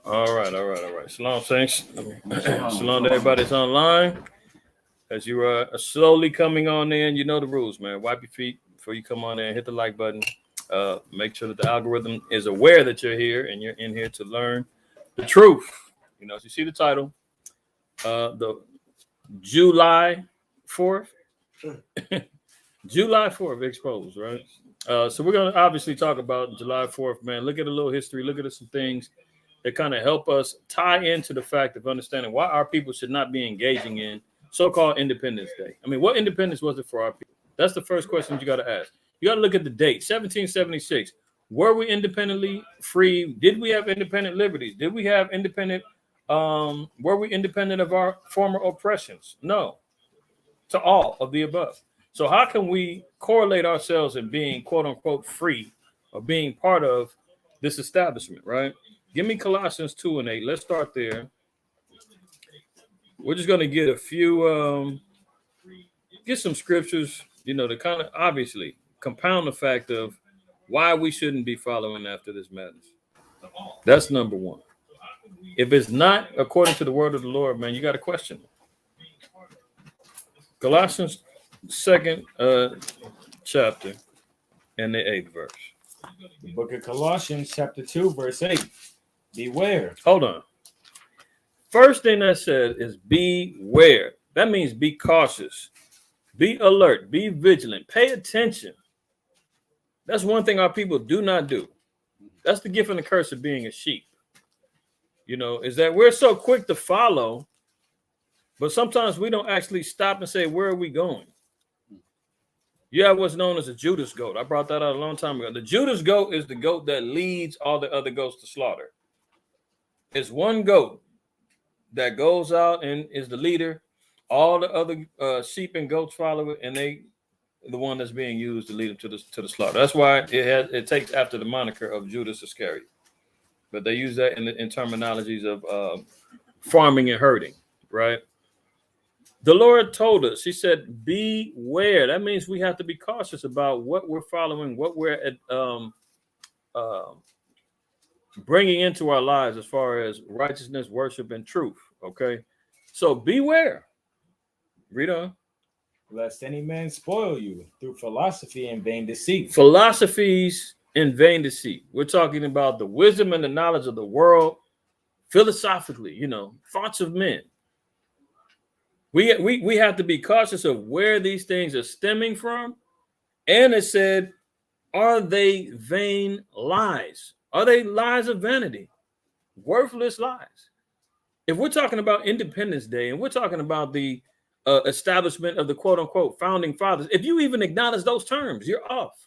All right, all right, all right. Shalom, saints. Shalom to everybody that's online. As you are slowly coming on in, you know the rules, man. Wipe your feet before you come on in. Hit the like button. Make sure that the algorithm is aware that you're here and you're in here to learn the truth. You know, as you see the title, the July 4th, July 4th exposed, right? So we're going to obviously talk about July 4th, man. Look at a little history. Look at some things that kind of help us tie into the fact of understanding why our people should not be engaging in so-called Independence Day. I mean, what independence was it for our people? That's the first question you got to ask. You got to look at the date, 1776. Were we independently free? Did we have independent liberties? Did we have independent? Were we independent of our former oppressions? No, to all of the above. So how can we correlate ourselves in being quote unquote free or being part of this establishment, right? Give me Colossians 2:8. Let's start there. We're just going to get a few, get some scriptures, you know, to kind of obviously compound the fact of why we shouldn't be following after this madness. That's number one. If it's not according to the word of the Lord, man, you got to question it. Colossians 2nd chapter and the 8th verse. The book of Colossians chapter 2 verse 8. Beware. Hold on. First thing that said is beware. That means be cautious, be alert, be vigilant, pay attention. That's one thing our people do not do. That's the gift and the curse of being a sheep. You know, is that we're so quick to follow, but sometimes we don't actually stop and say, where are we going? You have what's known as a Judas goat. I brought that out a long time ago. The Judas goat is the goat that leads all the other goats to slaughter. It's one goat that goes out and is the leader. All the other sheep and goats follow it, and they the one that's being used to lead them to the slaughter. That's why it takes after the moniker of Judas Iscariot. But they use that in terminologies of farming and herding, right? The Lord told us, he said, beware. That means we have to be cautious about what we're following, what we're bringing into our lives as far as righteousness, worship, and truth. Okay. So beware. Read on. Lest any man spoil you through philosophy and vain deceit. Philosophies and vain deceit. We're talking about the wisdom and the knowledge of the world philosophically, you know, thoughts of men. We have to be cautious of where these things are stemming from. And it said, are they vain lies? Are they lies of vanity? Worthless lies. If we're talking about Independence Day and we're talking about the establishment of the quote unquote founding fathers, if you even acknowledge those terms, you're off.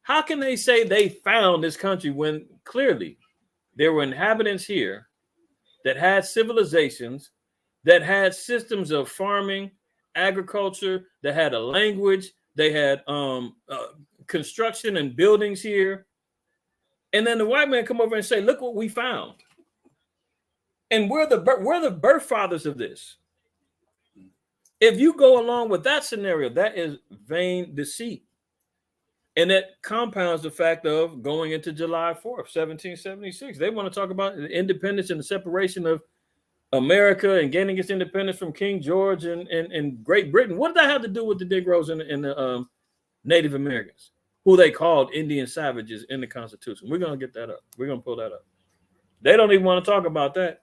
How can they say they found this country when clearly there were inhabitants here that had civilizations, that had systems of farming, agriculture, that had a language, they had construction and buildings here. And then the white man come over and say, look what we found. And we're the birth fathers of this. If you go along with that scenario, that is vain deceit. And that compounds the fact of going into July 4th, 1776. They want to talk about the independence and the separation of America and gaining its independence from King George and Great Britain. What did that have to do with the Negroes and the Native Americans, who they called Indian savages in the Constitution? We're going to get that up. We're going to pull that up. They don't even want to talk about that.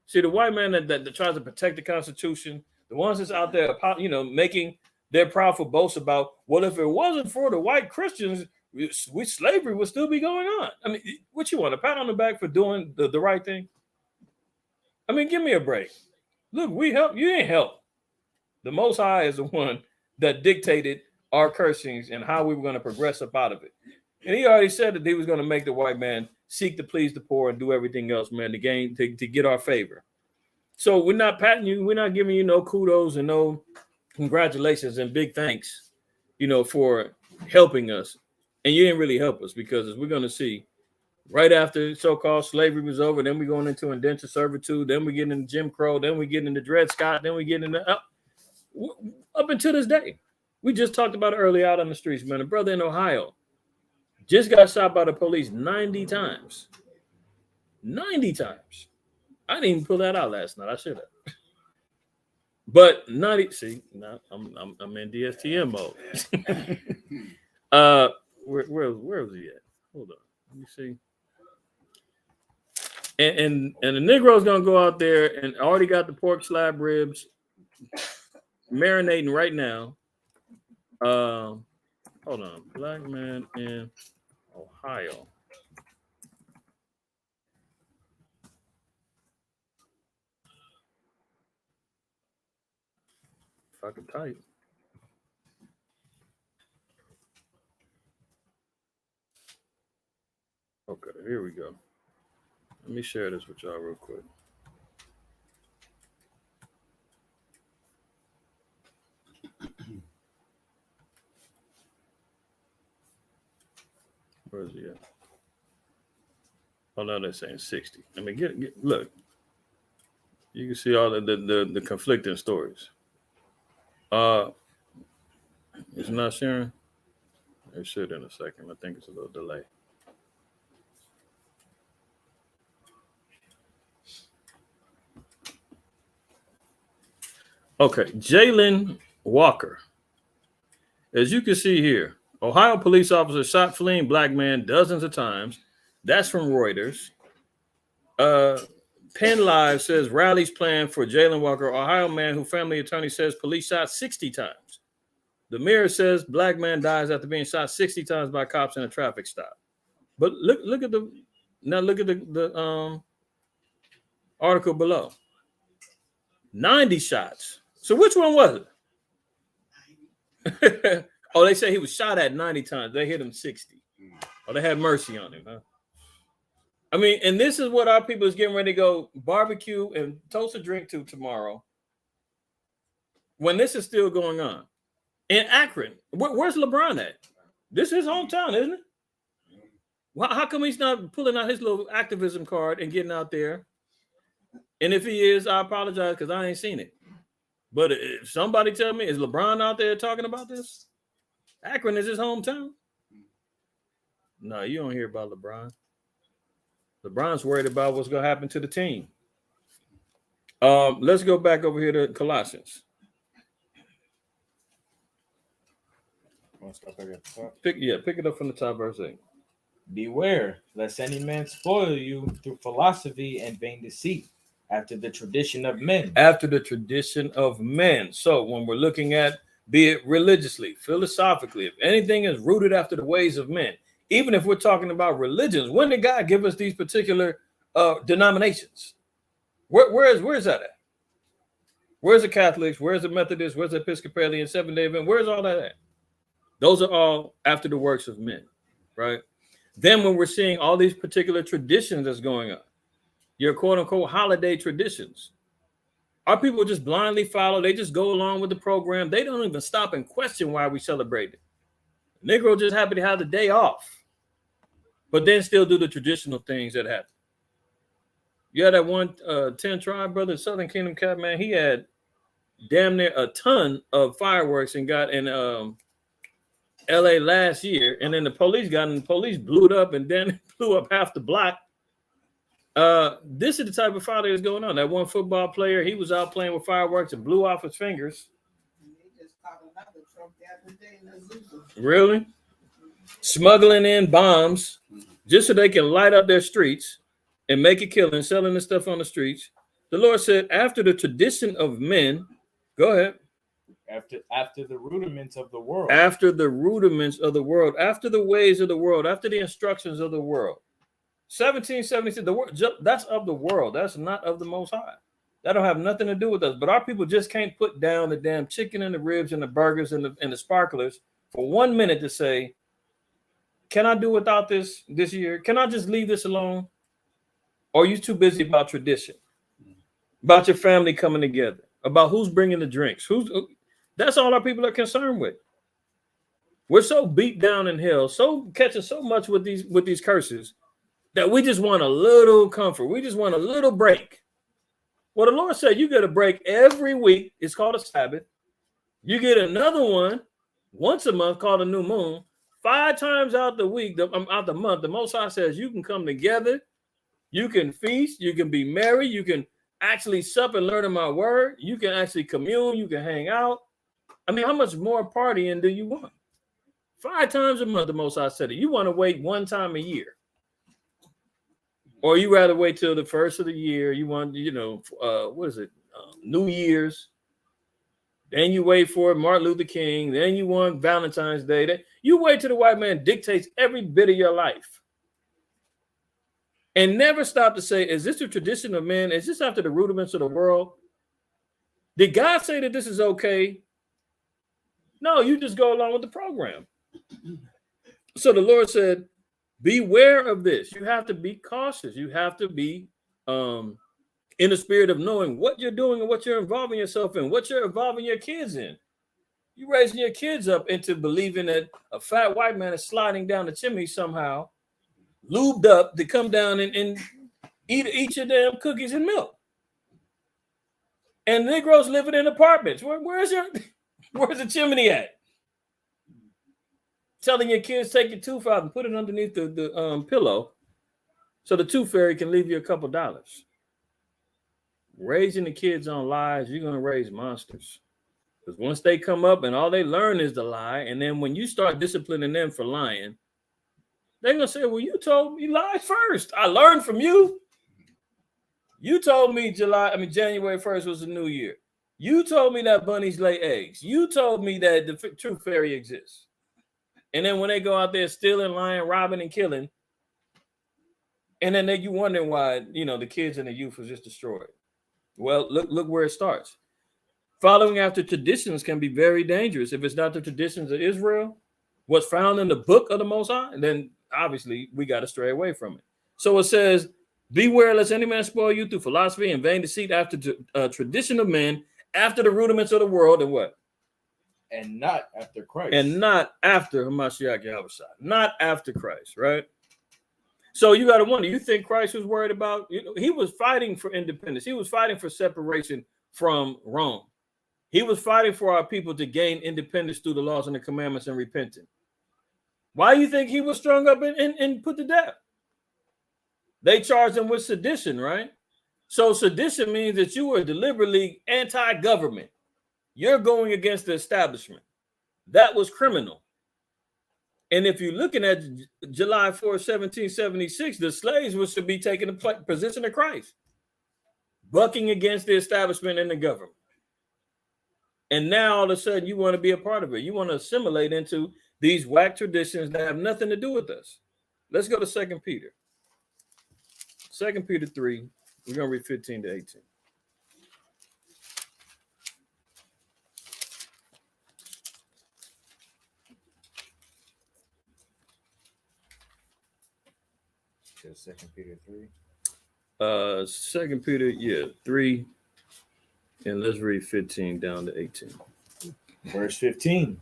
See, the white man that tries to protect the Constitution, the ones that's out there, you know, making their proudful boast about, well, if it wasn't for the white Christians, slavery would still be going on. I mean, what you want, a pat on the back for doing the right thing? I mean, give me a break. Look, we help. You ain't help. The Most High is the one that dictated our cursings and how we were going to progress up out of it. And he already said that he was going to make the white man seek to please the poor and do everything else, man, to get our favor. So we're not patting you. We're not giving you no kudos and no congratulations and big thanks, you know, for helping us. And you didn't really help us, because as we're going to see, right after so-called slavery was over, then we're going into indentured servitude, then we get into Jim Crow, then we get into Dred Scott, then we get into up until this day. We just talked about it early out on the streets, man. A brother in Ohio just got shot by the police 90 times. 90 times. I didn't even pull that out last night. I should have. But 90. See, now I'm in DSTM mode. Where was he at? Hold on. Let me see. And the Negro's gonna go out there and already got the pork slab ribs marinating right now. Hold on. Black man in Ohio. If I could type. Okay, here we go. Let me share this with y'all real quick. Where is he at? Oh no, they're saying 60. I mean, get look. You can see all the conflicting stories. It's not sharing. It should in a second. I think it's a little delay. Okay, Jalen Walker. As you can see here, Ohio police officer shot fleeing black man dozens of times. That's from Reuters. Penn Live says rallies planned for Jalen Walker, Ohio man who family attorney says police shot 60 times. The Mirror says black man dies after being shot 60 times by cops in a traffic stop. But look at the article below. 90 shots. So which one was it? Oh, they say he was shot at 90 times. They hit him 60. Oh, they had mercy on him, huh? I mean, and this is what our people is getting ready to go barbecue and toast a drink to tomorrow when this is still going on. In Akron, where's LeBron at? This is his hometown, isn't it? Well, how come he's not pulling out his little activism card and getting out there? And if he is, I apologize because I ain't seen it. But if somebody tell me, is LeBron out there talking about this? Akron is his hometown. No, you don't hear about LeBron. LeBron's worried about what's going to happen to the team. Let's go back over here to Colossians. Pick it up from the top, verse 8. Beware, lest any man spoil you through philosophy and vain deceit, after the tradition of men. After the tradition of men. So when we're looking at, be it religiously, philosophically, if anything is rooted after the ways of men, even if we're talking about religions, when did God give us these particular denominations? Where's that at? Where's the Catholics? Where's the Methodists? Where's the Episcopalian, Seventh-day Adventist? Where's all that at? Those are all after the works of men, right? Then when we're seeing all these particular traditions that's going on, your quote-unquote holiday traditions, our people just blindly follow. They just go along with the program. They don't even stop and question why we celebrate it. Negro just happy to have the day off, but then still do the traditional things that happen. You had that one 10 tribe brother, Southern Kingdom Cap, man. He had damn near a ton of fireworks and got in LA last year, and then the police blew it up and then blew up half the block. This is the type of fire that's going on. That one football player, he was out playing with fireworks and blew off his fingers. Really? Smuggling in bombs just so they can light up their streets and make a killing, selling the stuff on the streets. The Lord said, after the tradition of men, go ahead. After the rudiments of the world. After the rudiments of the world, after the ways of the world, after the instructions of the world. 1776, the word that's of the world. That's not of the Most High. That don't have nothing to do with us. But our people just can't put down the damn chicken and the ribs and the burgers and the sparklers for 1 minute to say, can I do without this year? Can I just leave this alone? Or are you too busy about tradition, about your family coming together, about who's bringing the drinks? That's all our people are concerned with. We're so beat down in hell, so catching so much with these curses that we just want a little comfort. We just want a little break. Well, the Lord said you get a break every week. It's called a Sabbath. You get another one once a month called a new moon. 5 times out the week, out the month, the Most High says you can come together You can feast, you can be merry, you can actually sup and learn of my word, you can actually commune, you can hang out. I mean, how much more partying do you want? 5 times a month, the Most High said it. You want to wait one time a year. Or you rather wait till the first of the year. You want, what is it? New Year's. Then you wait for Martin Luther King. Then you want Valentine's Day. Then you wait till the white man dictates every bit of your life. And never stop to say, is this the tradition of men? Is this after the rudiments of the world? Did God say that this is okay? No, you just go along with the program. So the Lord said, beware of this. You have to be cautious. You have to be in the spirit of knowing what you're doing and what you're involving yourself in, what you're involving your kids in. You're raising your kids up into believing that a fat white man is sliding down the chimney somehow, lubed up to come down and eat your damn cookies and milk. And Negroes living in apartments. Where's the chimney at? Telling your kids, take your tooth out and put it underneath the pillow so the tooth fairy can leave you a couple dollars. Raising the kids on lies, you're going to raise monsters. Because once they come up and all they learn is the lie, and then when you start disciplining them for lying, they're going to say, well, you told me lies first. I learned from you. You told me January 1st was a new year. You told me that bunnies lay eggs. You told me that the tooth fairy exists. And then when they go out there stealing, lying, robbing, and killing, and then you wondering why, the kids and the youth was just destroyed. Well, look where it starts. Following after traditions can be very dangerous. If it's not the traditions of Israel, what's found in the book of the Most High, then obviously we got to stray away from it. So it says, beware lest any man spoil you through philosophy and vain deceit after tradition of men, after the rudiments of the world, and what? And not after Christ. And not after Hamashiach Yahushua. Not after Christ, right? So you got to wonder, you think Christ was worried about, he was fighting for independence. He was fighting for separation from Rome. He was fighting for our people to gain independence through the laws and the commandments and repenting. Why do you think he was strung up and put to death? They charged him with sedition, right? So sedition means that you were deliberately anti-government. You're going against the establishment. That was criminal. And if you're looking at July 4, 1776, the slaves were to be taking the position of Christ, bucking against the establishment and the government. And now all of a sudden you want to be a part of it. You want to assimilate into these whack traditions that have nothing to do with us. Let's go to 2 Peter. 2 Peter 3, we're going to read 15 to 18. Second Peter 3. 2 Peter, 3, and let's read 15 down to 18. Verse 15.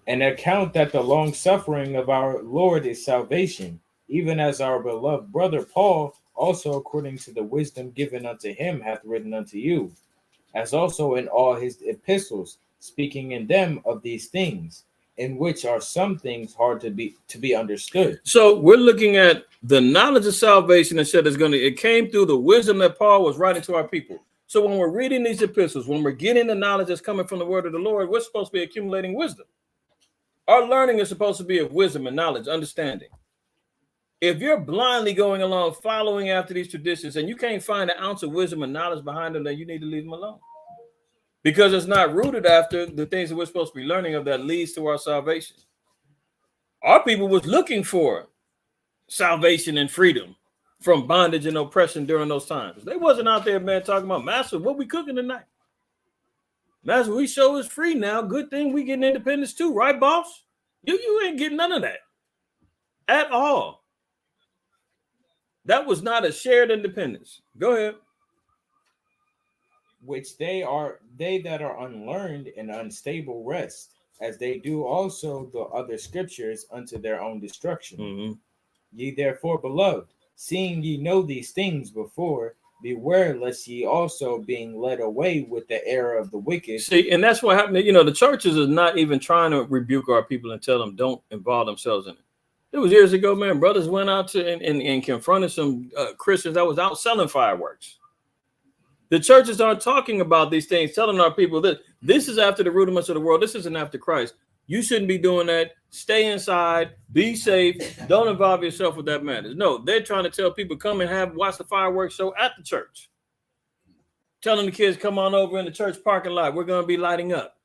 And account that the long suffering of our Lord is salvation, even as our beloved brother Paul, also according to the wisdom given unto him, hath written unto you, as also in all his epistles, speaking in them of these things, in which are some things hard to be understood. So we're looking at the knowledge of salvation and said it came through the wisdom that Paul was writing to our people. So when we're reading these epistles, when we're getting the knowledge that's coming from the word of the Lord, we're supposed to be accumulating wisdom. Our learning is supposed to be of wisdom and knowledge, understanding. If you're blindly going along, following after these traditions, and you can't find an ounce of wisdom and knowledge behind them, then you need to leave them alone. Because it's not rooted after the things that we're supposed to be learning of that leads to our salvation. Our people was looking for salvation and freedom from bondage and oppression during those times. They wasn't out there, man, talking about, Master, what we cooking tonight? Master, we show is free now. Good thing we getting independence too, right, boss? You ain't getting none of that at all. That was not a shared independence. Go ahead. Which they that are unlearned and unstable rest, as they do also the other scriptures unto their own destruction. Mm-hmm. Ye therefore, beloved, seeing ye know these things before, beware lest ye also being led away with the error of the wicked. See, and that's what happened. The churches is not even trying to rebuke our people and tell them don't involve themselves in it. It was years ago, man. Brothers went out to and confronted some Christians that was out selling fireworks. The churches aren't talking about these things, telling our people that this is after the rudiments of the world. This isn't after Christ. You shouldn't be doing that. Stay inside. Be safe. Don't involve yourself with that matters. No, they're trying to tell people come and watch the fireworks show at the church. Telling the kids come on over in the church parking lot. We're going to be lighting up.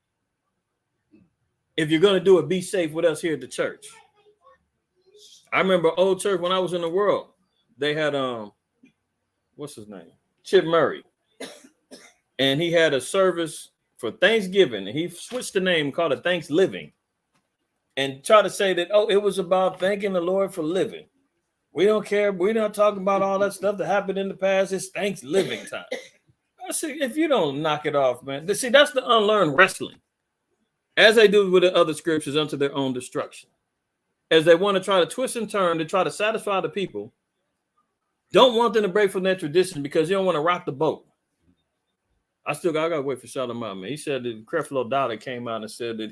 If you're going to do it, be safe with us here at the church. I remember old church when I was in the world. They had what's his name? Chip Murray. And he had a service for Thanksgiving. And he switched the name, called it Thanksgiving. And tried to say that, it was about thanking the Lord for living. We don't care. We're not talking about all that stuff that happened in the past. It's Thanksgiving time. I see, if you don't knock it off, man. See, that's the unlearned wrestling. As they do with the other scriptures unto their own destruction. As they want to try to twist and turn to try to satisfy the people, don't want them to break from their tradition because you don't want to rock the boat. I gotta wait for Shalom, man. He said that Creflo Dollar came out and said that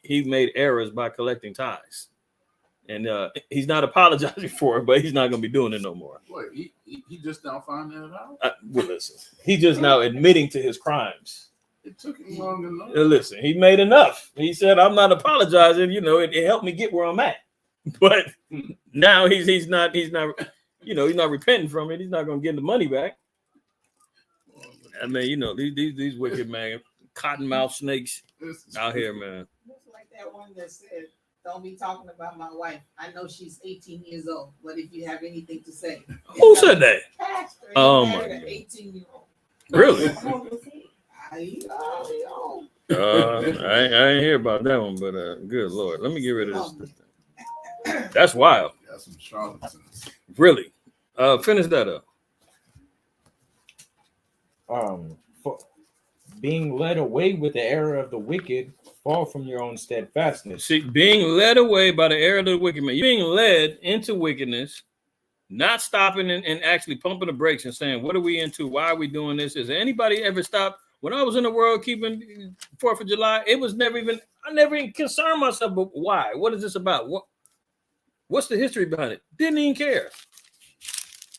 he made errors by collecting tithes, and he's not apologizing for it, but he's not gonna be doing it no more. Wait, he just now finding it out? Well, listen, he just now admitting to his crimes. It took him long enough. Listen, he made enough. He said, "I'm not apologizing. You know, it helped me get where I'm at." But now he's not he's not repenting from it. He's not gonna get the money back. I mean, these wicked, man, cottonmouth snakes out here, man. It's like that one that said, "Don't be talking about my wife. I know she's 18 years old, but if you have anything to say." Who said that? Pastor, Oh my God. 18-year-old. Really? I ain't hear about that one, but good Lord. Let me get rid of this thing. That's wild. Got some charlatans. Really? Finish that up. For being led away with the error of the wicked, fall from your own steadfastness. See, being led away by the error of the wicked man, you're being led into wickedness, not stopping and actually pumping the brakes and saying, what are we into? Why are we doing this? Has anybody ever stopped? When I was in the world keeping 4th of July, I never even concerned myself, but why? What is this about? What's the history behind it? Didn't even care.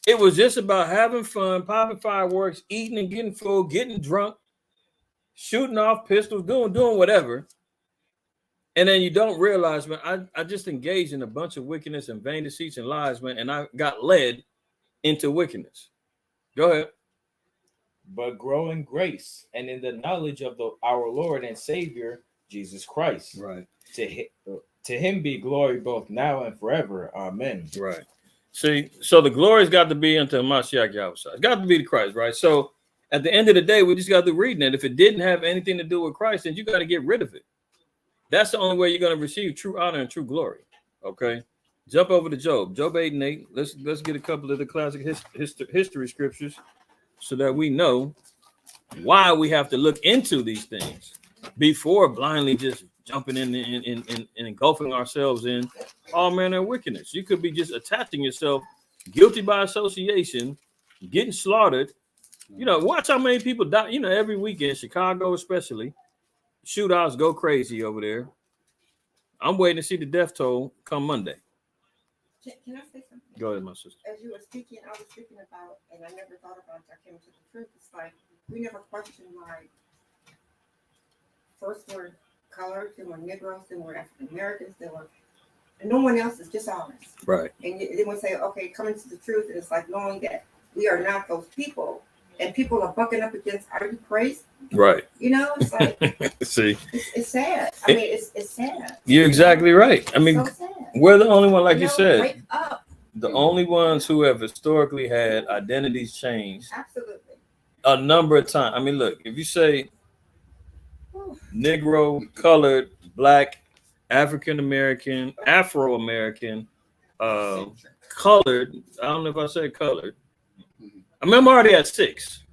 It was just about having fun, popping fireworks, eating and getting full, getting drunk, shooting off pistols, doing whatever. And then you don't realize, man, I just engaged in a bunch of wickedness and vain deceits and lies, man, and I got led into wickedness. Go ahead. But grow in grace and in the knowledge of our Lord and Savior, Jesus Christ. Right. To him be glory both now and forever. Amen. Right. See, so the glory's got to be unto Mashiach Yahweh. It's got to be to Christ, right? So at the end of the day, we just got to read it. If it didn't have anything to do with Christ, then you got to get rid of it. That's the only way you're going to receive true honor and true glory. Okay. Jump over to Job 8 and 8. Let's get a couple of the classic history scriptures so that we know why we have to look into these things before blindly just jumping in and engulfing ourselves in all manner of wickedness. You could be just attaching yourself, guilty by association, getting slaughtered. Watch how many people die. Every weekend, Chicago especially, shootouts go crazy over there. I'm waiting to see the death toll come Monday. Can I say something? Go ahead, my sister. As you were speaking, I was thinking about, and I never thought about it. I came to the truth. It's like we never questioned why. First were colored, then were Negroes, then were African Americans, and no one else is just ours. Right. And then we say, okay, coming to the truth, and it's like knowing that we are not those people, and people are bucking up against. Are you crazy? Right. It's like see, it's sad. I mean, it's sad. You're exactly right. I mean, so sad. We're the only one, like you said. Wake up. The only ones who have historically had identities changed Absolutely. a number of times. I mean, look, if you say Negro, colored, black, African American, Afro American, colored, I don't know if I said colored. I mean, I'm already at 6.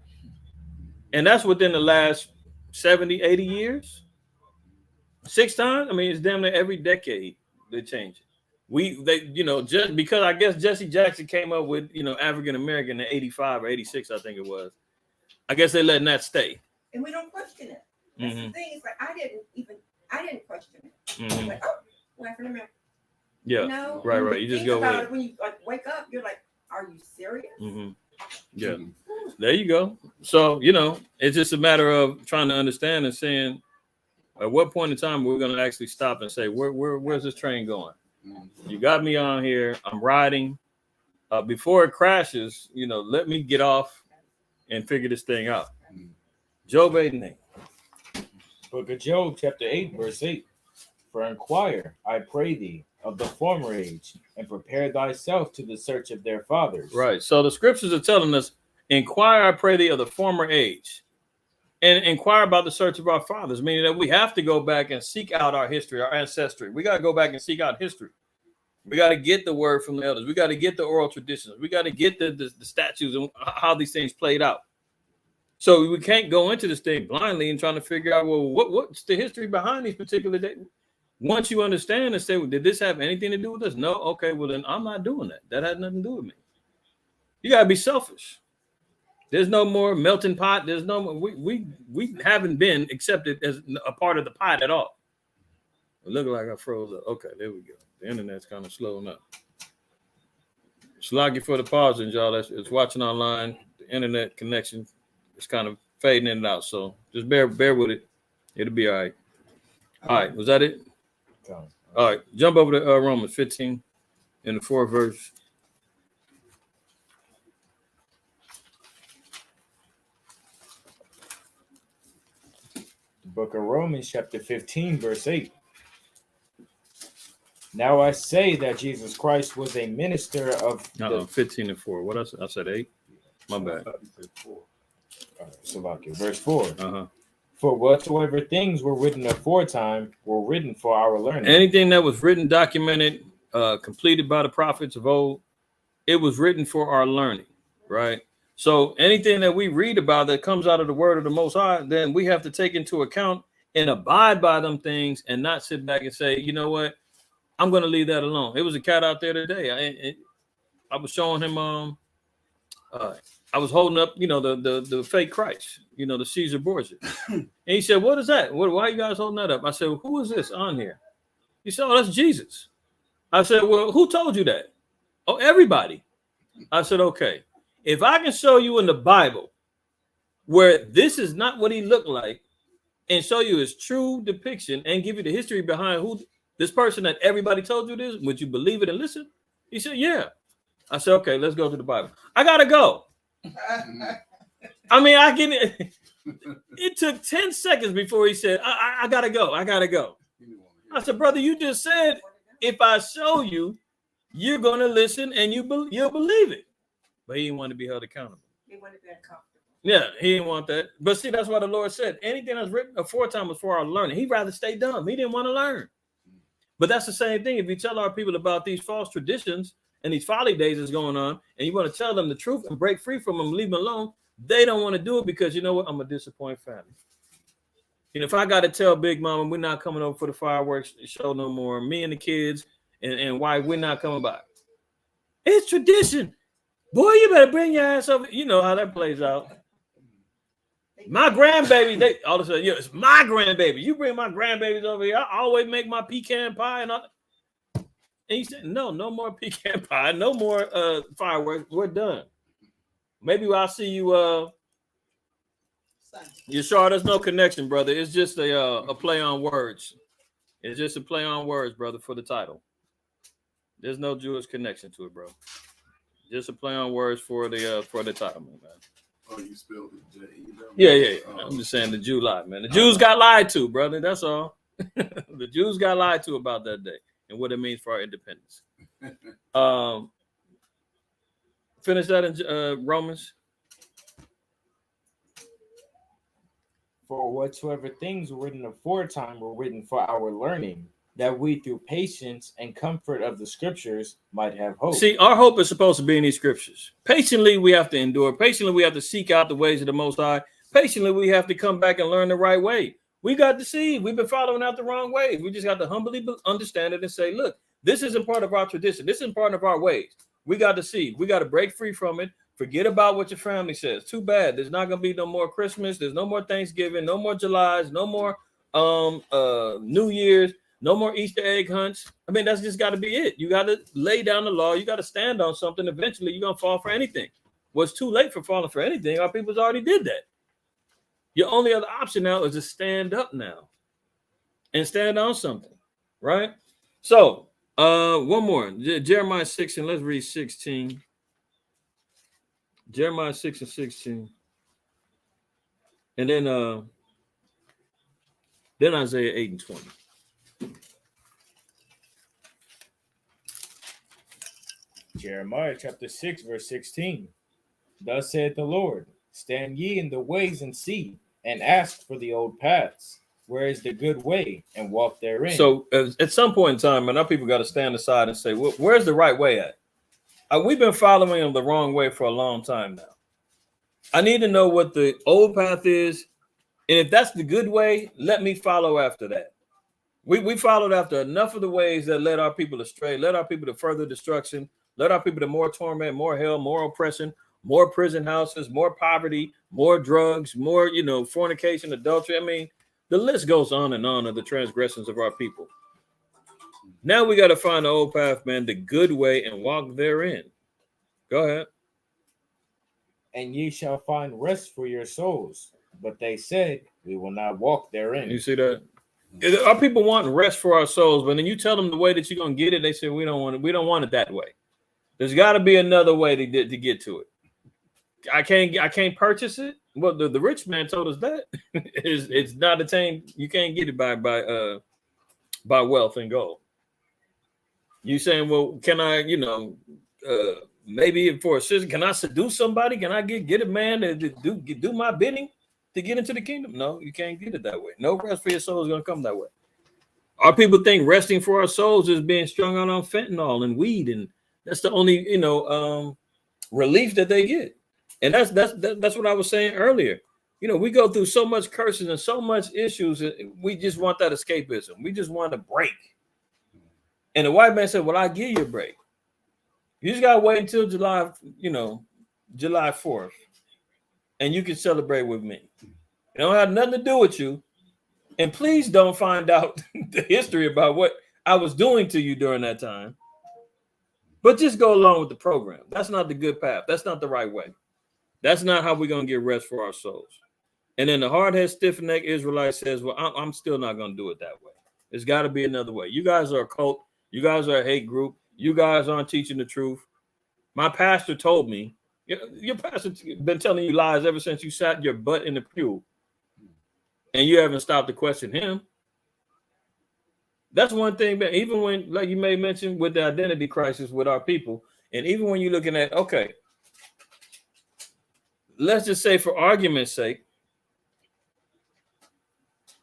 And that's within the last 70, 80 years. 6 times? I mean, it's damn near every decade they change it. Just because I guess Jesse Jackson came up with, African American in 85 or 86, I think it was. I guess they're letting that stay. And we don't question it. That's the thing. It's like I didn't question it. Mm-hmm. Like, African American. Yeah. You know? Right, When right. You just think go with about it. When you like wake up, you're like, are you serious? Mm-hmm. Yeah. There you go. So, it's just a matter of trying to understand and saying at what point in time we're going to actually stop and say, where's this train going? You got me on here. I'm riding. Before it crashes, let me get off and figure this thing out. Job 8:8. Book of Job, chapter 8, verse 8. For inquire, I pray thee, of the former age, and prepare thyself to the search of their fathers. Right. So the scriptures are telling us, inquire, I pray thee, of the former age. And inquire about the search of our fathers, meaning that we have to go back and seek out our history, our ancestry. We got to go back and seek out history. We got to get the word from the elders. We got to get the oral traditions. We got to get the statutes and how these things played out. So we can't go into this thing blindly and trying to figure out, well, what's the history behind these particular days? Once you understand and say, well, did this have anything to do with us? No. Okay, well, then I'm not doing that. That has nothing to do with me. You got to be selfish. There's no more melting pot. There's no more. We haven't been accepted as a part of the pot at all. It looked like I froze up. Okay, there we go. The internet's kind of slowing up. Sloggy for the pausing, y'all. It's watching online. The internet connection is kind of fading in and out. So just bear with it. It'll be all right. All right, was that it? All right, jump over to Romans 15 in the 4th verse. The book of Romans, chapter 15, verse 8. Now I say that Jesus Christ was a minister of 15 and 4. What I said 8? My bad. Verse 4. Uh-huh. For whatsoever things were written aforetime were written for our learning. Anything that was written, documented, completed by the prophets of old, it was written for our learning, right? So anything that we read about that comes out of the word of the Most High, then we have to take into account and abide by them things and not sit back and say, you know what, I'm going to leave that alone. It was a cat out there today. I was showing him, I was holding up, the fake Christ, the Caesar Borgia. And he said, what is that? Why are you guys holding that up? I said, well, who is this on here? He said, oh, that's Jesus. I said, well, who told you that? Oh, everybody. I said, okay. If I can show you in the Bible where this is not what he looked like and show you his true depiction and give you the history behind who this person that everybody told you this, would you believe it and listen? He said, yeah. I said, okay, let's go to the Bible. I got to go. I mean, I get it. It took 10 seconds before he said, I got to go. I got to go. I said, brother, you just said, if I show you, you're going to listen and you'll believe it. But he didn't want to be held accountable. He wanted to be uncomfortable. Yeah, he didn't want that. But see, that's why the Lord said, anything that's written aforetime was for our learning. He'd rather stay dumb. He didn't want to learn. But that's the same thing. If you tell our people about these false traditions and these folly days that's going on, and you want to tell them the truth and break free from them, leave them alone, they don't want to do it because, you know what, I'm a disappointed family. And if I got to tell Big Mama we're not coming over for the fireworks show no more, me and the kids and wife, we're not coming by. It's tradition. Boy, you better bring your ass over. You know how that plays out. My grandbaby, they all of a sudden, it's my grandbaby. You bring my grandbabies over here. I always make my pecan pie and all. And he said, no more pecan pie, no more fireworks. We're done. Maybe I'll see you. Yashar, there's no connection, brother. It's just a play on words. It's just a play on words, brother, for the title. There's no Jewish connection to it, bro. Just a play on words for the title, man. Oh, you spelled it J. Yeah. I'm just saying the Jew lied, man. The Jews got lied to, brother. That's all. The Jews got lied to about that day and what it means for our independence. Finish that in Romans. For whatsoever things were written aforetime were written for our learning, that we through patience and comfort of the scriptures might have hope. See, our hope is supposed to be in these scriptures. Patiently, we have to endure. Patiently, we have to seek out the ways of the Most High. Patiently, we have to come back and learn the right way. We got deceived. We've been following out the wrong ways. We just got to humbly understand it and say, look, this isn't part of our tradition. This isn't part of our ways. We got deceived. We got to break free from it. Forget about what your family says. Too bad. There's not going to be no more Christmas. There's no more Thanksgiving. No more Julys. No more New Year's. No more Easter egg hunts. I mean, that's just got to be it. You got to lay down the law. You got to stand on something. Eventually, you're going to fall for anything. Well, it's too late for falling for anything. Our people's already did that. Your only other option now is to stand up now and stand on something, right? So, one more. Jeremiah 6, and let's read 16. Jeremiah 6 and 16. And then Isaiah 8 and 20. Jeremiah chapter 6, verse 16. Thus saith the Lord, stand ye in the ways and see, and ask for the old paths. Where is the good way, and walk therein? So at some point in time, man, our people got to stand aside and say, well, where's the right way at? We've been following them the wrong way for a long time now. I need to know what the old path is. And if that's the good way, let me follow after that. We followed after enough of the ways that led our people astray, led our people to further destruction, led our people to more torment, more hell, more oppression, more prison houses, more poverty, more drugs, more, fornication, adultery. I mean, the list goes on and on of the transgressions of our people. Now we got to find the old path, man, the good way, and walk therein. Go ahead. And ye shall find rest for your souls. But they said, we will not walk therein. You see that? Our people want rest for our souls, but then you tell them the way that you're going to get it, they say, we don't want it that way. There's got to be another way to get to it. I can't purchase it. Well, the rich man told us that it's not attained. You can't get it by wealth and gold. You saying, well, can I, maybe for a sister, can I seduce somebody? Can I get a man to do my bidding to get into the kingdom? No, you can't get it that way. No rest for your soul is going to come that way. Our people think resting for our souls is being strung out on fentanyl and weed, and that's the only relief that they get. And that's what I was saying earlier. We go through so much curses and so much issues. We just want that escapism. We just want a break. And the white man said, well, I'll give you a break. You just got to wait until July 4th. And you can celebrate with me. It don't have nothing to do with you. And please don't find out the history about what I was doing to you during that time. But just go along with the program. That's not the good path. That's not the right way. That's not how we're going to get rest for our souls. And then the hard-headed, stiff-necked Israelite says, well, I'm still not going to do it that way. There's got to be another way. You guys are a cult. You guys are a hate group. You guys aren't teaching the truth. My pastor told me, your pastor's been telling you lies ever since you sat your butt in the pew. And you haven't stopped to question him. That's one thing, man. Even when, like you may mention with the identity crisis with our people, and even when you're looking at, okay, let's just say for argument's sake,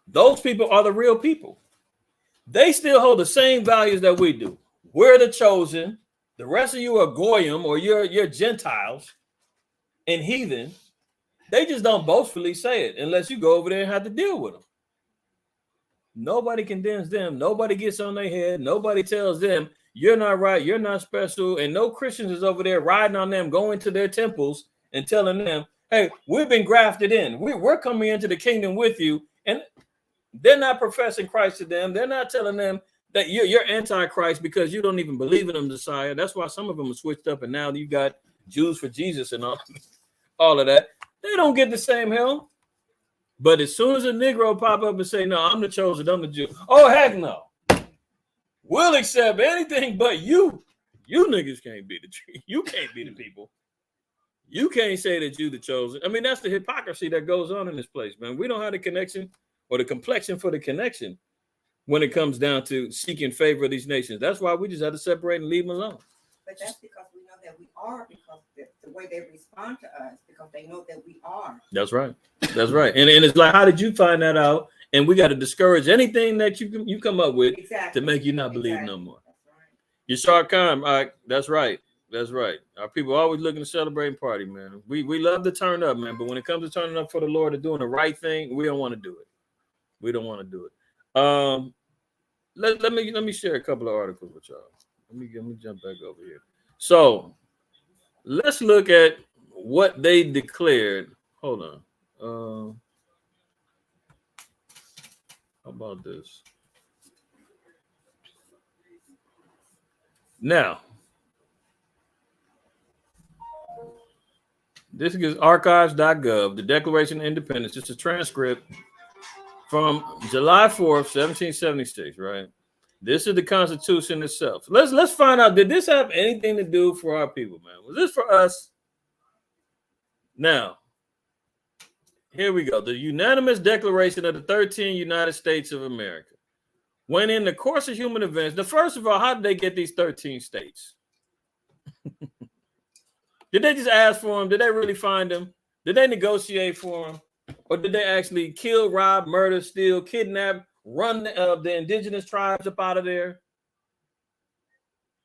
those people are the real people. They still hold the same values that we do. We're the chosen. The rest of you are goyim, or you're Gentiles and heathen. They just don't boastfully say it unless you go over there and have to deal with them. Nobody condemns them. Nobody gets on their head. Nobody tells them you're not right. You're not special. And no Christians is over there riding on them, going to their temples and telling them, hey, we've been grafted in. We're coming into the kingdom with you. And they're not professing Christ to them. They're not telling them that you're antichrist because you don't even believe in the Messiah. That's why some of them are switched up. And now you got Jews for Jesus and all of that. They don't get the same hell. But as soon as a Negro pop up and say, no, I'm the chosen, I'm the Jew. Oh, heck no. We'll accept anything but you. You niggas can't be you can't be the people. You can't say that you the chosen. I mean, that's the hypocrisy that goes on in this place, man. We don't have the connection or the complexion for the connection when it comes down to seeking favor of these nations. That's why we just have to separate and leave them alone. But that's because we know that we are, because the way they respond to us, because they know that we are. That's right. That's right. And it's like, how did you find that out? And we got to discourage anything that you come up with to make you not believe no more. That's right. Yashar Khan, that's right. That's right. Our people are always looking to celebrate and party, man. We love to turn up, man. But when it comes to turning up for the Lord and doing the right thing, we don't want to do it. We don't want to do it. Let me share a couple of articles with y'all. Let me jump back over here. So let's look at what they declared. Hold on. How about this? Now, this is archives.gov, the Declaration of Independence. It's a transcript from July 4th, 1776, right? This is the Constitution itself. Let's find out, did this have anything to do for our people, man? Was this for us? Now, here we go. The unanimous declaration of the 13 United States of America. When in the course of human events, now, first of all, how did they get these 13 states? Did they just ask for them? Did they really find them? Did they negotiate for them? Or did they actually kill, rob, murder, steal, kidnap, run the indigenous tribes up out of there?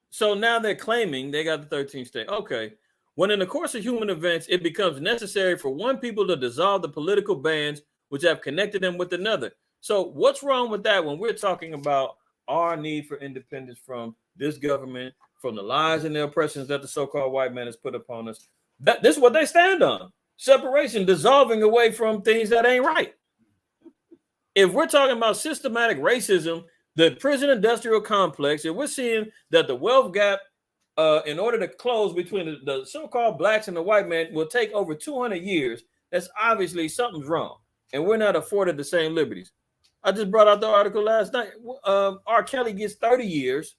So now they're claiming they got the 13th state. Okay. When in the course of human events, it becomes necessary for one people to dissolve the political bands which have connected them with another. So what's wrong with that when we're talking about our need for independence from this government, from the lies and the oppressions that the so-called white man has put upon us? This is what they stand on. Separation, dissolving away from things that ain't right. If we're talking about systematic racism, the prison industrial complex, if we're seeing that the wealth gap in order to close between the so-called blacks and the white man will take over 200 years, that's obviously something's wrong. And we're not afforded the same liberties. I just brought out the article last night. R. Kelly gets 30 years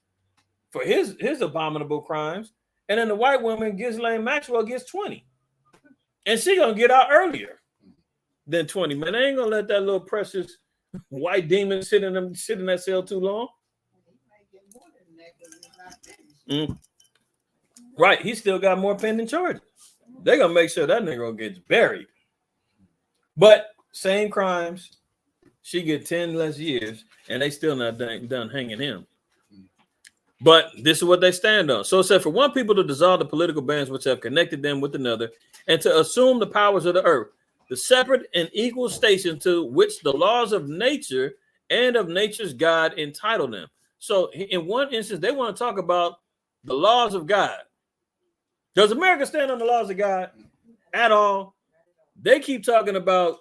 for his abominable crimes. And then the white woman, Ghislaine Maxwell, gets 20. And she gonna get out earlier than 20. Man, I ain't gonna let that little precious white demon sit in that cell too long. Right, he still got more pending charges. They're gonna make sure that nigga gets buried. But same crimes, she get 10 less years, and they still not done hanging him. But this is what they stand on. So it said, for one people to dissolve the political bands which have connected them with another, and to assume the powers of the earth, the separate and equal station to which the laws of nature and of nature's God entitle them. So in one instance, they want to talk about the laws of God. Does America stand on the laws of God at all? They keep talking about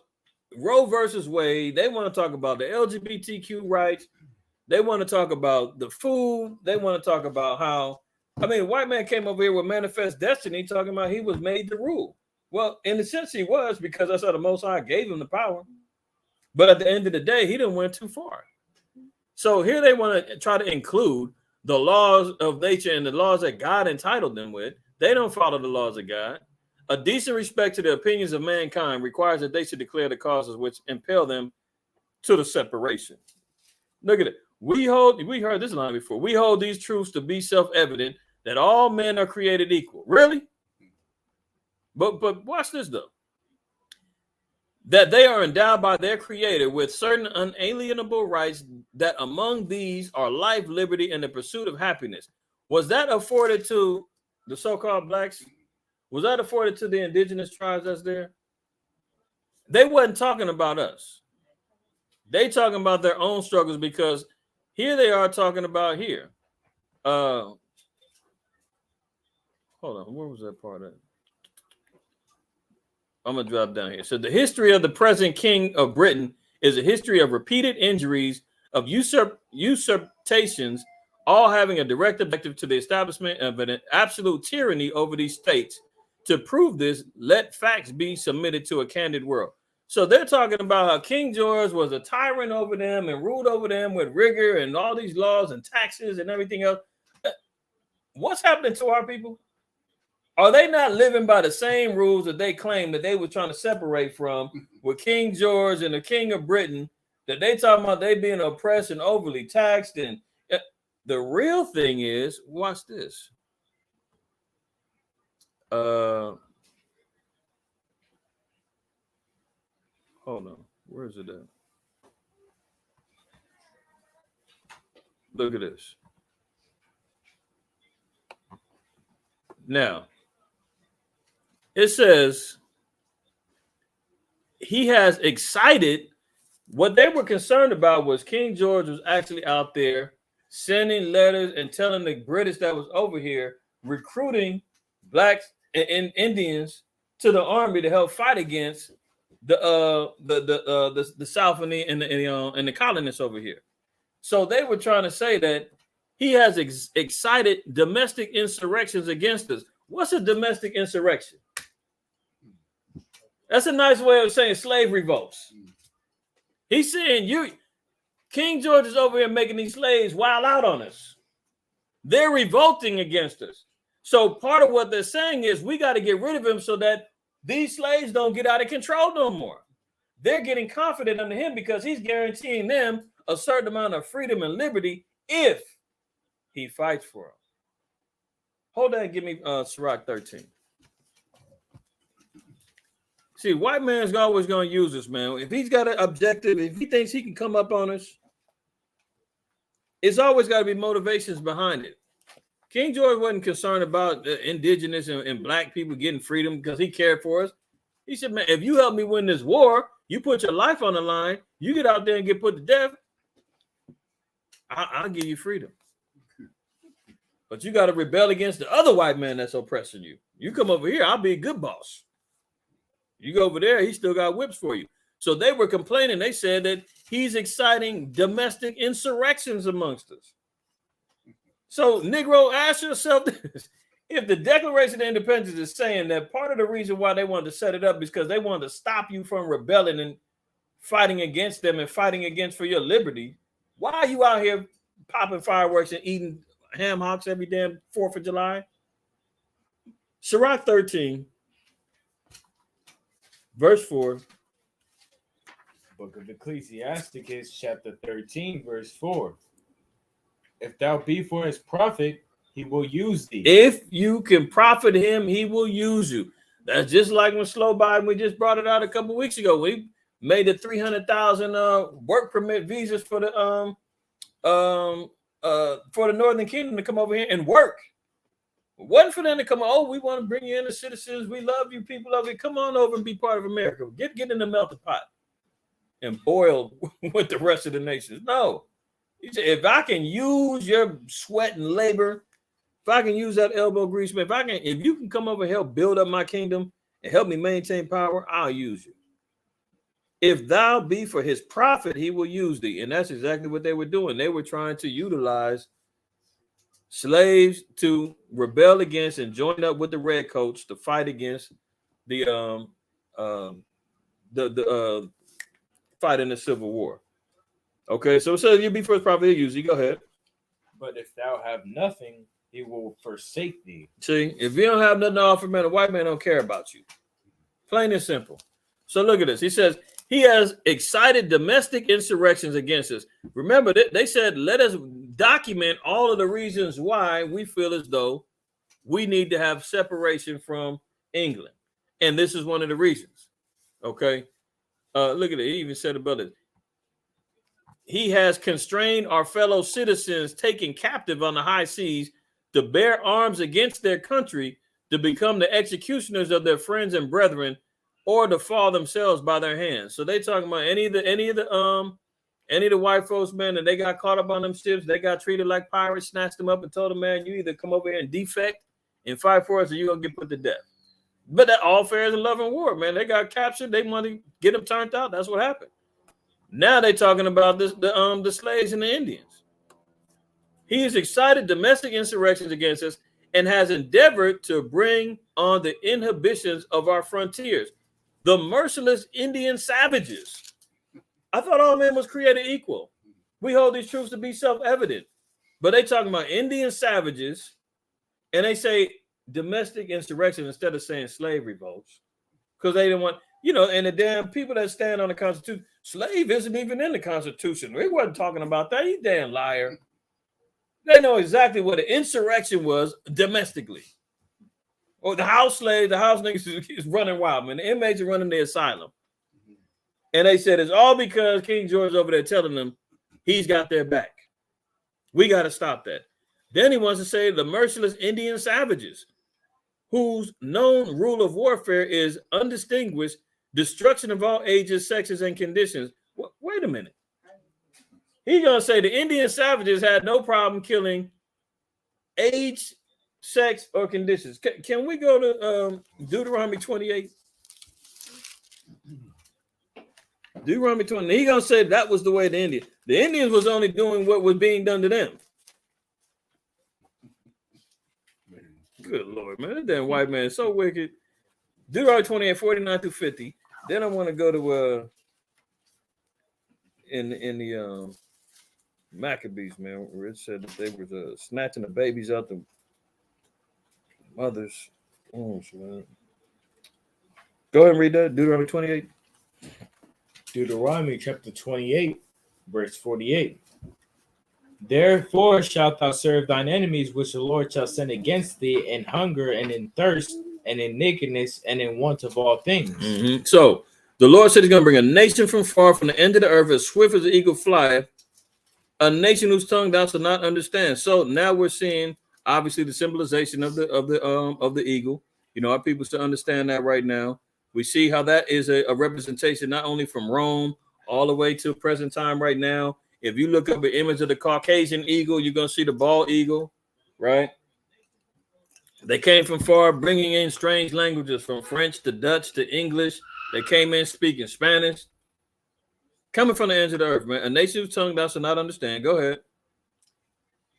Roe versus Wade. They want to talk about the LGBTQ rights. They want to talk about the food. They want to talk about how, white man came over here with Manifest Destiny talking about he was made to rule. Well, in a sense, he was, because that's how the Most High gave him the power. But at the end of the day, he didn't went too far. So here they want to try to include the laws of nature and the laws that God entitled them with. They don't follow the laws of God. A decent respect to the opinions of mankind requires that they should declare the causes which impel them to the separation. Look at it. We heard this line before. We hold these truths to be self-evident, that all men are created equal. Really? But watch this though. That they are endowed by their creator with certain unalienable rights, that among these are life, liberty, and the pursuit of happiness. Was that afforded to the so-called blacks? Was that afforded to the indigenous tribes that's there? They wasn't talking about us. They talking about their own struggles, because here they are talking about here. Hold on, where was that part at? I'm gonna drop down here. So the history of the present king of Britain is a history of repeated injuries, of usurpations, all having a direct objective to the establishment of an absolute tyranny over these states. To prove this, let facts be submitted to a candid world. So they're talking about how King George was a tyrant over them and ruled over them with rigor and all these laws and taxes and everything else. What's happening to our people? Are they not living by the same rules that they claim that they were trying to separate from with King George and the King of Britain, that they talking about they being oppressed and overly taxed? And the real thing is, watch this. Hold on, where is it at? Look at this. Now, it says he has excited. What they were concerned about was King George was actually out there sending letters and telling the British that was over here, recruiting blacks and Indians to the army to help fight against the South and the colonists over here. So they were trying to say that he has excited domestic insurrections against us. What's a domestic insurrection? That's a nice way of saying slave revolts. He's saying King George is over here making these slaves wild out on us. They're revolting against us. So part of what they're saying is we got to get rid of him so that these slaves don't get out of control no more. They're getting confident under him because he's guaranteeing them a certain amount of freedom and liberty if he fights for them. Hold that and give me Sirach 13. See, white man's always going to use us, man. If he's got an objective, if he thinks he can come up on us, it's always got to be motivations behind it. King George wasn't concerned about indigenous and black people getting freedom because he cared for us. He said, man, if you help me win this war, you put your life on the line, you get out there and get put to death, I'll give you freedom. But you got to rebel against the other white man that's oppressing you. You come over here, I'll be a good boss. You go over there, he still got whips for you. So they were complaining. They said that he's exciting domestic insurrections amongst us. So, Negro, ask yourself this. If the Declaration of Independence is saying that part of the reason why they wanted to set it up is because they wanted to stop you from rebelling and fighting against them and fighting against for your liberty, why are you out here popping fireworks and eating ham hocks every damn 4th of July? Sirach 13, verse 4. Book of Ecclesiasticus, chapter 13, verse 4. If thou be for his profit, he will use thee. If you can profit him, he will use you. That's just like when Slow Biden, we just brought it out a couple of weeks ago. We made the 300,000 work permit visas for the Northern Kingdom to come over here and work. It wasn't for them to come, oh, we want to bring you in as citizens. We love you, people of it. Come on over and be part of America. Get in the melting pot and boil with the rest of the nations. No. He said, if I can use your sweat and labor, if I can use that elbow grease, if you can come over and help build up my kingdom and help me maintain power, I'll use you. If thou be for his profit, he will use thee. And that's exactly what they were doing. They were trying to utilize slaves to rebel against and join up with the redcoats to fight against the fight in the Civil War. Okay, so it says you be for his profit, he'll use you. Go ahead. But if thou have nothing, he will forsake thee. See, if you don't have nothing to offer, man, a white man don't care about you. Plain and simple. So look at this. He says he has excited domestic insurrections against us. Remember, they said, let us document all of the reasons why we feel as though we need to have separation from England. And this is one of the reasons. Okay. Look at it. He even said about it. He has constrained our fellow citizens taken captive on the high seas to bear arms against their country, to become the executioners of their friends and brethren, or to fall themselves by their hands. So they talking about any of the white folks, man, and they got caught up on them ships. They got treated like pirates, snatched them up, and told them, man, you either come over here and defect and fight for us, or you're gonna get put to death. But that all fair is in love and war, man. They got captured. They want to get them turned out. That's what happened. Now they're talking about the slaves and the Indians. He has excited domestic insurrections against us and has endeavored to bring on the inhibitions of our frontiers. The merciless Indian savages. I thought all men was created equal. We hold these truths to be self-evident. But they talking about Indian savages, and they say domestic insurrection instead of saying slave revolts, because they didn't want, and the damn people that stand on the Constitution, slave isn't even in the Constitution. We wasn't talking about that. You damn liar. They know exactly what an insurrection was domestically. Or the house slave, the house niggas is running wild, man. The inmates are running the asylum. And they said it's all because King George over there telling them he's got their back. We got to stop that. Then he wants to say the merciless Indian savages, whose known rule of warfare is undistinguished destruction of all ages, sexes, and conditions. Wait a minute. He's going to say the Indian savages had no problem killing age, sex, or conditions. Can we go to Deuteronomy 28? Deuteronomy 20. He's going to say that was the way the Indians was only doing what was being done to them. Good Lord, man. That damn white man is so wicked. Deuteronomy 28, 49 through 50. Then I want to go to in the Maccabees, man, where it said that they was snatching the babies out the mothers. Oh, man. Go ahead and read that. Deuteronomy 28. Deuteronomy chapter 28, verse 48. Therefore shalt thou serve thine enemies, which the Lord shall send against thee in hunger and in thirst and in nakedness and in want of all things. Mm-hmm. So the Lord said he's going to bring a nation from far, from the end of the earth, as swift as the eagle flieth, a nation whose tongue thou shalt not understand. So now we're seeing obviously the symbolization of the eagle. You know, our people should understand that right now. We see how that is a representation not only from Rome all the way to present time right now. If you look up an image of the Caucasian eagle, you're going to see the bald eagle, right? They came from far, bringing in strange languages from French to Dutch to English. They came in speaking Spanish. Coming from the ends of the earth, man. A nation whose tongue thou shalt not understand. Go ahead.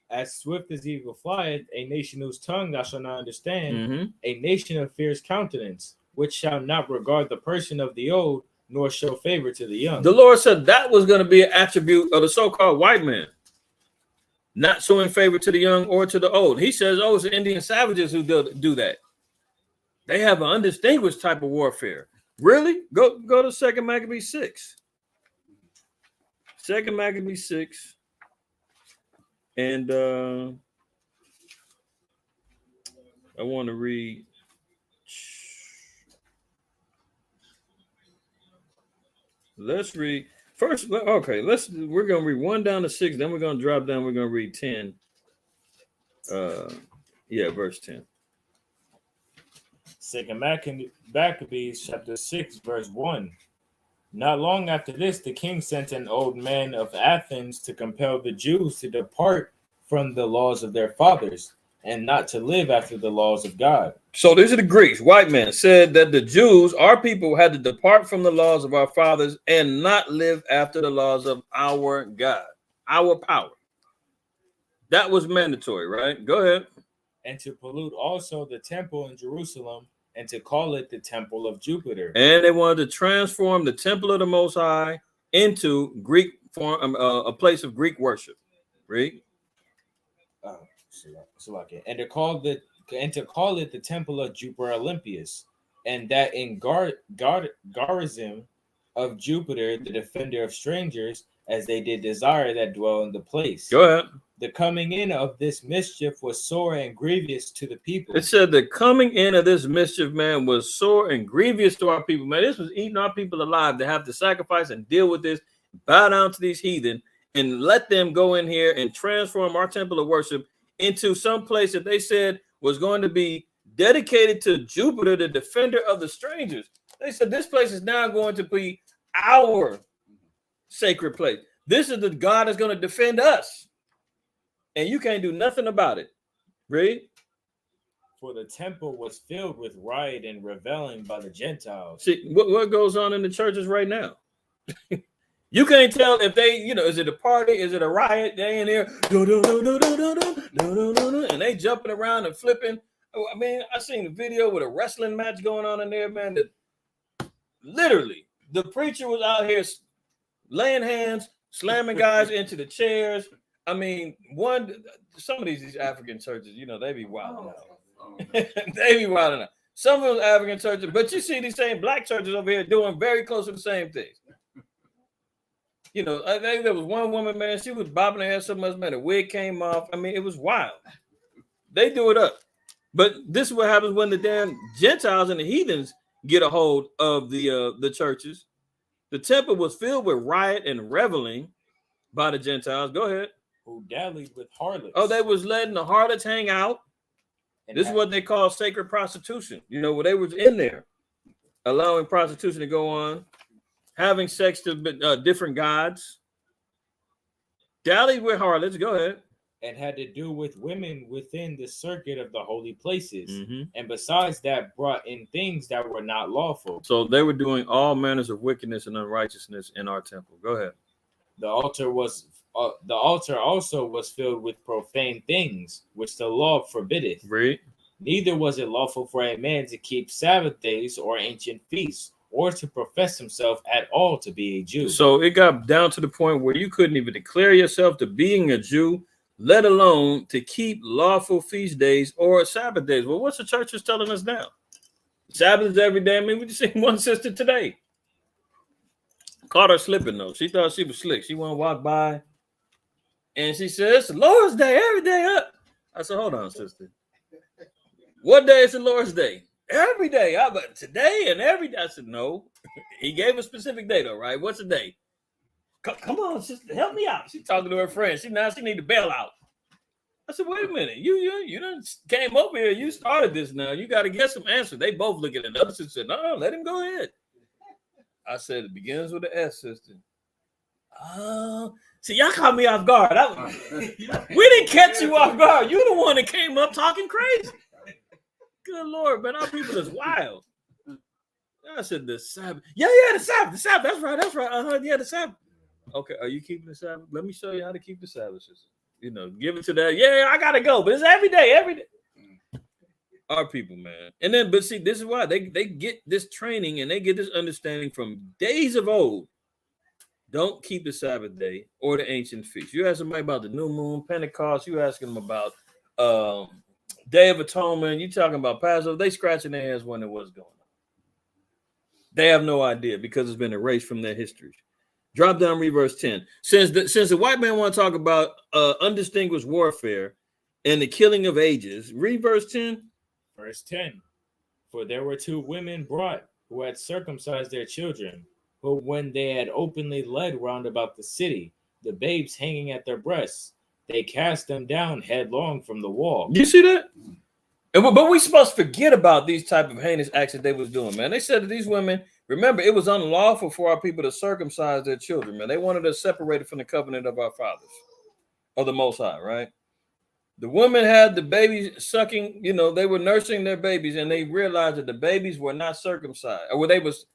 As swift as eagle flieth, a nation whose tongue thou shalt not understand, Mm-hmm. a nation of fierce countenance, which shall not regard the person of the old, nor show favor to the young. The Lord said that was going to be an attribute of the so-called white man, not showing favor to the young or to the old. He says, oh, it's the Indian savages who do that. They have an undistinguished type of warfare. Really? Go to 2 Maccabees 6. 2 Maccabees 6. And I want to read. Let's read first. Okay, we're gonna read 1 down to 6, then we're gonna drop down, we're gonna read 10. Verse 10. 2 Maccabees chapter 6, verse 1. Not long after this, the king sent an old man of Athens to compel the Jews to depart from the laws of their fathers and not to live after the laws of God. So these are the Greeks. White men said that the Jews, our people, had to depart from the laws of our fathers and not live after the laws of our God, our power. That was mandatory, right? Go ahead. And to pollute also the temple in Jerusalem and to call it the temple of Jupiter. And they wanted to transform the temple of the Most High into Greek form, a place of Greek worship. Read. And to call it the temple of Jupiter Olympius, and that in Garizim of Jupiter, the defender of strangers, as they did desire that dwell in the place. Go ahead. The coming in of this mischief was sore and grievous to the people. It said the coming in of this mischief, man, was sore and grievous to our people. Man, this was eating our people alive to have to sacrifice and deal with this, bow down to these heathen, and let them go in here and transform our temple of worship into some place that they said was going to be dedicated to Jupiter, the defender of the strangers. They said this place is now going to be our sacred place. This is the God that's going to defend us. And you can't do nothing about it. Read. For the temple was filled with riot and reveling by the Gentiles. See, what goes on in the churches right now? You can't tell if they, is it a party? Is it a riot? They in there, and they jumping around and flipping. I mean, I seen a video with a wrestling match going on in there, man. That literally, the preacher was out here laying hands, slamming guys into the chairs. I mean, some of these African churches, they be wilding out. They be wilding out. Some of those African churches, but you see these same black churches over here doing very close to the same things. I think there was one woman, man, she was bobbing her hair so much, man, the wig came off. I mean, it was wild. They do it up. But this is what happens when the damn Gentiles and the heathens get a hold of the churches. The temple was filled with riot and reveling by the Gentiles. Go ahead. Who dallied with harlots. Oh, they was letting the harlots hang out. And this is what they call sacred prostitution. Where they was in there, allowing prostitution to go on. Having sex to different gods. Dallied with harlots. Go ahead. And had to do with women within the circuit of the holy places. Mm-hmm. And besides that, brought in things that were not lawful. So they were doing all manners of wickedness and unrighteousness in our temple. Go ahead. The altar also was filled with profane things, which the law forbiddeth. Read. Neither was it lawful for a man to keep Sabbath days or ancient feasts, or to profess himself at all to be a Jew. So it got down to the point where you couldn't even declare yourself to being a Jew, let alone to keep lawful feast days or Sabbath days. Well, what's the church is telling us now? Sabbath is every day. I mean, we just seen one sister today. Caught her slipping though. She thought she was slick. She went to walk by and she said, it's the Lord's Day every day up. I said, hold on, sister. What day is the Lord's Day? Every day. But today and every day. I said, no. He gave a specific day though, right? What's the day? Come on, sister, help me out. She's talking to her friend. She need to bail out. I said, wait a minute. You done came over here. You started this now. You got to get some answers. They both look at it. The other sister said, no, let him go ahead. I said, it begins with an S, sister. See, y'all caught me off guard. We didn't catch you off guard. You the one that came up talking crazy. Good Lord, man, our people is wild. I said the Sabbath. Yeah, the Sabbath. The Sabbath. That's right. Yeah, the Sabbath. Okay, are you keeping the Sabbath? Let me show you how to keep the Sabbath, sister. Give it to that. Yeah, I gotta go, but it's every day. Our people, man. And then, but see, this is why they get this training and they get this understanding from days of old. Don't keep the Sabbath day or the ancient feast. You ask somebody about the new moon, Pentecost. You asking them about Day of Atonement. You talking about Passover. They scratching their heads wondering what's going on. They have no idea because it's been erased from their histories. Drop down, read verse 10. Since the white man want to talk about undistinguished warfare and the killing of ages, read verse 10. Verse 10. For there were 2 women brought who had circumcised their children, who when they had openly led round about the city, the babes hanging at their breasts, they cast them down headlong from the wall. You see that? But we supposed to forget about these type of heinous acts that they was doing, man. They said that these women, remember, it was unlawful for our people to circumcise their children, man. They wanted us separated from the covenant of our fathers, of the Most High, right? The women had the babies sucking, they were nursing their babies, and they realized that the babies were not circumcised, or they was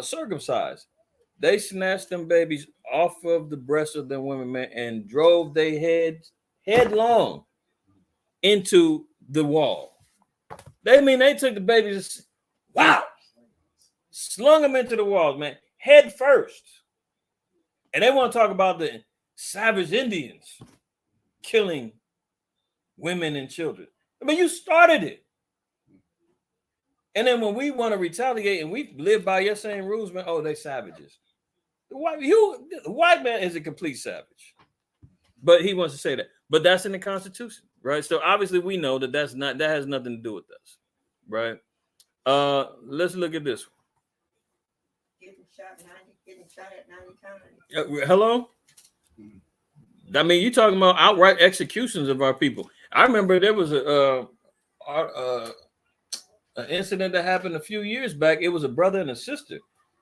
circumcised. They snatched them babies off of the breasts of them women, man, and drove their heads headlong into the wall. They took the babies, slung them into the walls, man, head first. And they want to talk about the savage Indians killing women and children. You started it. And then when we want to retaliate and we live by your same rules, man, they savages. The white man is a complete savage. But he wants to say that. But that's in the Constitution, right? So obviously we know that that has nothing to do with us, right? Let's look at this one. Getting shot at 90 times. Hello? You talking about outright executions of our people. I remember there was an incident that happened a few years back. It was a brother and a sister.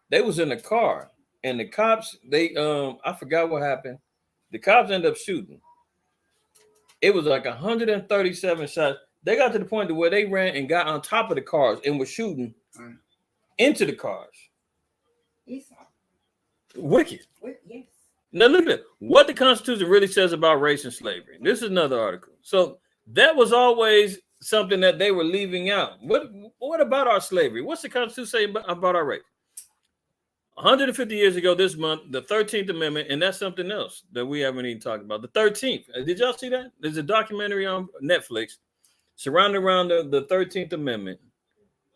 They was in a car, and the cops, I forgot what happened. The cops ended up shooting. It was like 137 shots. They got to the point to where they ran and got on top of the cars and were shooting into the cars. Esau. Wicked. Yes. Now look at what the Constitution really says about race and slavery. This is another article. So that was always something that they were leaving out. What about our slavery? What's the Constitution say about our race? 150 years ago this month, the 13th Amendment, and that's something else that we haven't even talked about. The 13th. Did y'all see that? There's a documentary on Netflix surrounded around the 13th Amendment.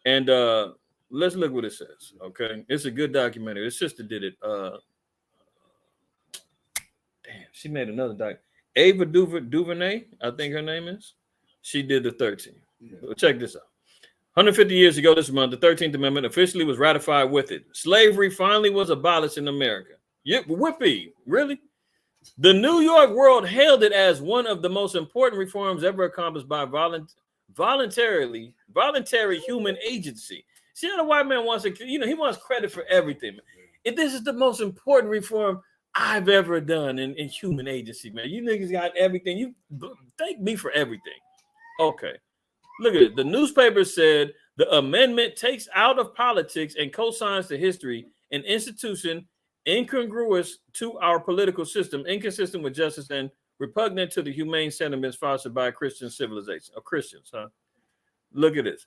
And let's look what it says. Okay. It's a good documentary. His sister did it. She made another doc. Ava DuVernay, I think her name is. She did the 13th. Yeah. Well, check this out. 150 years ago this month, the 13th Amendment officially was ratified with it. Slavery finally was abolished in America. Whippy, really? The New York World hailed it as one of the most important reforms ever accomplished by voluntary human agency. See how the white man wants to, he wants credit for everything. If this is the most important reform I've ever done in human agency, man. You niggas got everything. You thank me for everything. Okay. Look at it. The newspaper said the amendment takes out of politics and co-signs to history an institution incongruous to our political system, inconsistent with justice, and repugnant to the humane sentiments fostered by Christian civilization. Christians, huh? Look at this.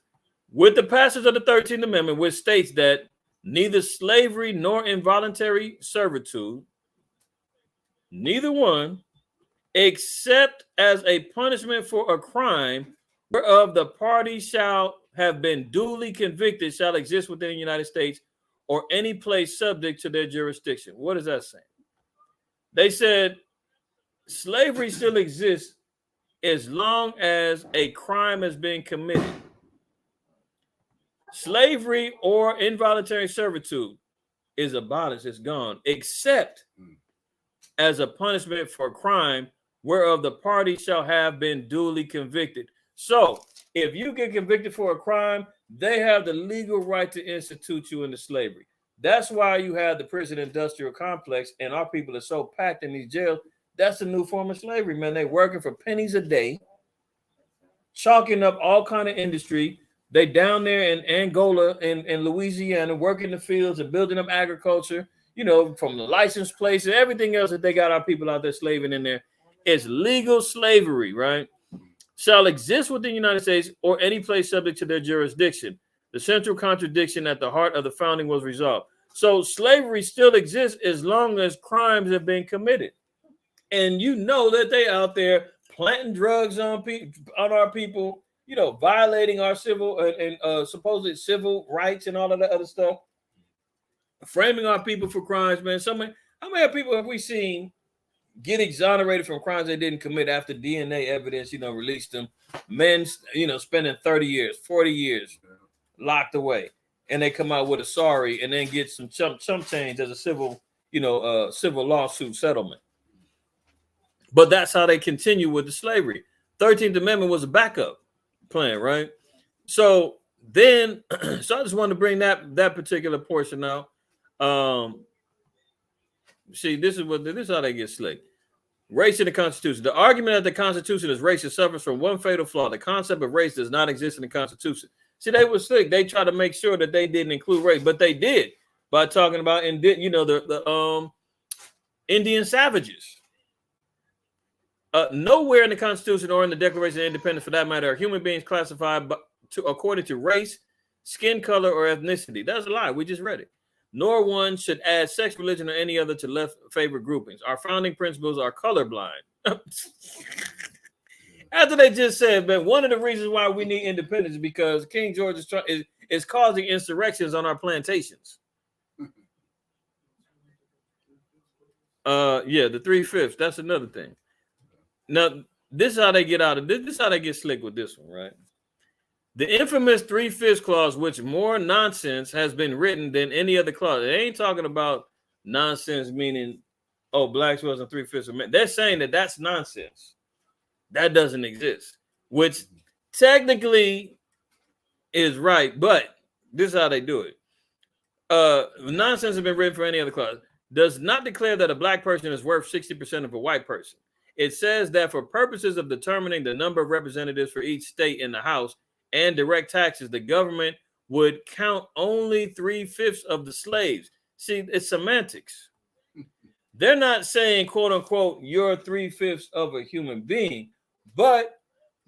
With the passage of the 13th Amendment, which states that neither slavery nor involuntary servitude, neither one, except as a punishment for a crime whereof the party shall have been duly convicted, shall exist within the United States or any place subject to their jurisdiction. What is that saying? They said slavery still exists as long as a crime has been committed. Slavery or involuntary servitude is abolished, it's gone, except as a punishment for crime whereof the party shall have been duly convicted. So if you get convicted for a crime, they have the legal right to institute you into slavery. That's why you have the prison industrial complex, and our people are so packed in these jails. That's the new form of slavery, man. They working for pennies a day, chalking up all kind of industry. They down there in Angola and Louisiana working the fields and building up agriculture, you know, from the license plates and everything else that they got our people out there slaving in there. It's legal slavery, right? Shall exist within the United States or any place subject to their jurisdiction. The central contradiction at the heart of the founding was resolved. So slavery still exists as long as crimes have been committed. And you know that they out there planting drugs on our people, you know, violating our civil and supposed civil rights and all of that other stuff, framing our people for crimes, man. How many people have we seen get exonerated from crimes they didn't commit after DNA evidence, you know, released them? Men, you know, spending 30 years, 40 years locked away, and they come out with a sorry and then get some chump change as a civil, you know, civil lawsuit settlement. But that's how they continue with the slavery. 13th Amendment was a backup plan, right? So then, so I just wanted to bring that particular portion out. See, this is how they get slick. Race in the Constitution. The argument that the Constitution is racist suffers from one fatal flaw. The concept of race does not exist in the Constitution. See, they were slick. They tried to make sure that they didn't include race, but they did by talking about, you know, the Indian savages. Nowhere in the Constitution or in the Declaration of Independence, for that matter, are human beings classified according to race, skin color, or ethnicity. That's a lie. We just read it. Nor one should add sex, religion, or any other to left favorite groupings. Our founding principles are colorblind. After they just said, but one of the reasons why we need independence is because King George is causing insurrections on our plantations. Yeah, the 3/5. That's another thing. Now, this is how they get out of this. This is how they get slick with this one, right? The infamous 3/5 clause, which more nonsense has been written than any other clause. They ain't talking about nonsense meaning, oh, blacks wasn't 3/5 of men. They're saying that that's nonsense. That doesn't exist, which technically is right, but this is how they do it. Nonsense has been written for any other clause. Does not declare that a black person is worth 60% of a white person. It says that for purposes of determining the number of representatives for each state in the House and direct taxes, the government would count only 3/5 of the slaves. See, it's semantics. They're not saying, quote unquote, you're 3/5 of a human being, but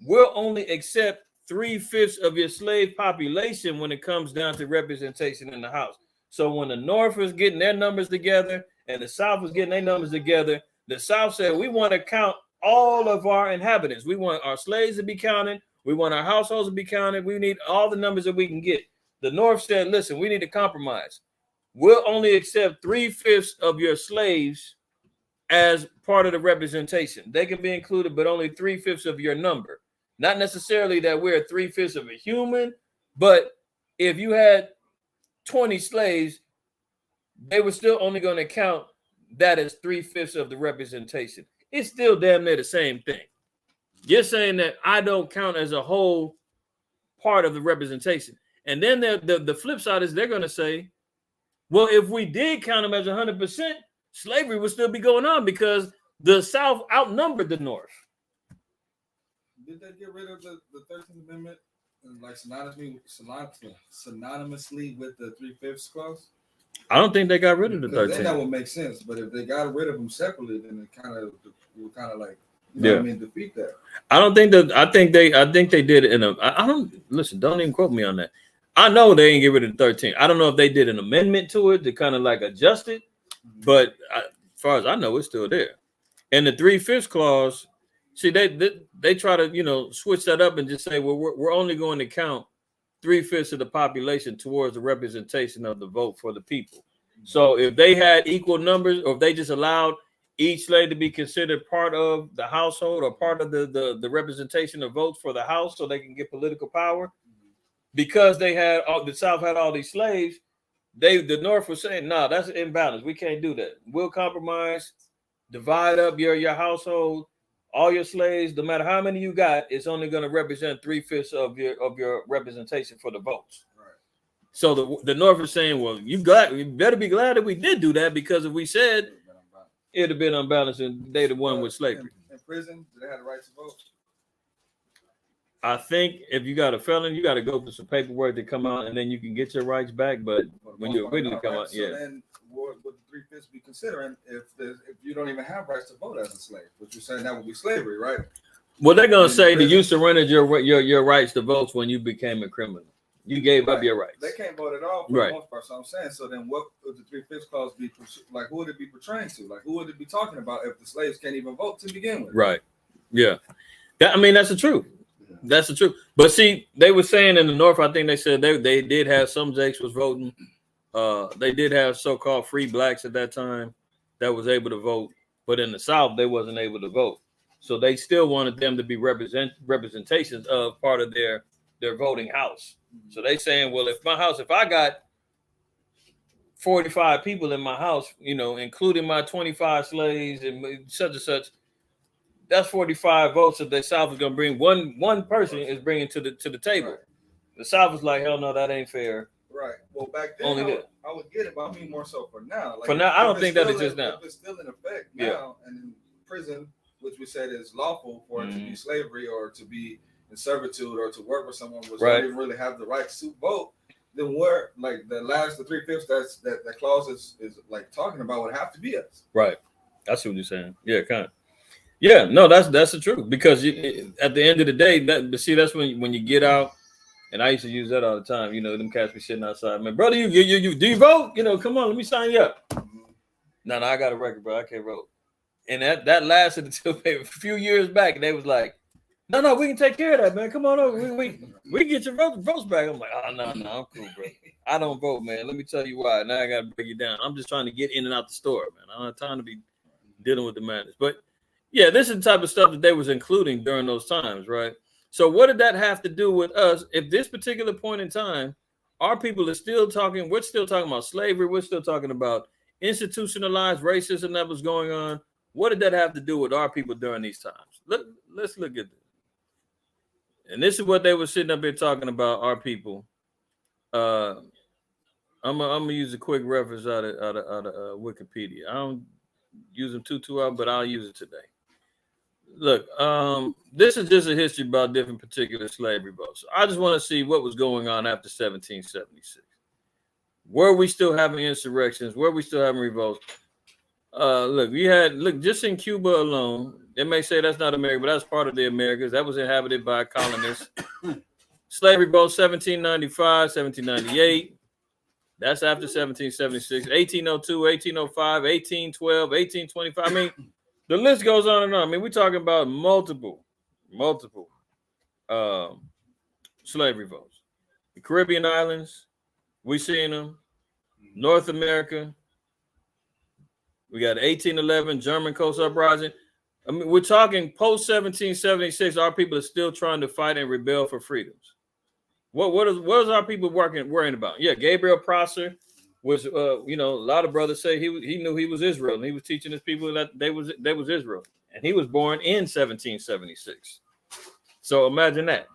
we'll only accept 3/5 of your slave population when it comes down to representation in the House. So when the North was getting their numbers together and the South was getting their numbers together, the South said, we want to count all of our inhabitants. We want our slaves to be counted. We want our households to be counted. We need all the numbers that we can get. The North said, listen, we need to compromise. We'll only accept 3/5 of your slaves as part of the representation. They can be included, but only 3/5 of your number. Not necessarily that we're 3/5 of a human, but if you had 20 slaves, they were still only going to count that as 3/5 of the representation. It's still damn near the same thing. You're saying that I don't count as a whole part of the representation. And then the flip side is they're going to say, well, if we did count them as 100%, slavery would still be going on because the South outnumbered the North. Did they get rid of the 13th Amendment like synonymously with the 3/5 clause? I don't think they got rid of the 13th. Then that would make sense. But if they got rid of them separately, then it would kind of like You know Yeah. what I mean? Defeat that. I don't think that. I think they did it in a. I don't listen. Don't even quote me on that. I know they ain't get rid of the 13. I don't know if they did an amendment to it to kind of like adjust it, but as far as I know, it's still there. And the 3/5 clause, see, they try to switch that up and just say, well, we're only going to count 3/5 of the population towards the representation of the vote for the people. So if they had equal numbers, or if they just allowed each slave to be considered part of the household or part of the representation of votes for the house, so they can get political power, because the South had all these slaves, the North was saying, nah, that's an imbalance. We can't do that. We'll compromise, divide up your household, all your slaves, no matter how many you got, it's only going to represent 3/5 of your representation for the votes. Right. So the North is saying, well, you better be glad that we did do that, because if we said, it'd have been unbalanced and they'd have won with slavery. In prison, do they have the right to vote? I think if you got a felon, you got to go through some paperwork to come out, and then you can get your rights back. But when you're acquitted to come out, so then what would the 3/5 be considering if you don't even have rights to vote as a slave? What you're saying, that would be slavery, right? Well, they're gonna say that you surrendered your rights to votes when you became a criminal. You gave up your rights. They can't vote at all for the most part. So I'm saying, so then what would the 3/5 clause be? Like, who would it be portraying to? Like, who would it be talking about if the slaves can't even vote to begin with? Right. Yeah. That's the truth. That's the truth. But see, they were saying in the North, I think they said they did have some Jakes was voting. They did have so-called free blacks at that time that was able to vote, but in the South they wasn't able to vote. So they still wanted them to be representations of part of their voting house. So they saying, well, if I got 45 people in my house, including my 25 slaves and such and such, that's 45 votes that the South is going to bring. One person is bringing to the table. Right. The South is like, hell no, that ain't fair. Right. Well, back then I would get it, but I mean more so for now. Like, for now, I don't think that exists now. If it's still in effect now, and in prison, which we said is lawful for it to be slavery or to be in servitude or to work with someone which don't even really have the right to vote, then where like the 3/5 that clause is like talking about would have to be us. Right. That's what you're saying. Yeah, kind of. Yeah, no, that's the truth, because at the end of the day, that's when you get out, and I used to use that all the time. Them cats be sitting outside, man, brother, you do you vote? Come on, let me sign you up. No, I got a record, bro. I can't vote. And that lasted until a few years back, and they was like, no, we can take care of that, man. Come on over, we can get your votes back. I'm like, oh no, I'm cool, bro. I don't vote, man. Let me tell you why. Now I got to break you down. I'm just trying to get in and out the store, man. I don't have time to be dealing with the madness, but. Yeah, this is the type of stuff that they was including during those times, right? So what did that have to do with us? If this particular point in time, our people are still talking, we're still talking about slavery, we're still talking about institutionalized racism that was going on. What did that have to do with our people during these times? Let's look at this. And this is what they were sitting up here talking about, our people. I'm gonna use a quick reference out of Wikipedia. I don't use them too out, but I'll use it today. Look, this is just a history about different particular slavery votes. I just want to see what was going on after 1776. Were we still having insurrections? Were we still having revolts? Look, just in Cuba alone, they may say that's not America, but that's part of the Americas. That was inhabited by colonists. Slavery votes 1795, 1798. That's after 1776, 1802, 1805, 1812, 1825. I mean, the list goes on and on. I mean, we're talking about multiple slavery votes. The Caribbean islands, we seen them. North America, we got 1811 German Coast Uprising. I mean, we're talking post 1776. Our people are still trying to fight and rebel for freedoms. What is our people worrying about? Yeah, Gabriel Prosser was, a lot of brothers say he knew he was Israel, and he was teaching his people that they was Israel, and he was born in 1776. So imagine that.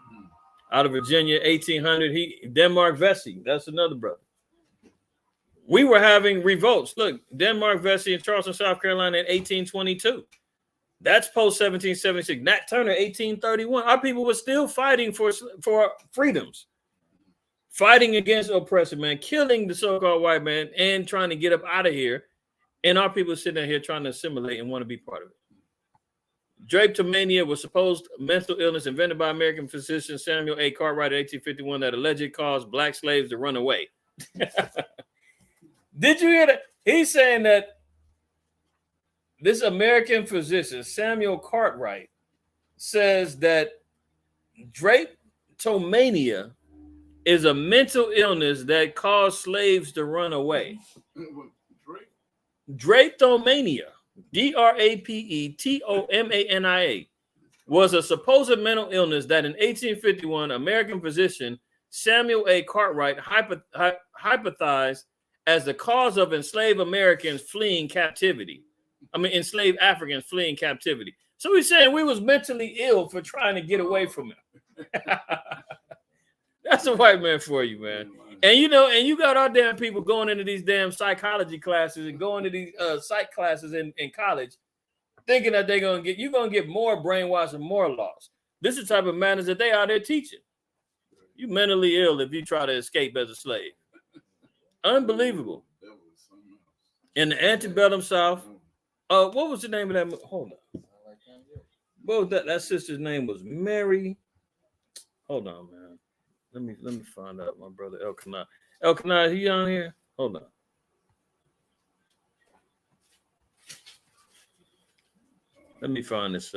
Out of Virginia, 1800, Denmark Vesey, that's another brother. We were having revolts. Look, Denmark Vesey in Charleston, South Carolina in 1822. That's post 1776. Nat Turner, 1831. Our people were still fighting for freedoms, fighting against oppression, man, killing the so-called white man and trying to get up out of here. And our people sitting here trying to assimilate and want to be part of it. Drapetomania was supposed mental illness invented by American physician Samuel A. Cartwright in 1851 that allegedly caused black slaves to run away. Did you hear that? He's saying that this American physician, Samuel Cartwright, says that drapetomania is a mental illness that caused slaves to run away. Drapetomania, Drapetomania, was a supposed mental illness that in 1851, American physician Samuel A. Cartwright hypothesized as the cause of enslaved Americans fleeing captivity. Enslaved Africans fleeing captivity. So he's saying we was mentally ill for trying to get away from him. That's a white man for you, man. And you got our damn people going into these damn psychology classes and going to these psych classes in college, thinking that you're gonna get more brainwashed and more lost. This is the type of manners that they out there teaching. You mentally ill if you try to escape as a slave. Unbelievable. In the antebellum South, what was the name of that? Hold on. What was that? That sister's name was Mary. Hold on, man. Let me find out. My brother Elkanah. Elkanah, he on here? Hold on. Let me find this.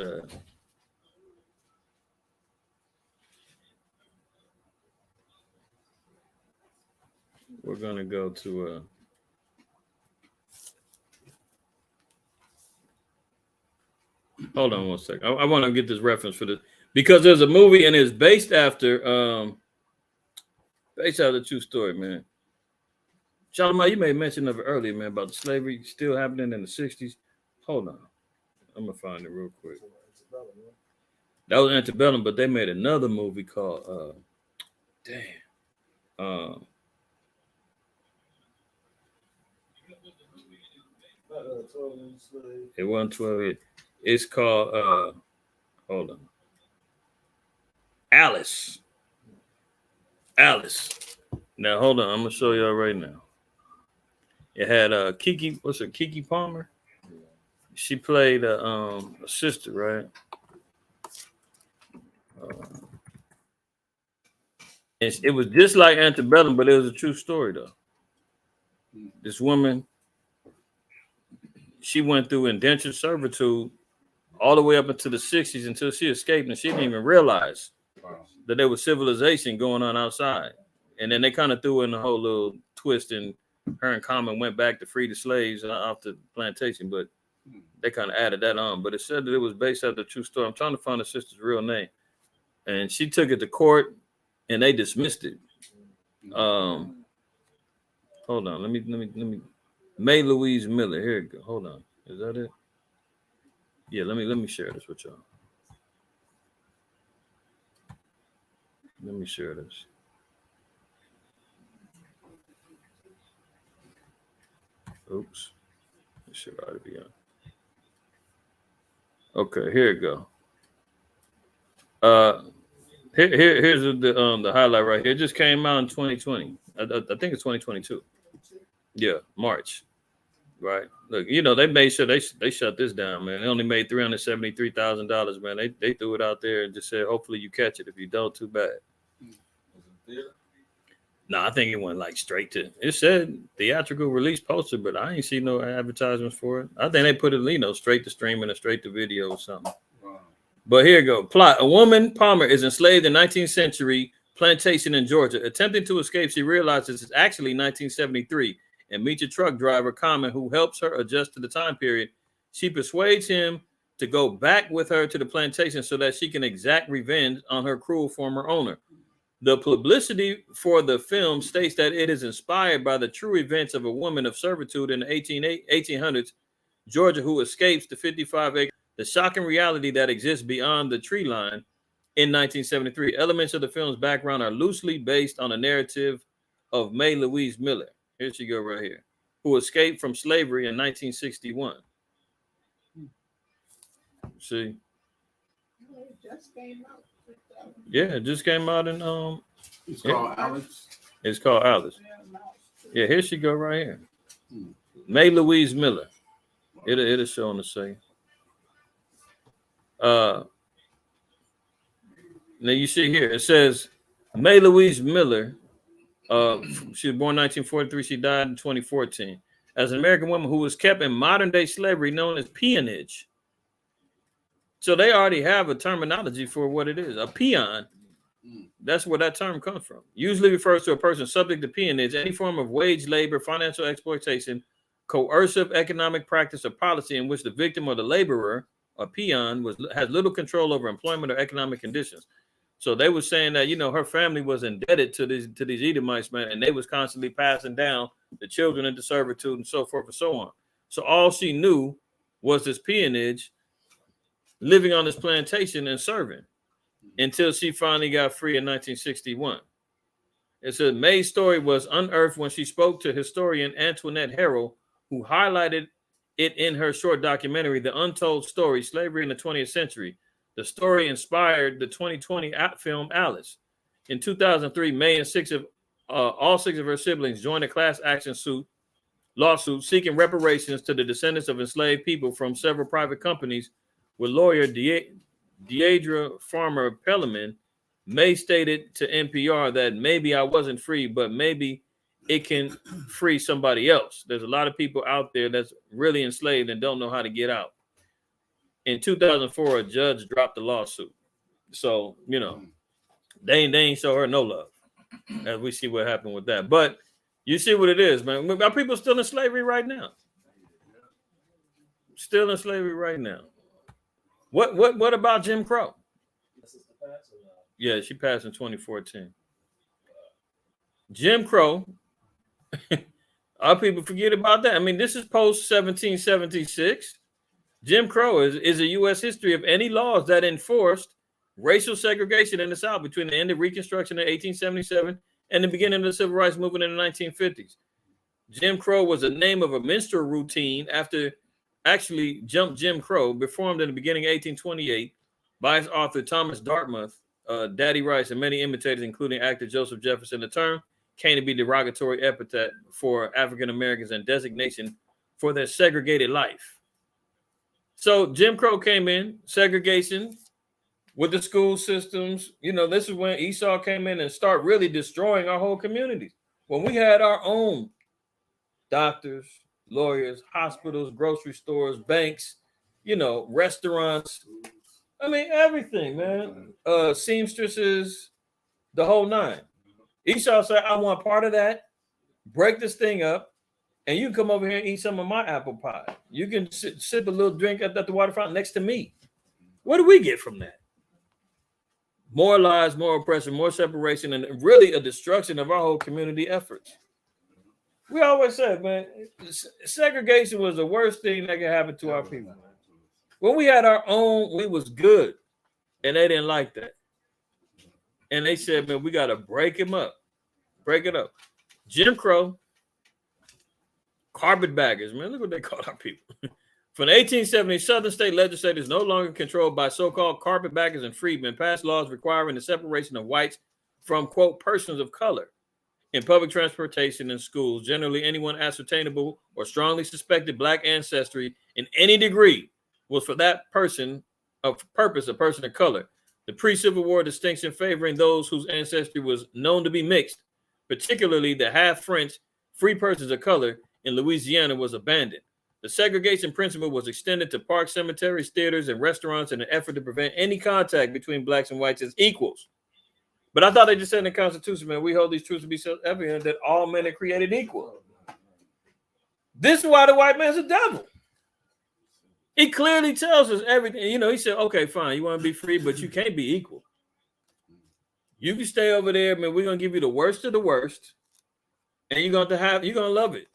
We're gonna go to. Hold on one second. I want to get this reference for this because there's a movie and it's based after a true story, man. Shalimar, you made mention of it earlier, man, about the slavery still happening in the 60s. Hold on. I'm gonna find it real quick. That was antebellum, but they made another movie called it wasn't 12. It's called hold on. Alice. Now hold on, I'm gonna show y'all right now. It had Kiki Palmer? She played a sister, right? And it was just like antebellum, but it was a true story though. This woman, she went through indentured servitude all the way up into the 60s until she escaped, and she didn't even realize that there was civilization going on outside. And then they kind of threw in the whole little twist, and her and Common went back to free the slaves off the plantation, but they kind of added that on. But it said that it was based on the true story. I'm trying to find the sister's real name, and she took it to court, and they dismissed it. Hold on, let me. May Louise Miller. Here we go. Hold on, is that it? Yeah, let me share this with y'all. Let me share this. Oops, this should ought to be on. Okay, here we go. Here's the highlight right here. It just came out in 2020. I think it's 2022. Yeah, March. Right. Look, they made sure they shut this down, man. They only made $373,000, man. They threw it out there and just said, hopefully you catch it. If you don't, too bad. No, I think it went like straight to. It said theatrical release poster, but I ain't see no advertisements for it. I think they put it, straight to streaming or straight to video or something. Wow. But here you go. Plot: a woman, Palmer, is enslaved in 19th century plantation in Georgia. Attempting to escape, she realizes it's actually 1973. And meets a truck driver, Common, who helps her adjust to the time period. She persuades him to go back with her to the plantation so that she can exact revenge on her cruel former owner. The publicity for the film states that it is inspired by the true events of a woman of servitude in the 1800s, Georgia, who escapes the 55 acres. The shocking reality that exists beyond the tree line in 1973. Elements of the film's background are loosely based on a narrative of May Louise Miller. Here she go right here, who escaped from slavery in 1961. See? It just came out. Yeah, it just came out in It's called Alice. It's called Alice. Yeah, here she go right here. May Louise Miller. It'll show on the site. Now you see here, it says May Louise Miller. She was born 1943. She died in 2014. As an American woman who was kept in modern day slavery known as peonage. So they already have a terminology for what it is. A peon. That's where that term comes from. Usually refers to a person subject to peonage, any form of wage labor, financial exploitation, coercive economic practice or policy in which the victim or the laborer, a peon, has little control over employment or economic conditions. So they were saying that, you know, her family was indebted to these Edomites, man, and they was constantly passing down the children into servitude and so forth and so on. So all she knew was this peonage, living on this plantation and serving until she finally got free in 1961. It said May's story was unearthed when she spoke to historian Antoinette Harrell, who highlighted it in her short documentary, The Untold Story, Slavery in the 20th Century. The story inspired the 2020 film Alice. In 2003, May and all six of her siblings joined a class action lawsuit seeking reparations to the descendants of enslaved people from several private companies. With lawyer Deidre Farmer Pelleman, May stated to NPR that maybe I wasn't free, but maybe it can free somebody else. There's a lot of people out there that's really enslaved and don't know how to get out. In 2004, a judge dropped the lawsuit. So, you know, they ain't show her no love, as we see what happened with that. But you see what it is, man. Are people still in slavery right now? Still in slavery right now. What about Jim Crow? Yeah, she passed in 2014. Jim Crow. Our people forget about that. I mean, this is post 1776. Jim Crow is a U.S. history of any laws that enforced racial segregation in the South between the end of Reconstruction in 1877 and the beginning of the Civil Rights Movement in the 1950s. Jim Crow was the name of a minstrel routine after actually Jump Jim Crow, performed in the beginning of 1828 by its author Thomas Dartmouth, Daddy Rice, and many imitators, including actor Joseph Jefferson. The term came to be derogatory epithet for African Americans and designation for their segregated life. So Jim Crow came in, segregation with the school systems. You know, this is when Esau came in and start really destroying our whole communities. When we had our own doctors, lawyers, hospitals, grocery stores, banks, you know, restaurants. I mean, everything, man. Seamstresses, the whole nine. Esau said, I want part of that. Break this thing up. And you can come over here and eat some of my apple pie. You can sip a little drink at the water fountain next to me. What do we get from that? More lies, more oppression, more separation, and really a destruction of our whole community efforts. We always said, man, segregation was the worst thing that could happen to our people. When we had our own, we was good. And they didn't like that. And they said, man, we got to break him up. Break it up. Jim Crow. Carpetbaggers, man, look what they called our people. From the 1870s, Southern state legislators no longer controlled by so-called carpetbaggers and freedmen passed laws requiring the separation of whites from, quote, persons of color in public transportation and schools. Generally, anyone ascertainable or strongly suspected black ancestry in any degree was for that person of purpose a person of color. The pre-Civil War distinction favoring those whose ancestry was known to be mixed, particularly the half-French free persons of color, in Louisiana was abandoned. The segregation principle was extended to parks, cemeteries, theaters, and restaurants in an effort to prevent any contact between blacks and whites as equals. But I thought they just said in the Constitution, man, we hold these truths to be self-evident that all men are created equal. This is why the white man's a devil. He clearly tells us everything. You know, he said, okay, fine, you want to be free, but you can't be equal. You can stay over there, man. We're going to give you the worst of the worst, and you're going to love it.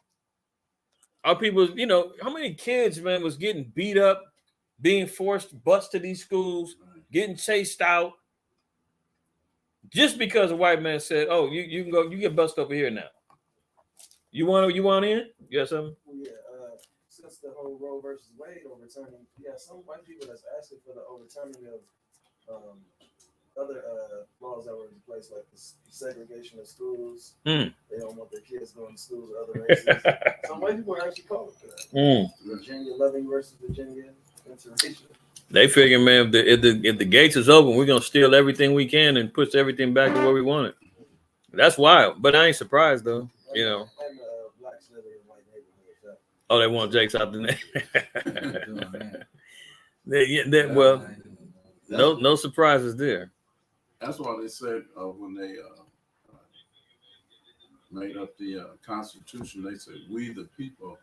Our people, you know, how many kids, man, was getting beat up, being forced bus to these schools, getting chased out, just because a white man said, "Oh, you can go, you get bused over here now." You want in? Yes, something? Yeah, since the whole Roe versus Wade overturning, some white people that's asking for the overturning of other laws that were in place, like the segregation of schools. They don't want their kids going to schools with other races. Some white people are actually calling for that. Virginia Loving versus Virginia interracial. They figure, man, if the gates is open, we're gonna steal everything we can and push everything back to where we want it. That's wild, but I ain't surprised though. You know. And blacks live in white neighborhoods. Oh, they want Jake's out the name. Well, no surprises there. That's why they said when they made up the Constitution, they said, "We the people."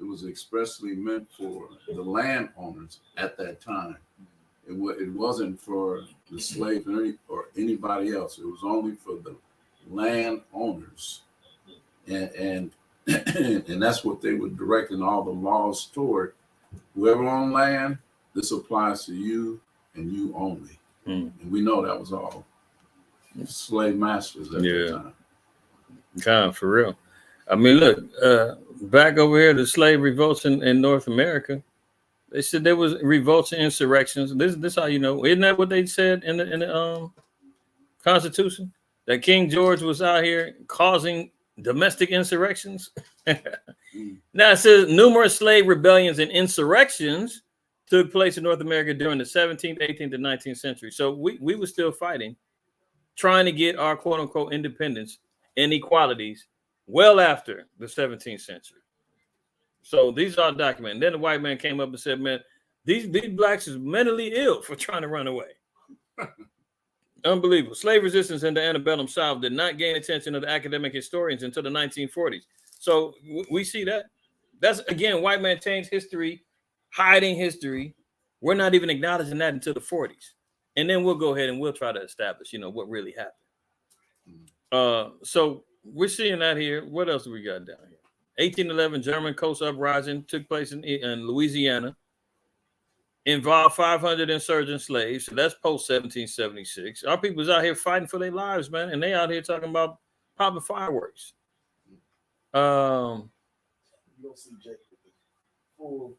It was expressly meant for the landowners at that time. It wasn't for the slave or anybody else. It was only for the landowners, and and that's what they were directing all the laws toward. Whoever on land, this applies to you and you only. And we know that was all slave masters at the time. God, for real. I mean, look, back over here, the slave revolts in North America. They said there was revolts and insurrections. This how you know. Isn't that what they said in the Constitution? That King George was out here causing domestic insurrections. Now it says numerous slave rebellions and insurrections took place in North America during the 17th, 18th, and 19th century. So we were still fighting, trying to get our quote unquote independence and equalities well after the 17th century. So these are documented. Then the white man came up and said, man, these blacks is mentally ill for trying to run away. Unbelievable. Slave resistance in the antebellum South did not gain attention of the academic historians until the 1940s. So we see that. That's, again, white man changed history, hiding history. We're not even acknowledging that until the 40s. And then we'll go ahead and we'll try to establish, what really happened. So we're seeing that here. What else do we got down here? 1811 German Coast Uprising took place in Louisiana. Involved 500 insurgent slaves. So that's post 1776. Our people's out here fighting for their lives, man. And they out here talking about popping fireworks. You don't see Jake with the full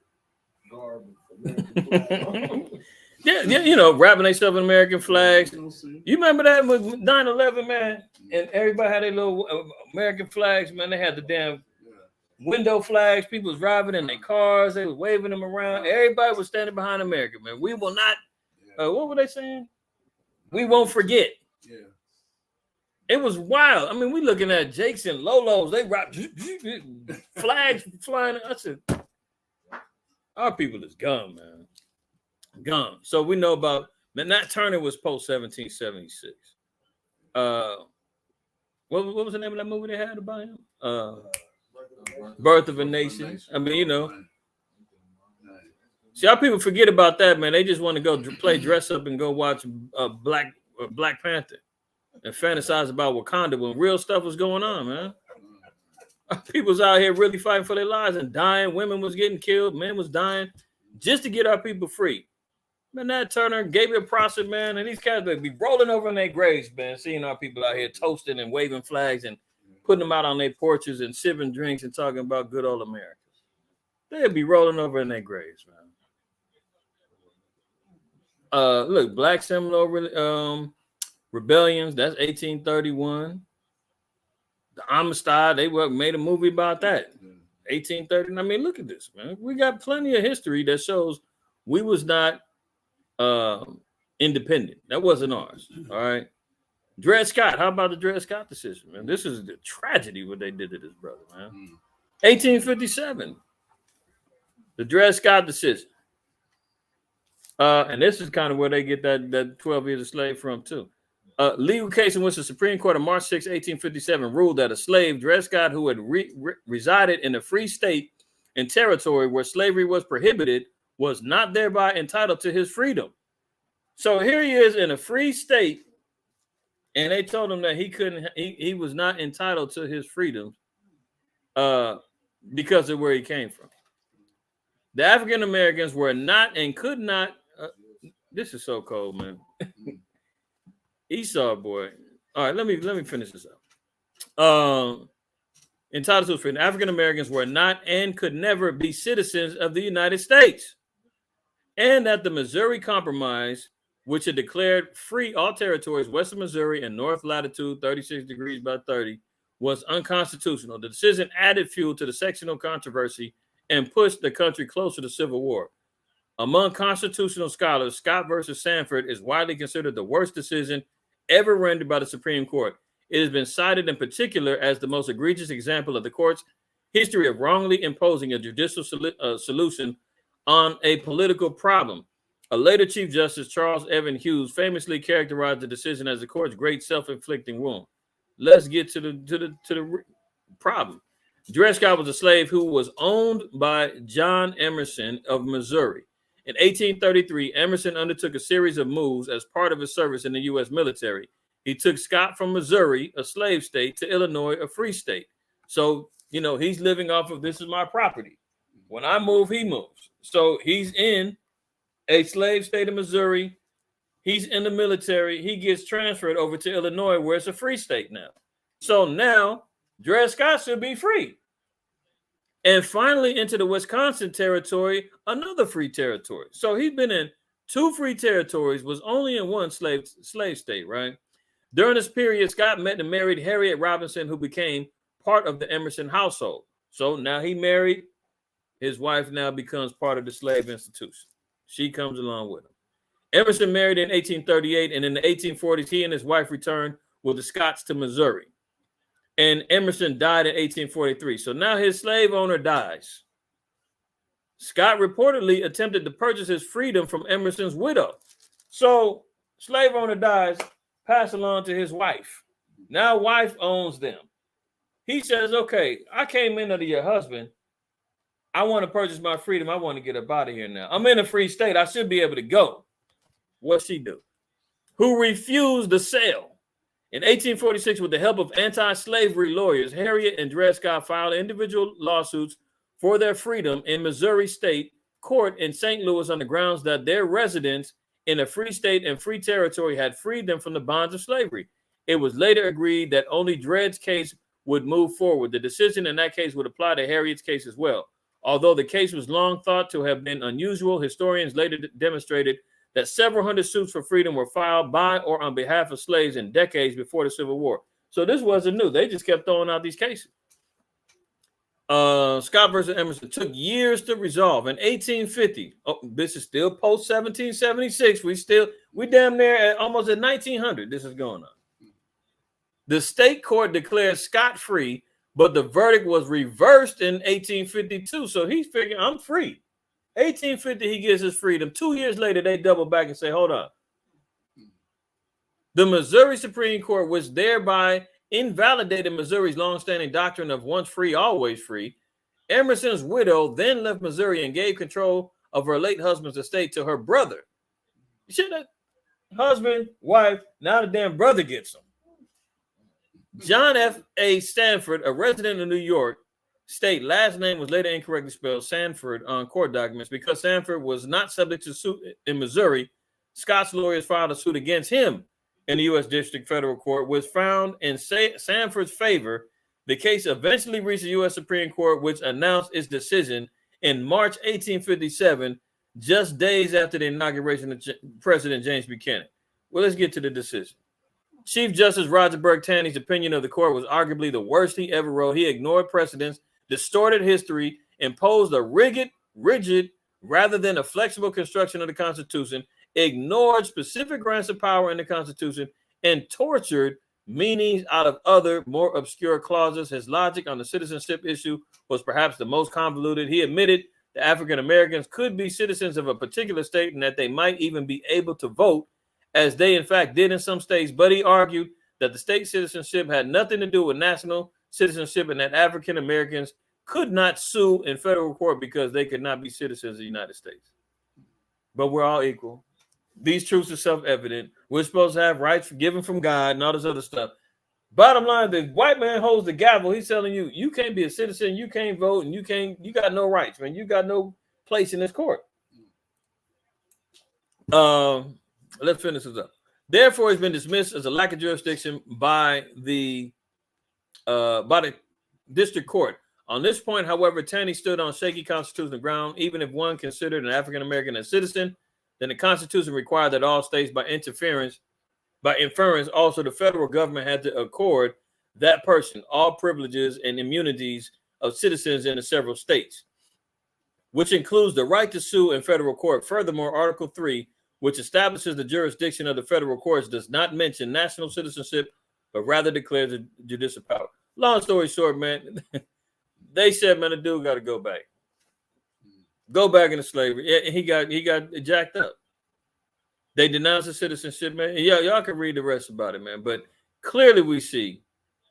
garb of American flag. Yeah, wrapping themselves in American flags. You remember that with 9/11, man? And everybody had their little American flags, man. They had the damn window flags. People was driving in their cars. They was waving them around. Everybody was standing behind America, man. We will not. What were they saying? We won't forget. Yeah. It was wild. I mean, we looking at Jakes and Lolos. They rock flags flying. I said, our people is gone, man. Gone. So we know about Nat Turner was post 1776. What was the name of that movie they had about him? Birth of a Nation. I mean, see, our people forget about that, man. They just want to go play dress up and go watch Black Panther and fantasize about Wakanda when real stuff was going on, man. Our people's out here really fighting for their lives and dying. Women was getting killed. Men was dying just to get our people free. Man, Nat Turner, Gabriel Prosser, man, and these cats would be rolling over in their graves, man, seeing our people out here toasting and waving flags and putting them out on their porches and sipping drinks and talking about good old America. They'd be rolling over in their graves, man. Look, Black Seminole rebellions, that's 1831. The Amistad, they made a movie about that. 1830. I mean, look at this, man. We got plenty of history that shows we was not independent. That wasn't ours. All right. Dred Scott. How about the Dred Scott decision, man? This is the tragedy what they did to this brother, man. 1857. The Dred Scott decision. And this is kind of where they get that 12 years a slave from, too. Legal case in which the Supreme Court on March 6, 1857 ruled that a slave, Dred Scott, who had resided in a free state and territory where slavery was prohibited, was not thereby entitled to his freedom. So here he is in a free state, and they told him that he was not entitled to his freedom because of where he came from. The African Americans were not and could not. This is so cold, man. Esau, boy. All right, let me finish this up. Entitled to his freedom. African Americans were not and could never be citizens of the United States. And that the Missouri Compromise, which had declared free all territories west of Missouri and north latitude 36 degrees by 30, was unconstitutional. The decision added fuel to the sectional controversy and pushed the country closer to civil war. Among constitutional scholars, Scott versus Sanford is widely considered the worst decision ever rendered by the Supreme Court. It has been cited in particular as the most egregious example of the court's history of wrongly imposing a judicial solution on a political problem. A later Chief Justice, Charles Evan Hughes, famously characterized the decision as the court's great self-inflicting wound. Let's get to the problem. Dred Scott was a slave who was owned by John Emerson of Missouri. In 1833, Emerson undertook a series of moves as part of his service in the U.S. military. He took Scott from Missouri, a slave state, to Illinois, a free state. So, you know, he's living off of this is my property. When I move, he moves. So he's in a slave state of Missouri. He's in the military. He gets transferred over to Illinois, where it's a free state now. So now Dred Scott should be free. And finally into the Wisconsin territory, another free territory. So he's been in 2 free territories, was only in 1 slave state, right? During this period, Scott met and married Harriet Robinson, who became part of the Emerson household. So now he married, his wife now becomes part of the slave institution. She comes along with him. Emerson married in 1838, and in the 1840s, he and his wife returned with the Scotts to Missouri. And Emerson died in 1843. So now his slave owner dies. Scott reportedly attempted to purchase his freedom from Emerson's widow. So slave owner dies, pass along to his wife. Now wife owns them. He says, okay, I came in under your husband. I want to purchase my freedom. I want to get up out of here now. I'm in a free state. I should be able to go. What's she do? Who refused the sale? In 1846, with the help of anti-slavery lawyers, Harriet and Dred Scott filed individual lawsuits for their freedom in Missouri State Court in St. Louis on the grounds that their residence in a free state and free territory had freed them from the bonds of slavery. It was later agreed that only Dred's case would move forward. The decision in that case would apply to Harriet's case as well. Although the case was long thought to have been unusual, historians later demonstrated that several hundred suits for freedom were filed by or on behalf of slaves in decades before the Civil War. So this wasn't new. They just kept throwing out these cases. Scott versus Emerson took years to resolve. In 1850, this is still post 1776. We damn near at almost at 1900. This is going on. The state court declared Scott free, but the verdict was reversed in 1852. So he's figuring, I'm free. 1850, he gets his freedom. 2 years later, they double back and say, hold on. The Missouri Supreme Court, which thereby invalidated Missouri's longstanding doctrine of once free, always free, Emerson's widow then left Missouri and gave control of her late husband's estate to her brother. You see that? Husband, wife, now the damn brother gets them. John F.A. Sanford, a resident of New York State, last name was later incorrectly spelled Sanford on court documents. Because Sanford was not subject to suit in Missouri, Scott's lawyers filed a suit against him in the U.S. District Federal Court, was found in Sanford's favor. The case eventually reached the U.S. Supreme Court, which announced its decision in March 1857, just days after the inauguration of President James Buchanan. Well, let's get to the decision. Chief Justice Roger Burke Taney's opinion of the court was arguably the worst he ever wrote. He ignored precedents, distorted history, imposed a rigid rather than a flexible construction of the Constitution, ignored specific grants of power in the Constitution, and tortured meanings out of other, more obscure clauses. His logic on the citizenship issue was perhaps the most convoluted. He admitted that African Americans could be citizens of a particular state and that they might even be able to vote, as they in fact did in some states, but he argued that the state citizenship had nothing to do with national citizenship and that African Americans could not sue in federal court because they could not be citizens of the United States. But we're all equal. These truths are self-evident. We're supposed to have rights given from God and all this other stuff. Bottom line, the white man holds the gavel. He's telling you, you can't be a citizen, you can't vote, and you got no rights, man. You got no place in this court. Let's finish this up. Therefore, it's been dismissed as a lack of jurisdiction by the district court. On this point, however, Taney stood on shaky constitutional ground. Even if one considered an African American a citizen, then the Constitution required that all states, by inference, also the federal government had to accord that person all privileges and immunities of citizens in the several states. which includes the right to sue in federal court. Furthermore, Article 3, which establishes the jurisdiction of the federal courts, does not mention national citizenship, but rather declares a judicial power. Long story short, man, they said, man, the dude got to go back. Go back into slavery. Yeah, he got jacked up. They denounced his citizenship, man. And y'all can read the rest about it, man. But clearly we see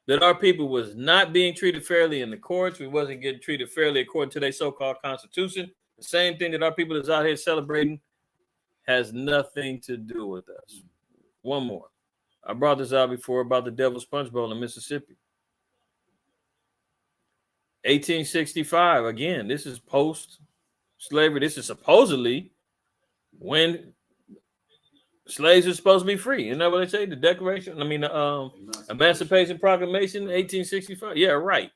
that our people was not being treated fairly in the courts. We wasn't getting treated fairly according to their so-called constitution. The same thing that our people is out here celebrating has nothing to do with us. One more. I brought this out before about the Devil's Punch Bowl in Mississippi. 1865. Again, this is post-slavery. This is supposedly when slaves are supposed to be free. Isn't that what they say? The Declaration, Emancipation Proclamation, 1865. Yeah, right.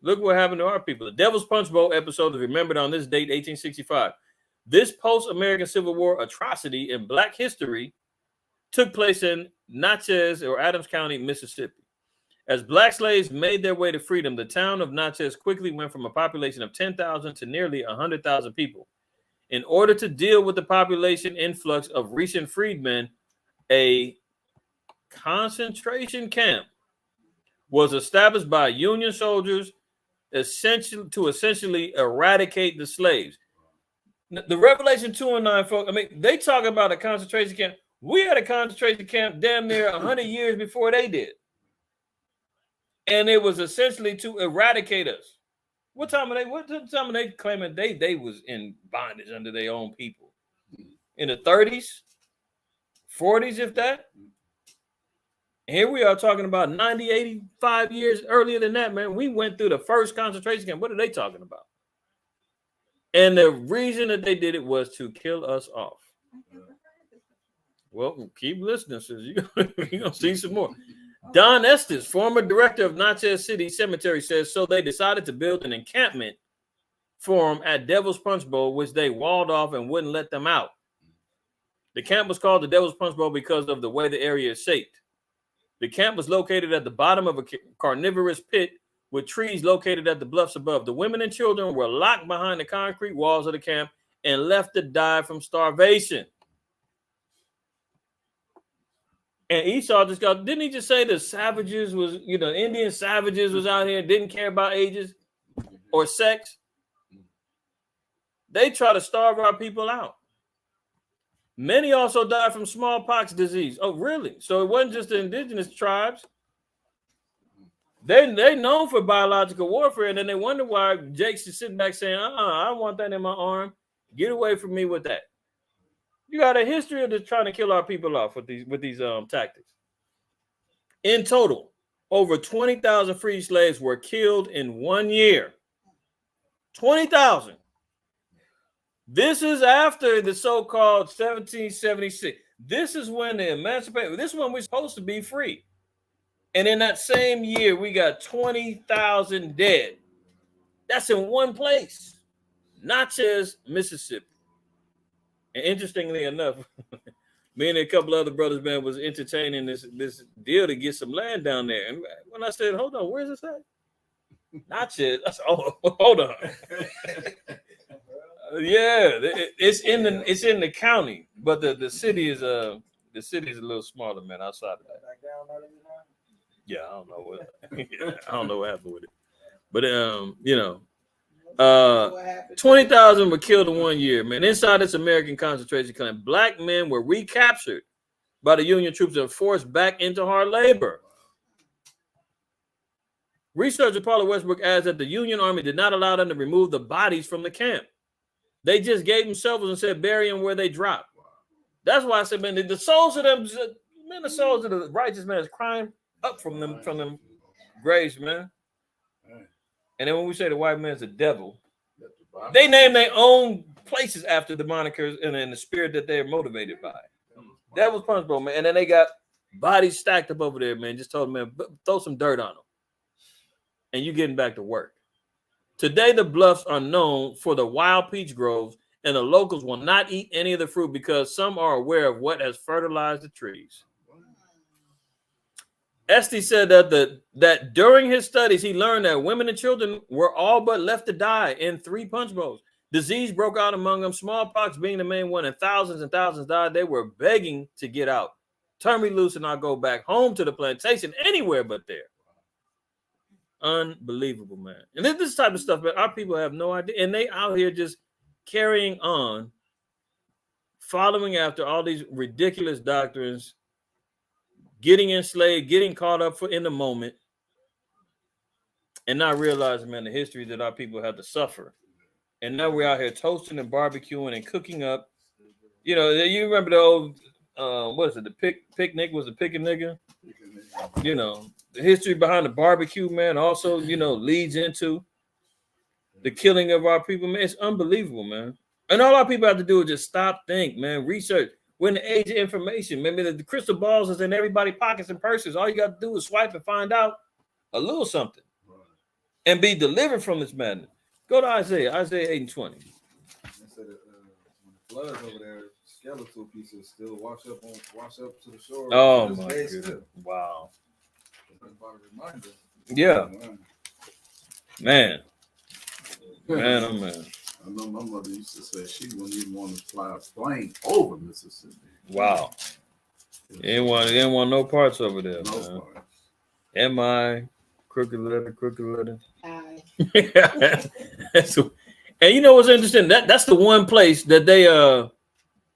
Look what happened to our people. The Devil's Punch Bowl episode is remembered on this date, 1865. This post-American Civil War atrocity in Black history took place in Natchez or Adams County, Mississippi. As Black slaves made their way to freedom, the town of Natchez quickly went from a population of 10,000 to nearly 100,000 people. In order to deal with the population influx of recent freedmen, a concentration camp was established by Union soldiers essentially eradicate the slaves. The Revelation 2 and 9, folks, they talk about a concentration camp. We had a concentration camp damn near 100 years before they did. And it was essentially to eradicate us. What time are they claiming they was in bondage under their own people? In the 30s, 40s, if that? And here we are talking about 90, 85 years earlier than that, man. We went through the first concentration camp. What are they talking about? And the reason that they did it was to kill us off. Well, keep listening, sis. You're going to see some more. Don Estes, former director of Natchez City Cemetery, says so they decided to build an encampment for them at Devil's Punch Bowl, which they walled off and wouldn't let them out. The camp was called the Devil's Punch Bowl because of the way the area is shaped. The camp was located at the bottom of a carnivorous pit with trees located at the bluffs above. The women and children were locked behind the concrete walls of the camp and left to die from starvation. And Esau didn't he just say the savages was, Indian savages was out here, didn't care about ages or sex? They try to starve our people out. Many also died from smallpox disease. Oh, really? So it wasn't just the indigenous tribes. They're known for biological warfare, and then they wonder why Jake's is sitting back saying, I don't want that in my arm. Get away from me with that. You got a history of just trying to kill our people off with these tactics. In total, over 20,000 free slaves were killed in 1 year. 20,000. This is after the so-called 1776. This is when the emancipation. This is when we're supposed to be free. And in that same year, we got 20,000 dead. That's in one place, Natchez, Mississippi. And interestingly enough, me and a couple other brothers, man, was entertaining this deal to get some land down there. And when I said, hold on, where's this at? Natchez. I said, oh, hold on. Yeah, it's in the county, but the city is a little smaller, man, outside of that. Yeah, I don't know what happened with it. But 20,000 were killed in 1 year, man. Inside this American concentration camp, Black men were recaptured by the Union troops and forced back into hard labor. Researcher Paula Westbrook adds that the Union Army did not allow them to remove the bodies from the camp. They just gave them shovels and said bury them where they dropped. That's why I said, man, the souls of them, man, the souls of the righteous man is crying up from them graves, man. And then when we say the white man's the devil, they name their own places after the monikers and the spirit that they're motivated by. Devil's Punch Bowl, man. And then they got bodies stacked up over there, man. Just told them, man, throw some dirt on them. And you getting back to work. Today, the bluffs are known for the wild peach groves, and the locals will not eat any of the fruit because some are aware of what has fertilized the trees. Estes said that during his studies, he learned that women and children were all but left to die in 3 punch bowls. Disease broke out among them, smallpox being the main one, and thousands died. They were begging to get out. Turn me loose and I'll go back home to the plantation, anywhere but there. Unbelievable, man. And this type of stuff, man, our people have no idea. And they out here just carrying on, following after all these ridiculous doctrines, getting enslaved, getting caught up in the moment, and not realizing, man, the history that our people had to suffer. And now we're out here toasting and barbecuing and cooking up. You know, you remember the old, what is it? The picnic was a picking nigga. You know, the history behind the barbecue, man, also, you know, leads into the killing of our people, man. It's unbelievable, man. And all our people have to do is just stop, think, man, research. We're in the age of information. Maybe the crystal balls is in everybody's pockets and purses. All you got to do is swipe and find out a little something and be delivered from this madness. Go to Isaiah 8:20. They said that when the floods over there, skeletal pieces still wash up to the shore. Oh my goodness! Wow. Reminder. Yeah. Man. Man, oh man. I know my mother used to say she wouldn't even want to fly a plane over Mississippi. Wow. You didn't want no parts over there. No man. parts. M.I. Crooked letter. Aye. And you know what's interesting? That's the one place that they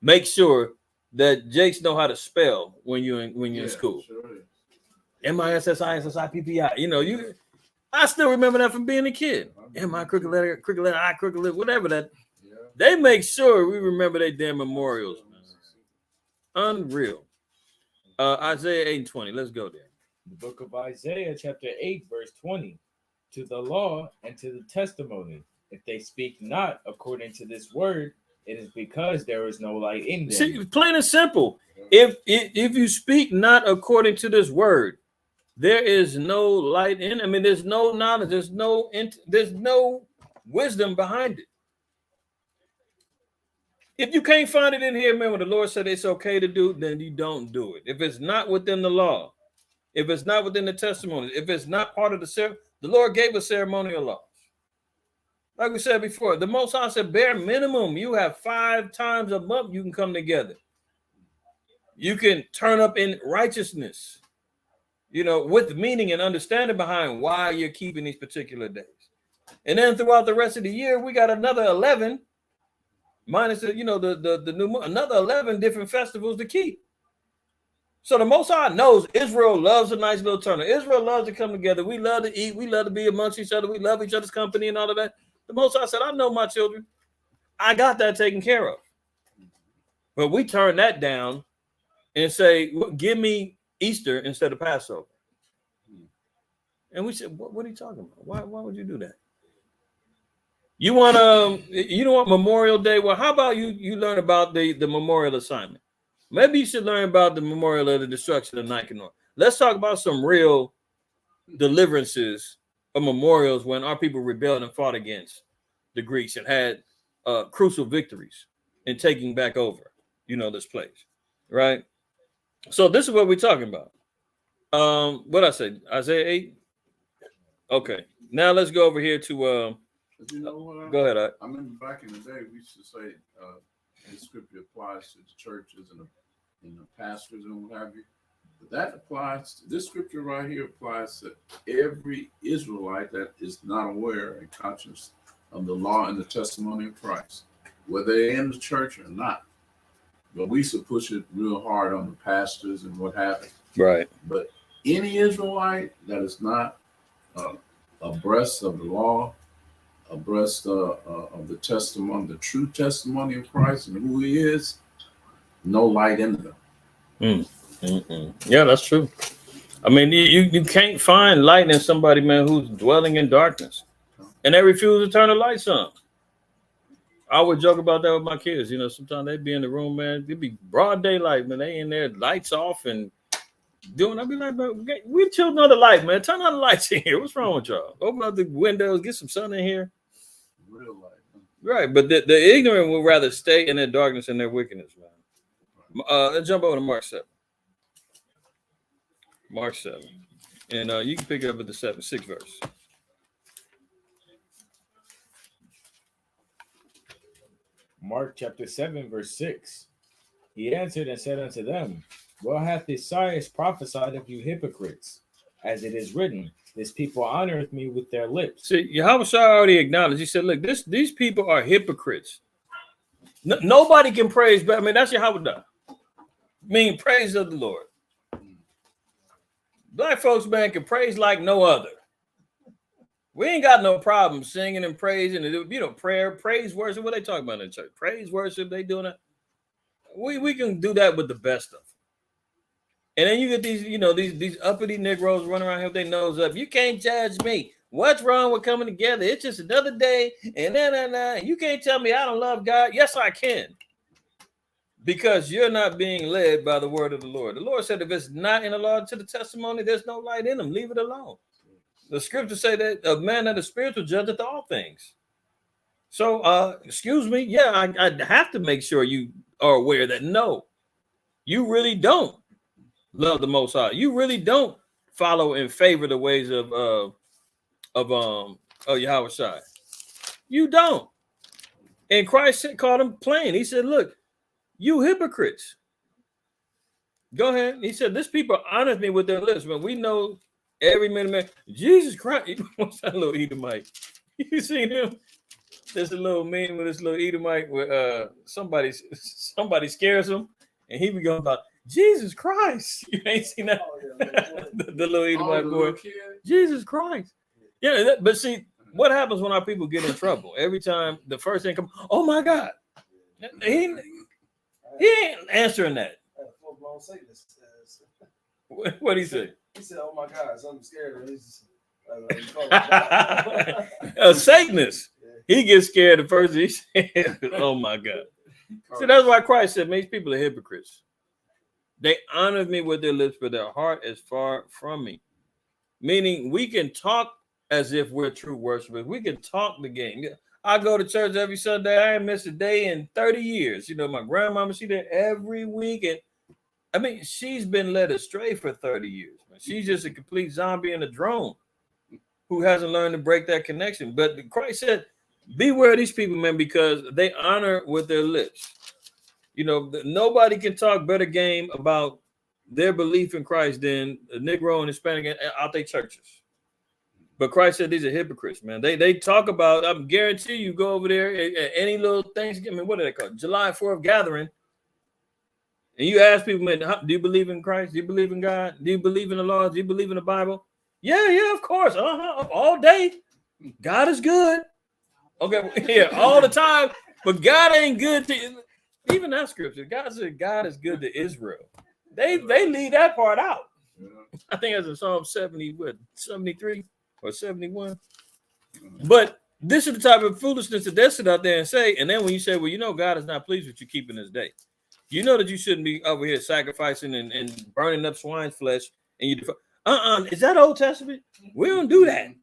make sure that Jakes know how to spell when you're in school. Sure is. MISSISSIPPI. You know, I still remember that from being a kid. M.I. crooked letter, I crooked letter, whatever that. Yeah. They make sure we remember their damn memorials, man. Unreal. Isaiah 8:20. Let's go there. The book of Isaiah, chapter 8, verse 20. To the law and to the testimony, if they speak not according to this word, it is because there is no light in them. See, plain and simple. If you speak not according to this word, there is no light in. I mean, there's no knowledge. There's no wisdom behind it. If you can't find it in here, man, when the Lord said it's okay to do, then you don't do it. If it's not within the law, if it's not within the testimony, if it's not part of the Lord gave us ceremonial laws. Like we said before, the Most High said, bare minimum, you have 5 times a month you can come together. You can turn up in righteousness, you know, with meaning and understanding behind why you're keeping these particular days. And then throughout the rest of the year, we got another 11, minus the new month, another 11 different festivals to keep. So the Most High knows Israel loves a nice little turn. Israel loves to come together. We love to eat. We love to be amongst each other. We love each other's company and all of that. The Most High said, I know my children. I got that taken care of. But we turn that down and say, well, give me Easter instead of Passover. And we said, what are you talking about? Why would you do that? You don't want Memorial Day? Well, how about you learn about the memorial assignment? Maybe you should learn about the memorial of the destruction of Nicanor. Let's talk about some real deliverances of memorials when our people rebelled and fought against the Greeks and had crucial victories in taking back over, this place, right? So this is what we're talking about. What I say, Isaiah 8. Okay, now let's go over here to. But you know what? Go ahead. I remember back in the day, we used to say this scripture applies to the churches and the pastors and what have you. But that applies to this scripture right here applies to every Israelite that is not aware and conscious of the law and the testimony of Christ, whether they're in the church or not. But we used to push it real hard on the pastors and what have you. Right. But any Israelite that is not abreast of the law, abreast of the testimony, the true testimony of Christ and who he is, no light in them. Yeah, that's true. I mean, you can't find light in somebody, man, who's dwelling in darkness. And they refuse to turn the lights on. I would joke about that with my kids. Sometimes they'd be in the room, man. It'd be broad daylight, man. They in there, lights off and I'd be like, man, we children of the light, man. Turn on the lights in here. What's wrong with y'all? Open up the windows, get some sun in here. Real light. Right, but the ignorant will rather stay in their darkness and their wickedness, man. Let's jump over to Mark 7. Mark 7. And you can pick it up at the 6th verse. Mark chapter 7, verse 6. He answered and said unto them, well hath Isaiah prophesied of you hypocrites, as it is written, this people honoreth me with their lips. See, Yahweh already acknowledged. He said, look, these people are hypocrites. Nobody can praise, but I mean, that's Yahweh. Mean praise of the Lord. Black folks, man, can praise like no other. We ain't got no problem singing and praising. You know, prayer, praise, worship. What they talking about in the church? Praise, worship. They doing that. We can do that with the best of them. And then you get these, you know, these uppity Negroes running around here with their nose up. You can't judge me. What's wrong with coming together? It's just another day. And you can't tell me I don't love God. Yes, I can. Because you're not being led by the word of the Lord. The Lord said, if it's not in the law to the testimony, there's no light in them. Leave it alone. The scriptures say that a man that is spiritual judgeth all things. So, excuse me. Yeah, I have to make sure you are aware that no, you really don't love the Most High. You really don't follow and favor the ways of Yahweh Shai. You don't. And Christ called him plain. He said, look, you hypocrites. Go ahead. He said, this people honors me with their lips, but we know every man, Jesus Christ. What's that little Edomite? You seen him? There's a little meme with this little Edomite where somebody scares him, and he be going about Jesus Christ. You ain't seen that? Oh, yeah, the little Edomite boy. Jesus Christ. Yeah, but see, what happens when our people get in trouble? Every time the first thing comes, oh my God. He ain't answering that. What he say? He said, "Oh my God, so I'm scared." He's a Satanist. Yeah. He gets scared the first. He said, "Oh my God." See, that's why Christ said, "These people are hypocrites. They honor me with their lips, but their heart is far from me." Meaning, we can talk as if we're true worshipers. We can talk the game. I go to church every Sunday. I ain't missed a day in 30 years. You know, my grandmama, she there every week. And I mean, she's been led astray for 30 years. She's just a complete zombie and a drone who hasn't learned to break that connection. But Christ said, beware of these people, man, because they honor with their lips. You know, nobody can talk better game about their belief in Christ than a Negro and Hispanic out their churches. But Christ said these are hypocrites, man. They talk about, I guarantee you go over there at any little Thanksgiving, I mean, what do they call it? July 4th gathering. And you ask people, man, do you believe in Christ? Do you believe in God? Do you believe in the law? Do you believe in the Bible? Yeah, of course. All day. God is good. Okay, yeah, all the time. But God ain't good to even that scripture. God said God is good to Israel. They leave that part out. I think that's in Psalm 73 or 71. But this is the type of foolishness that they sit out there and say. And then when you say, well, you know, God is not pleased with you keeping this day. You know that you shouldn't be over here sacrificing and burning up swine's flesh. And you is that Old Testament? We don't do that.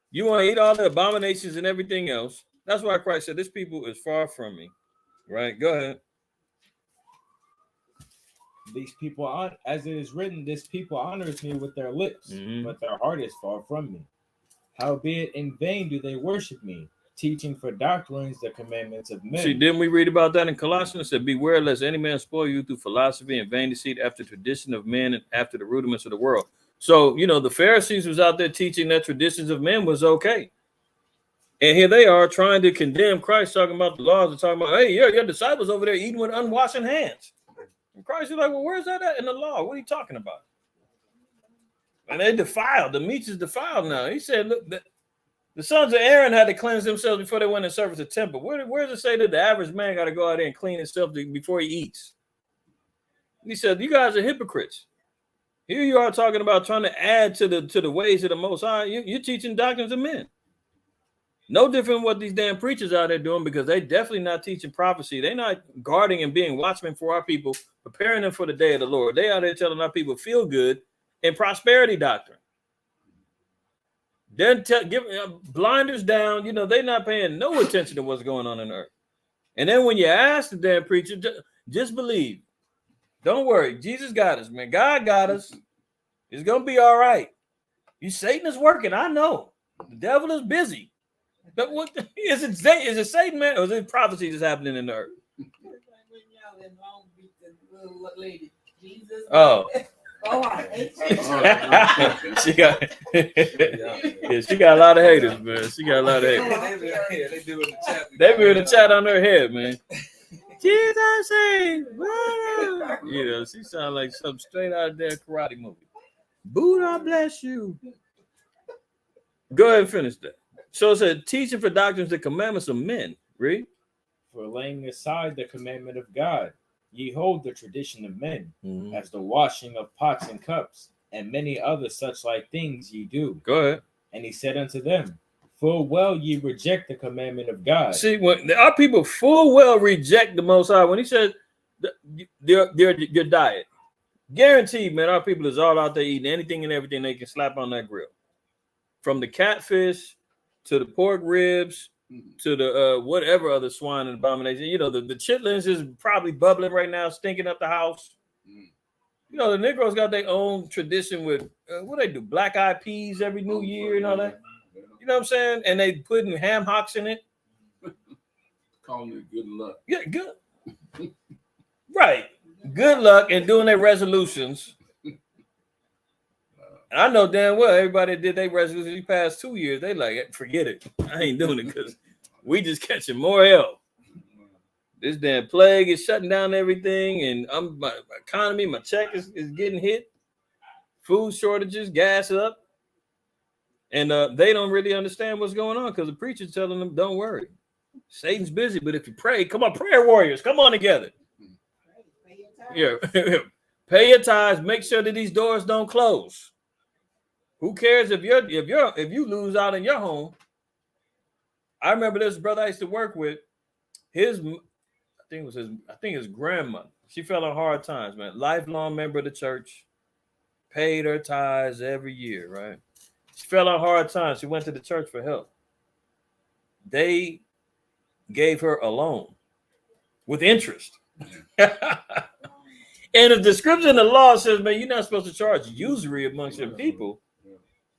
You want to eat all the abominations and everything else. That's why Christ said, this people is far from me. Right? Go ahead. These people, as it is written, this people honors me with their lips, but their heart is far from me. Howbeit in vain do they worship me, teaching for doctrines the commandments of men. See, didn't we read about that in Colossians? It said, beware lest any man spoil you through philosophy and vain deceit after tradition of men and after the rudiments of the world. So, you know, the Pharisees was out there teaching that traditions of men was okay. And here they are trying to condemn Christ, talking about the laws and talking about, hey, your disciples over there eating with unwashed hands. And Christ is like, well, where's that at in the law? What are you talking about? And they defiled. The meat is defiled now. He said, look, the sons of Aaron had to cleanse themselves before they went and serve at the temple. Where does it say that the average man got to go out there and clean himself before he eats? He said, you guys are hypocrites. Here you are talking about trying to add to the ways of the Most High. You're teaching doctrines of men. No different than what these damn preachers out there doing, because they definitely not teaching prophecy. They're not guarding and being watchmen for our people, preparing them for the day of the Lord. They out there telling our people feel good and prosperity doctrine. Then giving blinders down. You know, they're not paying no attention to what's going on in earth. And then when you ask the damn preacher, just believe. Don't worry. Jesus got us, man. God got us. It's going to be all right. Satan is working. I know. The devil is busy. But what is it? Is it Satan, man, or is it prophecy just happening in the earth? When y'all in Long Beach, the little lady, Jesus. Oh. Oh, I hate she got yeah, she got a lot of haters, man. She got a lot of haters. Yeah, they do in the chat. They be in the chat on her head, man. Jesus say, you know, she sound like something straight out of their karate movie. Buddha bless you. Go ahead and finish that. So it said, teaching for doctrines the commandments of men. Read. For laying aside the commandment of God, ye hold the tradition of men, as the washing of pots and cups, and many other such like things ye do. Go ahead. And he said unto them, full well ye reject the commandment of God. See, when our people full well reject the Most High, when he says your diet, guaranteed, man, our people is all out there eating anything and everything they can slap on that grill. From the catfish to the pork ribs to the whatever other swine and abomination. You know, the chitlins is probably bubbling right now, stinking up the house. You know, the Negroes got their own tradition with what they do, black eyed peas every New Year and all that. You know what I'm saying? And they putting ham hocks in it. Calling it good luck. Yeah, good. Right. Good luck and doing their resolutions. And I know damn well everybody that did their resolutions these past 2 years, they like, forget it. I ain't doing it because we just catching more hell. This damn plague is shutting down everything, and my economy, my check is getting hit. Food shortages, gas up. And they don't really understand what's going on because the preacher's telling them, don't worry. Satan's busy, but if you pray, come on, prayer warriors, come on together. Yeah, pay your tithes, make sure that these doors don't close. Who cares if you lose out in your home? I remember this brother I used to work with. I think his grandma. She fell on hard times, man. Lifelong member of the church, paid her tithes every year, right? She fell on hard times. She went to the church for help. They gave her a loan with interest. And if the scripture in the law says, man, you're not supposed to charge usury amongst your people,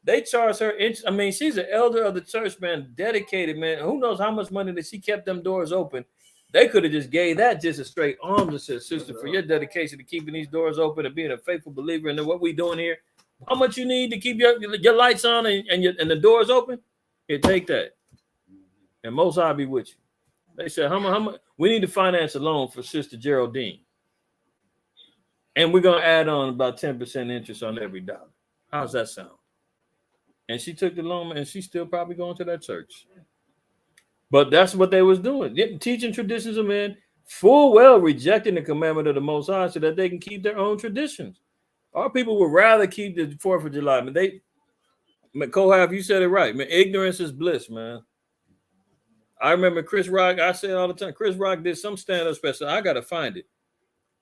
they charge her interest. I mean, she's an elder of the church, man, dedicated, man. Who knows how much money that she kept them doors open. They could have just gave that just a straight arm and said, sister, for your dedication to keeping these doors open and being a faithful believer in what we doing here, how much you need to keep your lights on and the doors open? Here, take that. And Most High be with you. They said, how much? We need to finance a loan for Sister Geraldine. And we're going to add on about 10% interest on every dollar. How's that sound? And she took the loan, and she's still probably going to that church. But that's what they was doing. Teaching traditions of men, full well rejecting the commandment of the Most High so that they can keep their own traditions. Our people would rather keep the 4th of July. Kohath, you said it right, man. Ignorance is bliss, man. I remember Chris Rock, I say it all the time, Chris Rock did some stand-up special. I got to find it.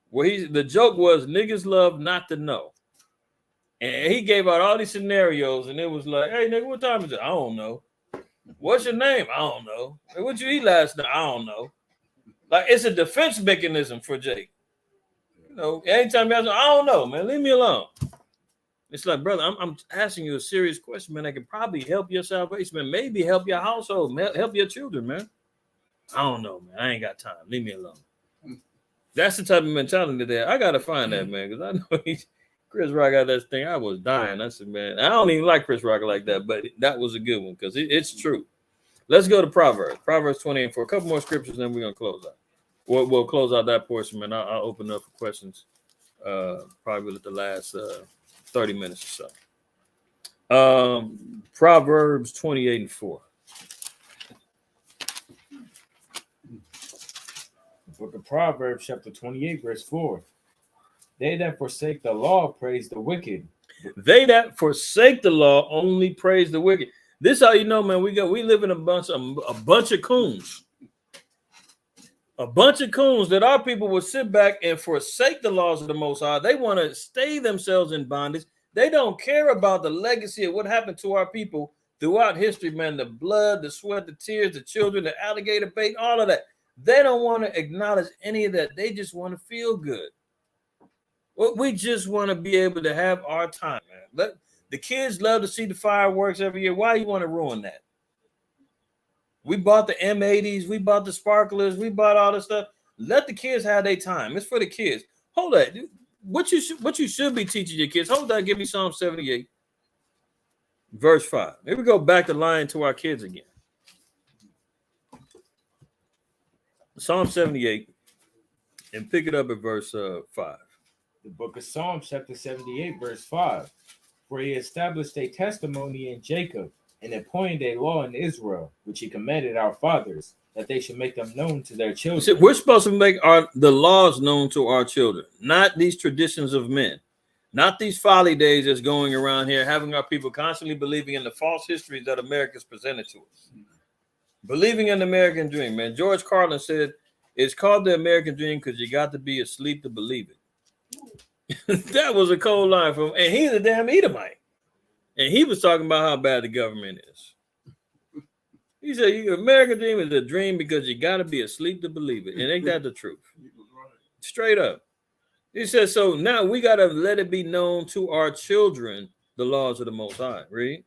Where the joke was niggas love not to know. And he gave out all these scenarios, and it was like, hey, nigga, what time is it? I don't know. What's your name? I don't know. Hey, what you eat last night? I don't know. Like, it's a defense mechanism for Jake. You know, anytime you ask, I don't know, man, leave me alone. It's like, brother, I'm asking you a serious question, man. I can probably help your salvation, man. Maybe help your household, man. Help your children, man. I don't know, man. I ain't got time. Leave me alone. That's the type of mentality there. I gotta find that, man, because I know Chris Rock got that thing. I was dying. I said, man, I don't even like Chris Rock like that, but that was a good one because it's true. Let's go to Proverbs. Proverbs 28 for a couple more scriptures, then we're gonna close out. We'll close out that portion, man. I'll open up for questions. Probably with the last 30 minutes or so. Proverbs 28 and 4. Book of Proverbs, chapter 28, verse 4. They that forsake the law praise the wicked. They that forsake the law only praise the wicked. This how you know, man. We live in a bunch of coons. A bunch of coons that our people will sit back and forsake the laws of the Most High. They want to stay themselves in bondage. They don't care about the legacy of what happened to our people throughout history, man. The blood, the sweat, the tears, the children, the alligator bait, all of that. They don't want to acknowledge any of that. They just want to feel good. Well, we just want to be able to have our time, man. The kids love to see the fireworks every year. Why you want to ruin that? We bought the M80s, we bought the sparklers, we bought all this stuff. Let the kids have their time. It's for the kids. Hold that. What you should be teaching your kids. Hold that. Give me Psalm 78, verse 5. Here we go back to lying to our kids again. Psalm 78, and pick it up at verse 5. The book of Psalms, chapter 78, verse 5. For he established a testimony in Jacob and appointed a law in Israel, which he commanded our fathers, that they should make them known to their children. See, we're supposed to make the laws known to our children, not these traditions of men, not these folly days that's going around here, having our people constantly believing in the false histories that America's presented to us. Believing in the American dream, man. George Carlin said it's called the American dream because you got to be asleep to believe it. That was a cold line from, and he's a damn Edomite. And he was talking about how bad the government is. He said, American dream is a dream because you got to be asleep to believe it. And ain't that the truth? Straight up. He said, so now we got to let it be known to our children the laws of the Most High. Read.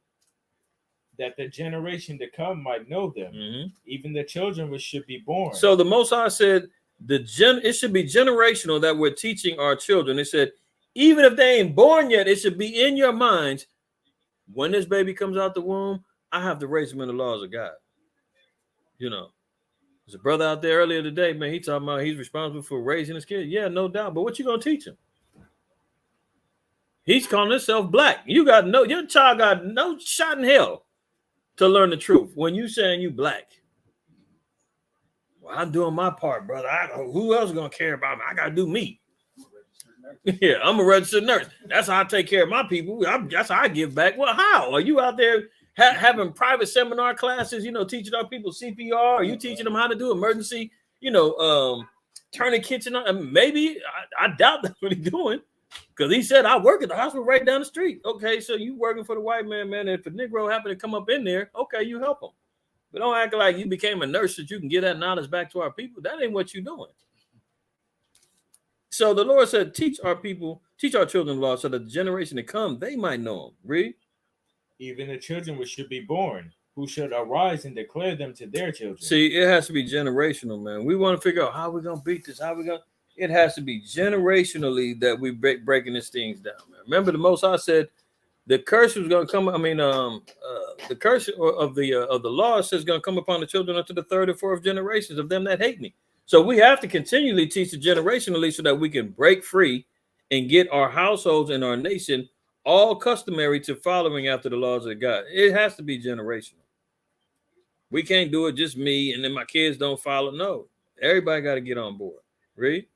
That the generation to come might know them, even the children which should be born. So the Most High said it should be generational that we're teaching our children. It said, even if they ain't born yet, it should be in your minds. When this baby comes out the womb, I have to raise him in the laws of God. You know, there's a brother out there earlier today, man. He talking about he's responsible for raising his kid. Yeah, no doubt. But what you gonna teach him? He's calling himself black. Your child got no shot in hell to learn the truth when you saying you black. Well, I'm doing my part, brother. Who else is gonna care about me? I gotta do me. Yeah, I'm a registered nurse. That's how I take care of my people. That's how I give back. Well, how? Are you out there having private seminar classes, teaching our people CPR? Are you teaching them how to do emergency, turning kitchen on? Maybe. I doubt that's what he's doing, because he said, I work at the hospital right down the street. Okay, so you working for the white man, man. If a Negro happen to come up in there, okay, you help him. But don't act like you became a nurse that you can get that knowledge back to our people. That ain't what you're doing. So the Lord said, teach our children law so that the generation to come, they might know them. Read. Even the children which should be born, who should arise and declare them to their children. See, it has to be generational, man. We want to figure out how we're going to beat this. It has to be generationally that we breaking these things down, man. Remember, the Most High said the curse was going to come. The curse of the law says going to come upon the children unto the third and fourth generations of them that hate me. So we have to continually teach it generationally so that we can break free and get our households and our nation all customary to following after the laws of God. It has to be generational. We can't do it just me and then my kids don't follow. No, everybody got to get on board. Read.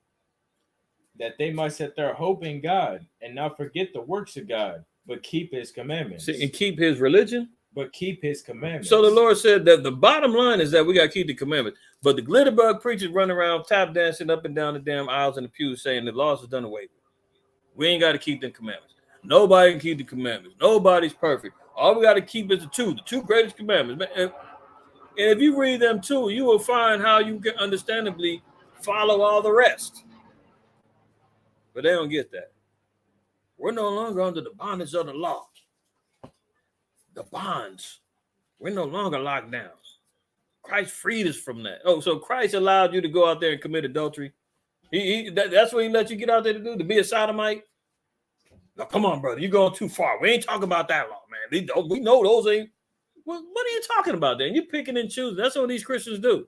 That they might set their hope in God and not forget the works of God, but keep his commandments. See, and keep his religion. But keep his commandments. So the Lord said that the bottom line is that we got to keep the commandments. But the glitterbug preachers running around tap dancing up and down the damn aisles in the pews saying the laws are done away with. We ain't got to keep them commandments. Nobody can keep the commandments. Nobody's perfect. All we got to keep is the two greatest commandments. And if you read them too, you will find how you can understandably follow all the rest. But they don't get that. We're no longer under the bondage of the law. The bonds. We're no longer locked down. Christ freed us from that. Oh, so Christ allowed you to go out there and commit adultery. That's what he let you get out there to do, to be a sodomite. Now, come on, brother. You're going too far. We ain't talking about that law, man. We know those ain't. What are you talking about then? You're picking and choosing. That's what these Christians do.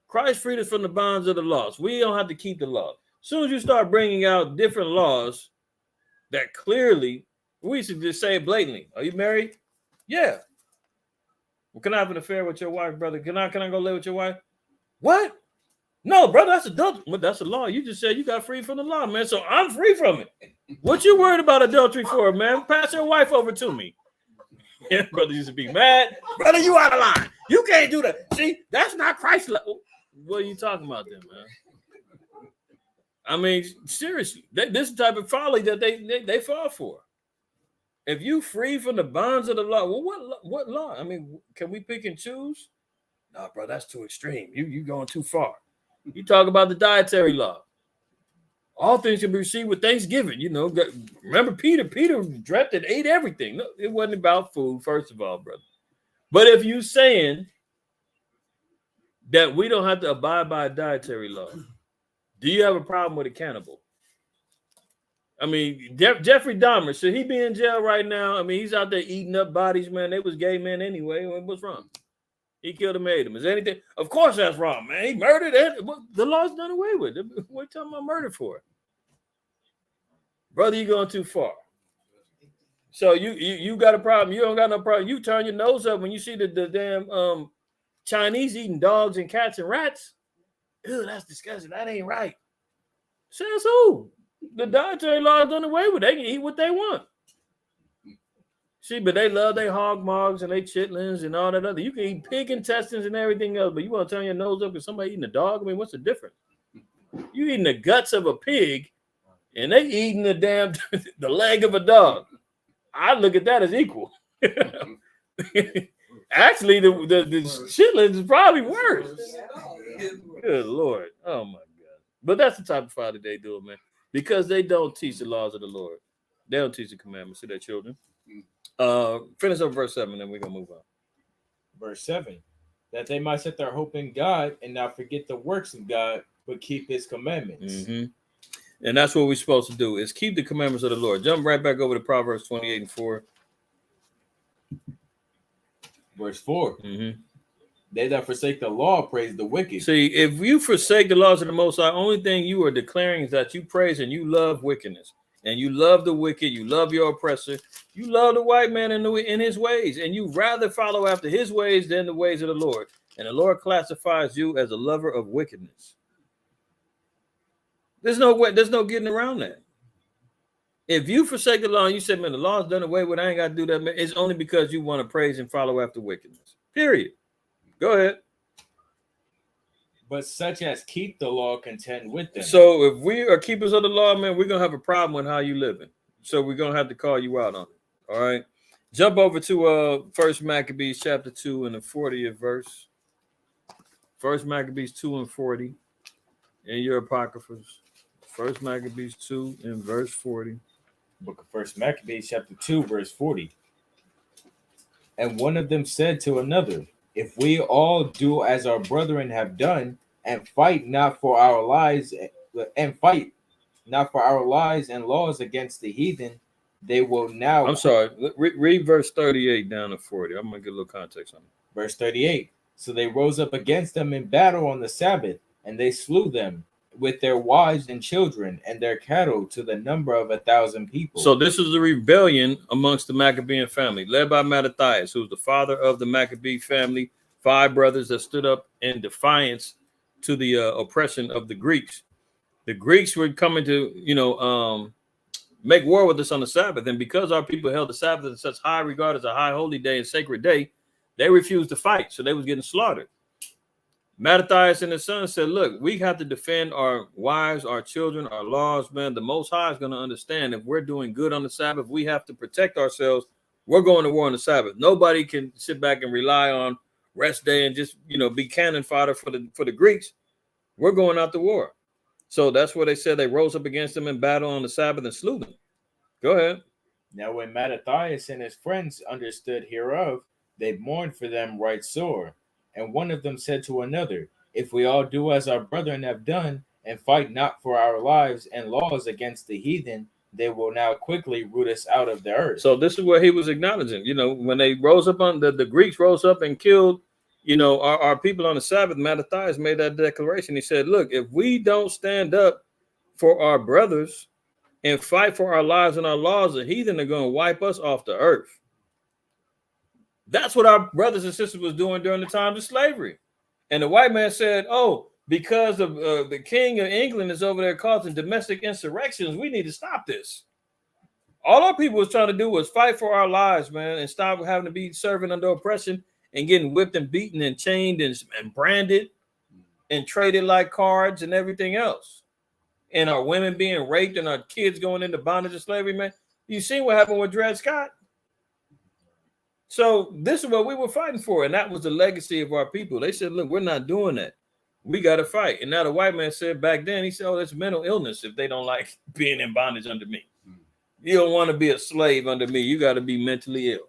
Christ freed us from the bonds of the laws. We don't have to keep the law. As soon as you start bringing out different laws that clearly, we should just say it blatantly. Are you married? Yeah. Well, can I have an affair with your wife, brother? Can I go live with your wife? What? No, brother, that's adultery. Well, that's a law. You just said you got free from the law, man. So I'm free from it. What you worried about adultery for, man? Pass your wife over to me. Yeah, brother used to be mad. Brother, you out of line. You can't do that. See, that's not Christ. What are you talking about then, man? I mean, seriously, this type of folly that they fall for. If you free from the bonds of the law, well, what law? I mean, can we pick and choose? No, bro, that's too extreme. You going too far. You talk about the dietary law. All things can be received with thanksgiving. Remember Peter dreamt and ate everything. No, it wasn't about food, first of all, brother. But if you saying that we don't have to abide by a dietary law. Do you have a problem with a cannibal? I mean, Jeffrey Dahmer, should he be in jail right now? I mean, he's out there eating up bodies, man. They was gay men anyway. What's wrong? He killed him, ate him. Is anything? Of course that's wrong, man. He murdered it. The law's done away with. What are you talking about murder for? Brother, you're going too far. So you got a problem. You don't got no problem. You turn your nose up when you see the damn Chinese eating dogs and cats and rats. Ew, that's disgusting. That ain't right. Says who? The dietary law is done away with. They can eat what they want. See, but they love their hog mogs and their chitlins and all that other. You can eat pig intestines and everything else, but you want to turn your nose up because somebody eating a dog? I mean, what's the difference? You eating the guts of a pig and they eating the damn the leg of a dog. I look at that as equal. Actually, the chitlins is probably worse. Good Lord. Oh, my God. But that's the type of father they do, man. Because they don't teach the laws of the Lord. They don't teach the commandments to their children. Finish up verse 7, then we're going to move on. Verse 7, that they might set their hope in God and not forget the works of God, but keep his commandments. Mm-hmm. And that's what we're supposed to do, is keep the commandments of the Lord. Jump right back over to Proverbs 28 and 4. Verse 4. Mm-hmm. They that forsake the law praise the wicked. See, if you forsake the laws of the Most High, only thing you are declaring is that you praise and you love wickedness. And you love the wicked, you love your oppressor, you love the white man in his ways, and you rather follow after his ways than the ways of the Lord. And the Lord classifies you as a lover of wickedness. There's no way, there's no getting around that. If you forsake the law and you say, man, the law's done away with, I ain't got to do that, man, it's only because you want to praise and follow after wickedness. Period. Go ahead. But such as keep the law contend with them. So if we are keepers of the law, man, we're going to have a problem with how you living. So we're going to have to call you out on it. All right. Jump over to First Maccabees chapter 2 and the 40th verse. First Maccabees 2 and 40 in your apocryphas. First Maccabees 2 and verse 40. Book of First Maccabees chapter 2 verse 40. And one of them said to another, if we all do as our brethren have done, and fight not for our lives, and laws against the heathen, they will now. I'm sorry. Read verse 38 down to 40. I'm gonna get a little context on it. Verse 38. So they rose up against them in battle on the Sabbath, and they slew them with their wives and children and their cattle to the number of 1,000 people. So this is a rebellion amongst the Maccabean family, led by Mattathias, who's the father of the Maccabee family, 5 brothers that stood up in defiance to the oppression of the Greeks. The Greeks were coming to, make war with us on the Sabbath. And because our people held the Sabbath in such high regard as a high holy day and sacred day, they refused to fight. So they was getting slaughtered. Mattathias and his son said, look, we have to defend our wives, our children, our laws, man. The Most High is going to understand if we're doing good on the Sabbath, we have to protect ourselves. We're going to war on the Sabbath. Nobody can sit back and rely on rest day and just, be cannon fodder for the Greeks. We're going out to war. So that's what they said. They rose up against them in battle on the Sabbath and slew them. Go ahead. Now when Mattathias and his friends understood hereof, they mourned for them right sore. And one of them said to another, if we all do as our brethren have done, and fight not for our lives and laws against the heathen, they will now quickly root us out of the earth. So this is what he was acknowledging. When they rose up on the Greeks rose up and killed, our people on the Sabbath, Mattathias made that declaration. He said, look, if we don't stand up for our brothers and fight for our lives and our laws, the heathen are going to wipe us off the earth. That's what our brothers and sisters was doing during the times of slavery. And the white man said, oh, because of the king of England is over there causing domestic insurrections, we need to stop this. All our people was trying to do was fight for our lives, man, and stop having to be serving under oppression and getting whipped and beaten and chained and branded and traded like cards and everything else. And our women being raped and our kids going into bondage and slavery, man. You seen what happened with Dred Scott? So this is what we were fighting for, and that was the legacy of our people. They said, look, we're not doing that. We got to fight. And now the white man said back then, he said, oh, that's mental illness if they don't like being in bondage under me. You don't want to be a slave under me. You got to be mentally ill.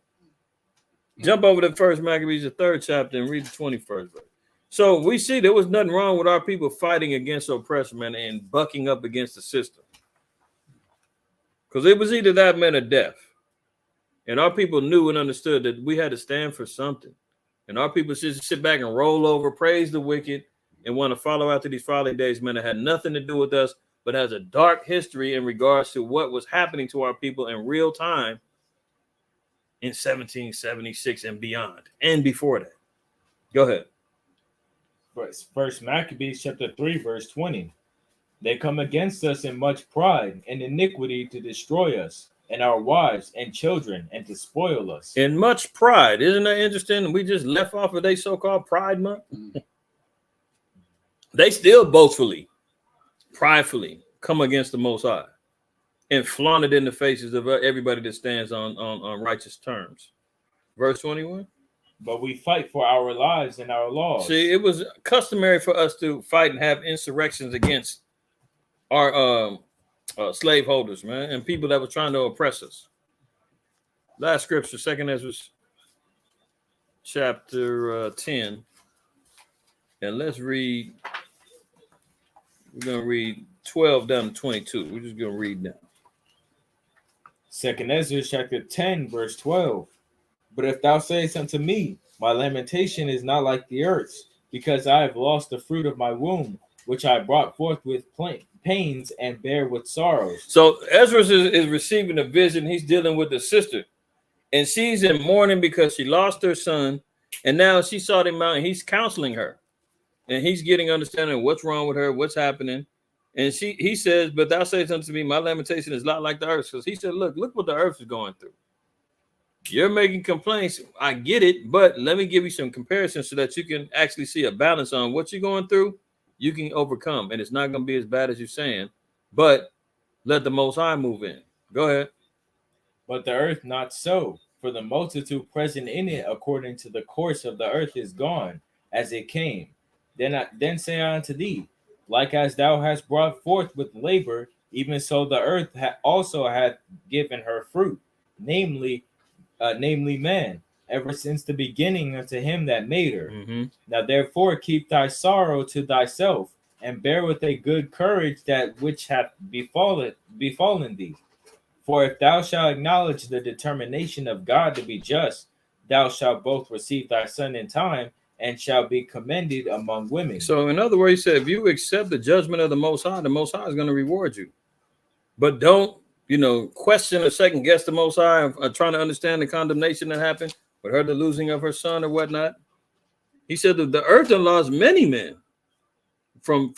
Jump over to First Maccabees, the 3rd chapter, and read the 21st verse. So we see there was nothing wrong with our people fighting against oppression, man, and bucking up against the system. Because it was either that man or death. And our people knew and understood that we had to stand for something. And our people should sit back and roll over, praise the wicked, and want to follow after these folly days, man, that had nothing to do with us, but has a dark history in regards to what was happening to our people in real time in 1776 and beyond, and before that. Go ahead. First Maccabees chapter 3, verse 20. They come against us in much pride and iniquity to destroy us and our wives and children and to spoil us. In much pride. Isn't that interesting? We just left off of their so-called Pride Month. They still boastfully, pridefully come against the Most High and flaunt it in the faces of everybody that stands on righteous terms. Verse 21. But we fight for our lives and our laws. See, it was customary for us to fight and have insurrections against our slaveholders, man, and people that were trying to oppress us. Last scripture, 2 Ezra chapter 10. And let's read. We're going to read 12 down to 22. We're just going to read now. 2 Ezra chapter 10, verse 12. But if thou sayest unto me, my lamentation is not like the earth's, because I have lost the fruit of my womb, which I brought forth with pains and bear with sorrows. So Ezra is receiving a vision. He's dealing with the sister, and she's in mourning because she lost her son, and now she sought him out, and he's counseling her, and he's getting understanding of what's wrong with her, what's happening. And he says, but thou sayest unto me, my lamentation is not like the earth. Because he said, look what the earth is going through. You're making complaints. I get it, but let me give you some comparisons so that you can actually see a balance on what you're going through. You can overcome, and it's not going to be as bad as you're saying, but let the Most High move in. Go ahead. But the earth not so, for the multitude present in it according to the course of the earth is gone, as it came. Then say I unto thee, like as thou hast brought forth with labor, even so the earth also hath given her fruit, namely man, ever since the beginning unto him that made her. Mm-hmm. Now therefore keep thy sorrow to thyself, and bear with a good courage that which hath befallen thee. For if thou shalt acknowledge the determination of God to be just, thou shalt both receive thy son in time, and shall be commended among women. So in other words, he said, if you accept the judgment of the Most High is going to reward you. But don't, question or second guess the Most High, trying to understand the condemnation that happened with her, the losing of her son or whatnot. He said that the earth has lost many men from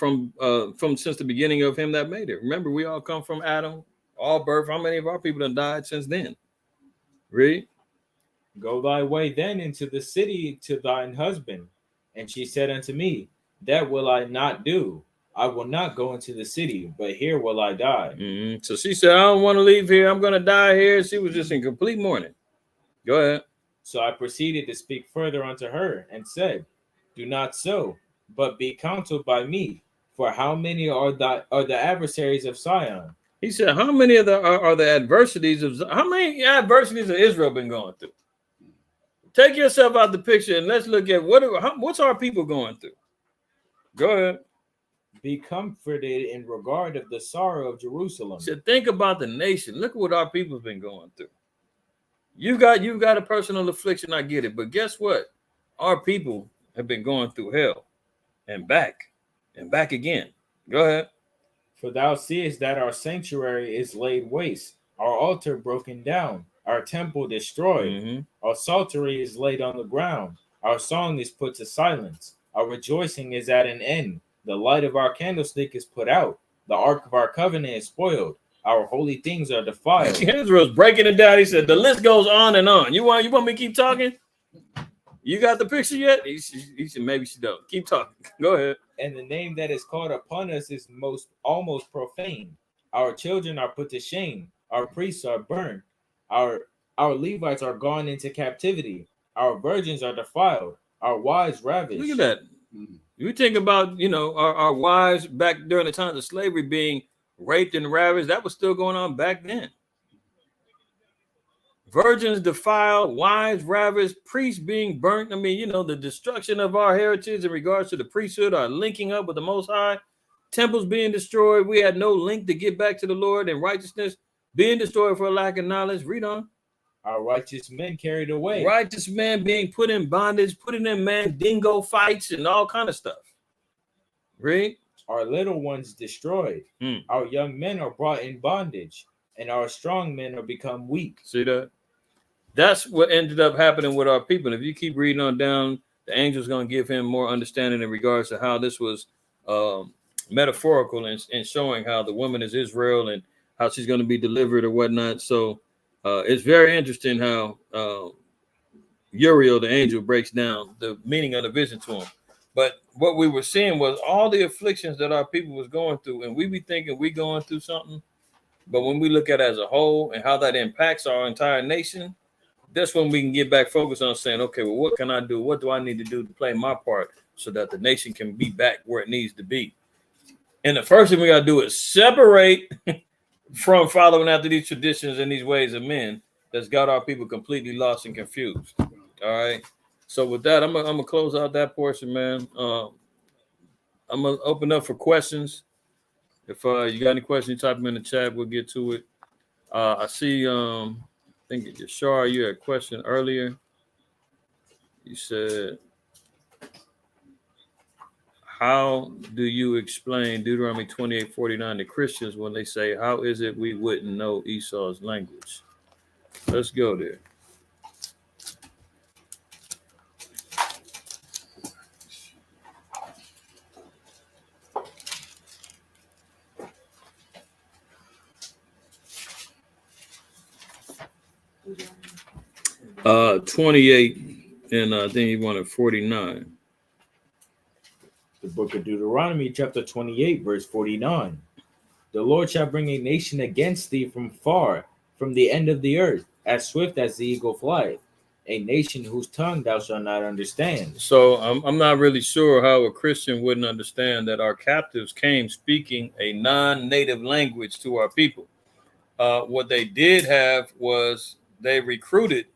since the beginning of him that made it. Remember, we all come from Adam, all birth. How many of our people have died since then? Read. Go thy way then into the city to thine husband. And she said unto me, that will I not do. I will not go into the city, but here will I die. Mm-hmm. So she said, I don't want to leave here. I'm going to die here. She was just in complete mourning. Go ahead. So I proceeded to speak further unto her and said, do not so, but be counseled by me. For how many are the adversaries of Sion? He said, how many are the adversities of how many adversities have Israel been going through? Take yourself out the picture and let's look at what's our people going through. Go ahead. Be comforted in regard of the sorrow of Jerusalem. So think about the nation. Look at what our people have been going through. You got a personal affliction, I get it. But guess what? Our people have been going through hell and back again. Go ahead. For thou seest that our sanctuary is laid waste, our altar broken down, our temple destroyed, Mm-hmm. Our psaltery is laid on the ground, our song is put to silence, our rejoicing is at an end, the light of our candlestick is put out, the ark of our covenant is spoiled, our holy things are defiled. Israel's breaking it down. He said the list goes on and on. You want me to keep talking? You got the picture yet? He said maybe she don't. Keep talking. Go ahead. And the name that is called upon us is almost profane. Our children are put to shame. Our priests are burned. Our Levites are gone into captivity. Our virgins are defiled. Our wives ravished. Look at that. You think about, our wives back during the times of slavery being raped and ravished. That was still going on back then. virgins defiled, wives ravished, priests being burnt. I mean, you know, the destruction of our heritage in regards to the priesthood, our linking up with the Most High, temples being destroyed. We had no link to get back to the Lord, and righteousness being destroyed for a lack of knowledge. Read on. Our righteous men carried away. Righteous men being put in bondage, putting in mandingo fights and all kind of stuff. Read. Our little ones destroyed. Our young men are brought in bondage, and our strong men are become weak. See that? That's what ended up happening with our people. If you keep reading on down, the angel's going to give him more understanding in regards to how this was metaphorical and showing how the woman is Israel and how she's going to be delivered or whatnot. So it's very interesting how Uriel, the angel, breaks down the meaning of the vision to him. But what we were seeing was all the afflictions that our people was going through, and we be thinking we going through something. But when we look at it as a whole and how that impacts our entire nation, that's when we can get back focused on saying, okay, well, what can I do? What do I need to do to play my part so that the nation can be back where it needs to be? And the first thing we got to do is separate from following after these traditions and these ways of men that's got our people completely lost and confused. All right. So with that, I'm gonna close out that portion, man. I'm gonna open up for questions. If you got any questions, type them in the chat. We'll get to it. I see. I think Yashar, you had a question earlier. You said, "How do you explain Deuteronomy 28:49 to Christians when they say, 'How is it we wouldn't know Esau's language?'" Let's go there. 28, and I think he wanted 49. The book of Deuteronomy, chapter 28, verse 49. The Lord shall bring a nation against thee from far, from the end of the earth, as swift as the eagle flieth, a nation whose tongue thou shalt not understand. So I'm not really sure how a Christian wouldn't understand that our captives came speaking a non-native language to our people. What they did have was they recruited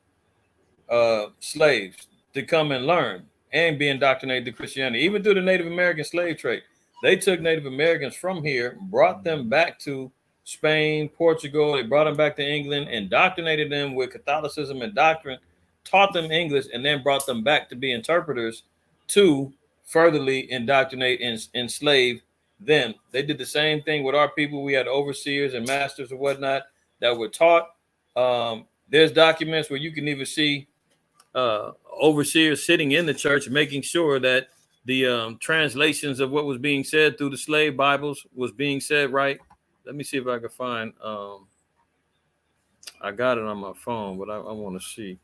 slaves to come and learn and be indoctrinated to Christianity, even through the Native American slave trade. They took Native Americans from here, brought them back to Spain, Portugal. They brought them back to England, indoctrinated them with Catholicism and doctrine, taught them English, and then brought them back to be interpreters to furtherly indoctrinate and enslave them. They did the same thing with our people. We had overseers and masters and whatnot that were taught. There's documents where you can even see overseers sitting in the church, making sure that the translations of what was being said through the slave Bibles was being said right. Let me see if I can find. I got it on my phone, but I want to see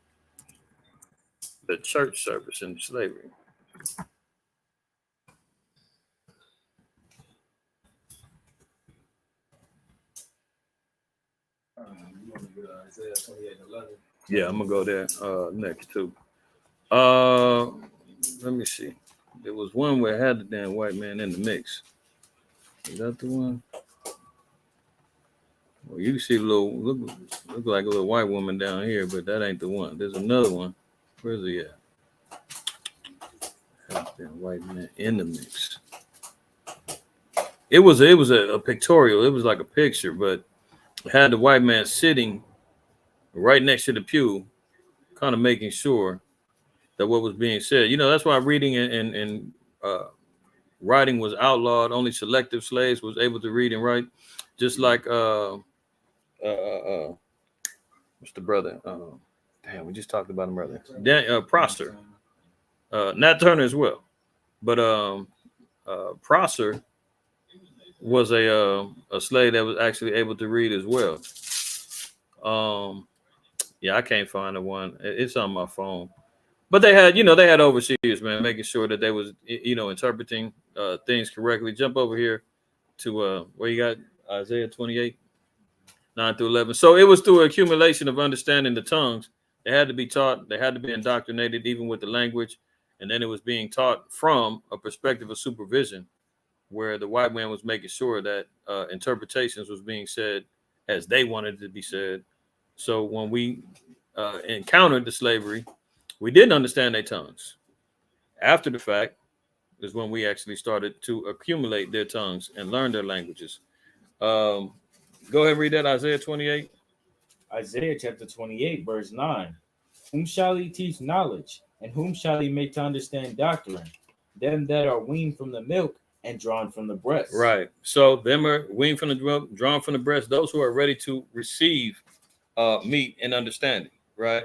the church service in slavery. Yeah, I'm gonna go there next too. Let me see. There was one where it had the damn white man in the mix. Is that the one? Well, you can see a little look like a little white woman down here, but that ain't the one. There's another one. Where's he at? Damn white man in the mix. It was a pictorial. It was like a picture, but it had the white man sitting right next to the pew, kind of making sure that what was being said. You know, that's why reading and writing was outlawed. Only selective slaves was able to read and write. Just like what's the brother? Damn, we just talked about him earlier. Prosser. Nat Turner as well. But Prosser was a slave that was actually able to read as well. Yeah, I can't find the one. It's on my phone. But they had overseers, man, making sure that they was, interpreting things correctly. Jump over here to where you got Isaiah 28, 9 through 11. So it was through accumulation of understanding the tongues. They had to be taught. They had to be indoctrinated, even with the language. And then it was being taught from a perspective of supervision, where the white man was making sure that interpretations was being said as they wanted it to be said. So when we encountered the slavery, we didn't understand their tongues. After the fact is when we actually started to accumulate their tongues and learn their languages. Go ahead and read that, Isaiah 28. Isaiah chapter 28, verse 9. Whom shall he teach knowledge, and whom shall he make to understand doctrine? Them that are weaned from the milk and drawn from the breast. Right. So them are weaned from the milk, drawn from the breast, those who are ready to receive meat and understanding. Right.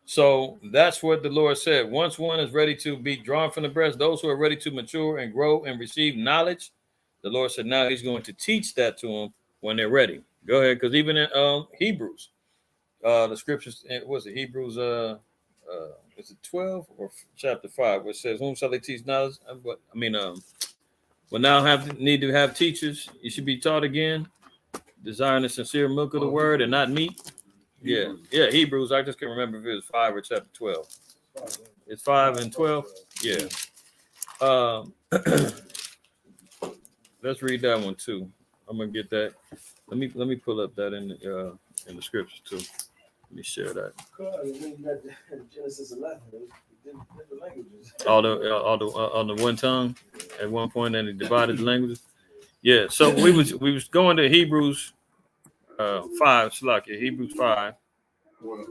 So that's what the Lord said. Once one is ready to be drawn from the breast, those who are ready to mature and grow and receive knowledge, the Lord said now he's going to teach that to them when they're ready. Go ahead, because even in Hebrews, the scriptures, was it Hebrews is it 12 or chapter 5, which says, whom shall they teach knowledge? Will now need to have teachers. You should be taught again, desiring the sincere milk of the word and not meat. Yeah, Hebrews. I just can't remember if it was 5 or chapter 12. It's 5 and 12. Yeah. Let's read that one too. I'm gonna get that. Let me pull up that in the scriptures too. Let me share that. Genesis 11. The languages. All the one tongue at one point, and he divided the languages. Yeah. So we was going to Hebrews 5, Slakia, Hebrews 5. Well,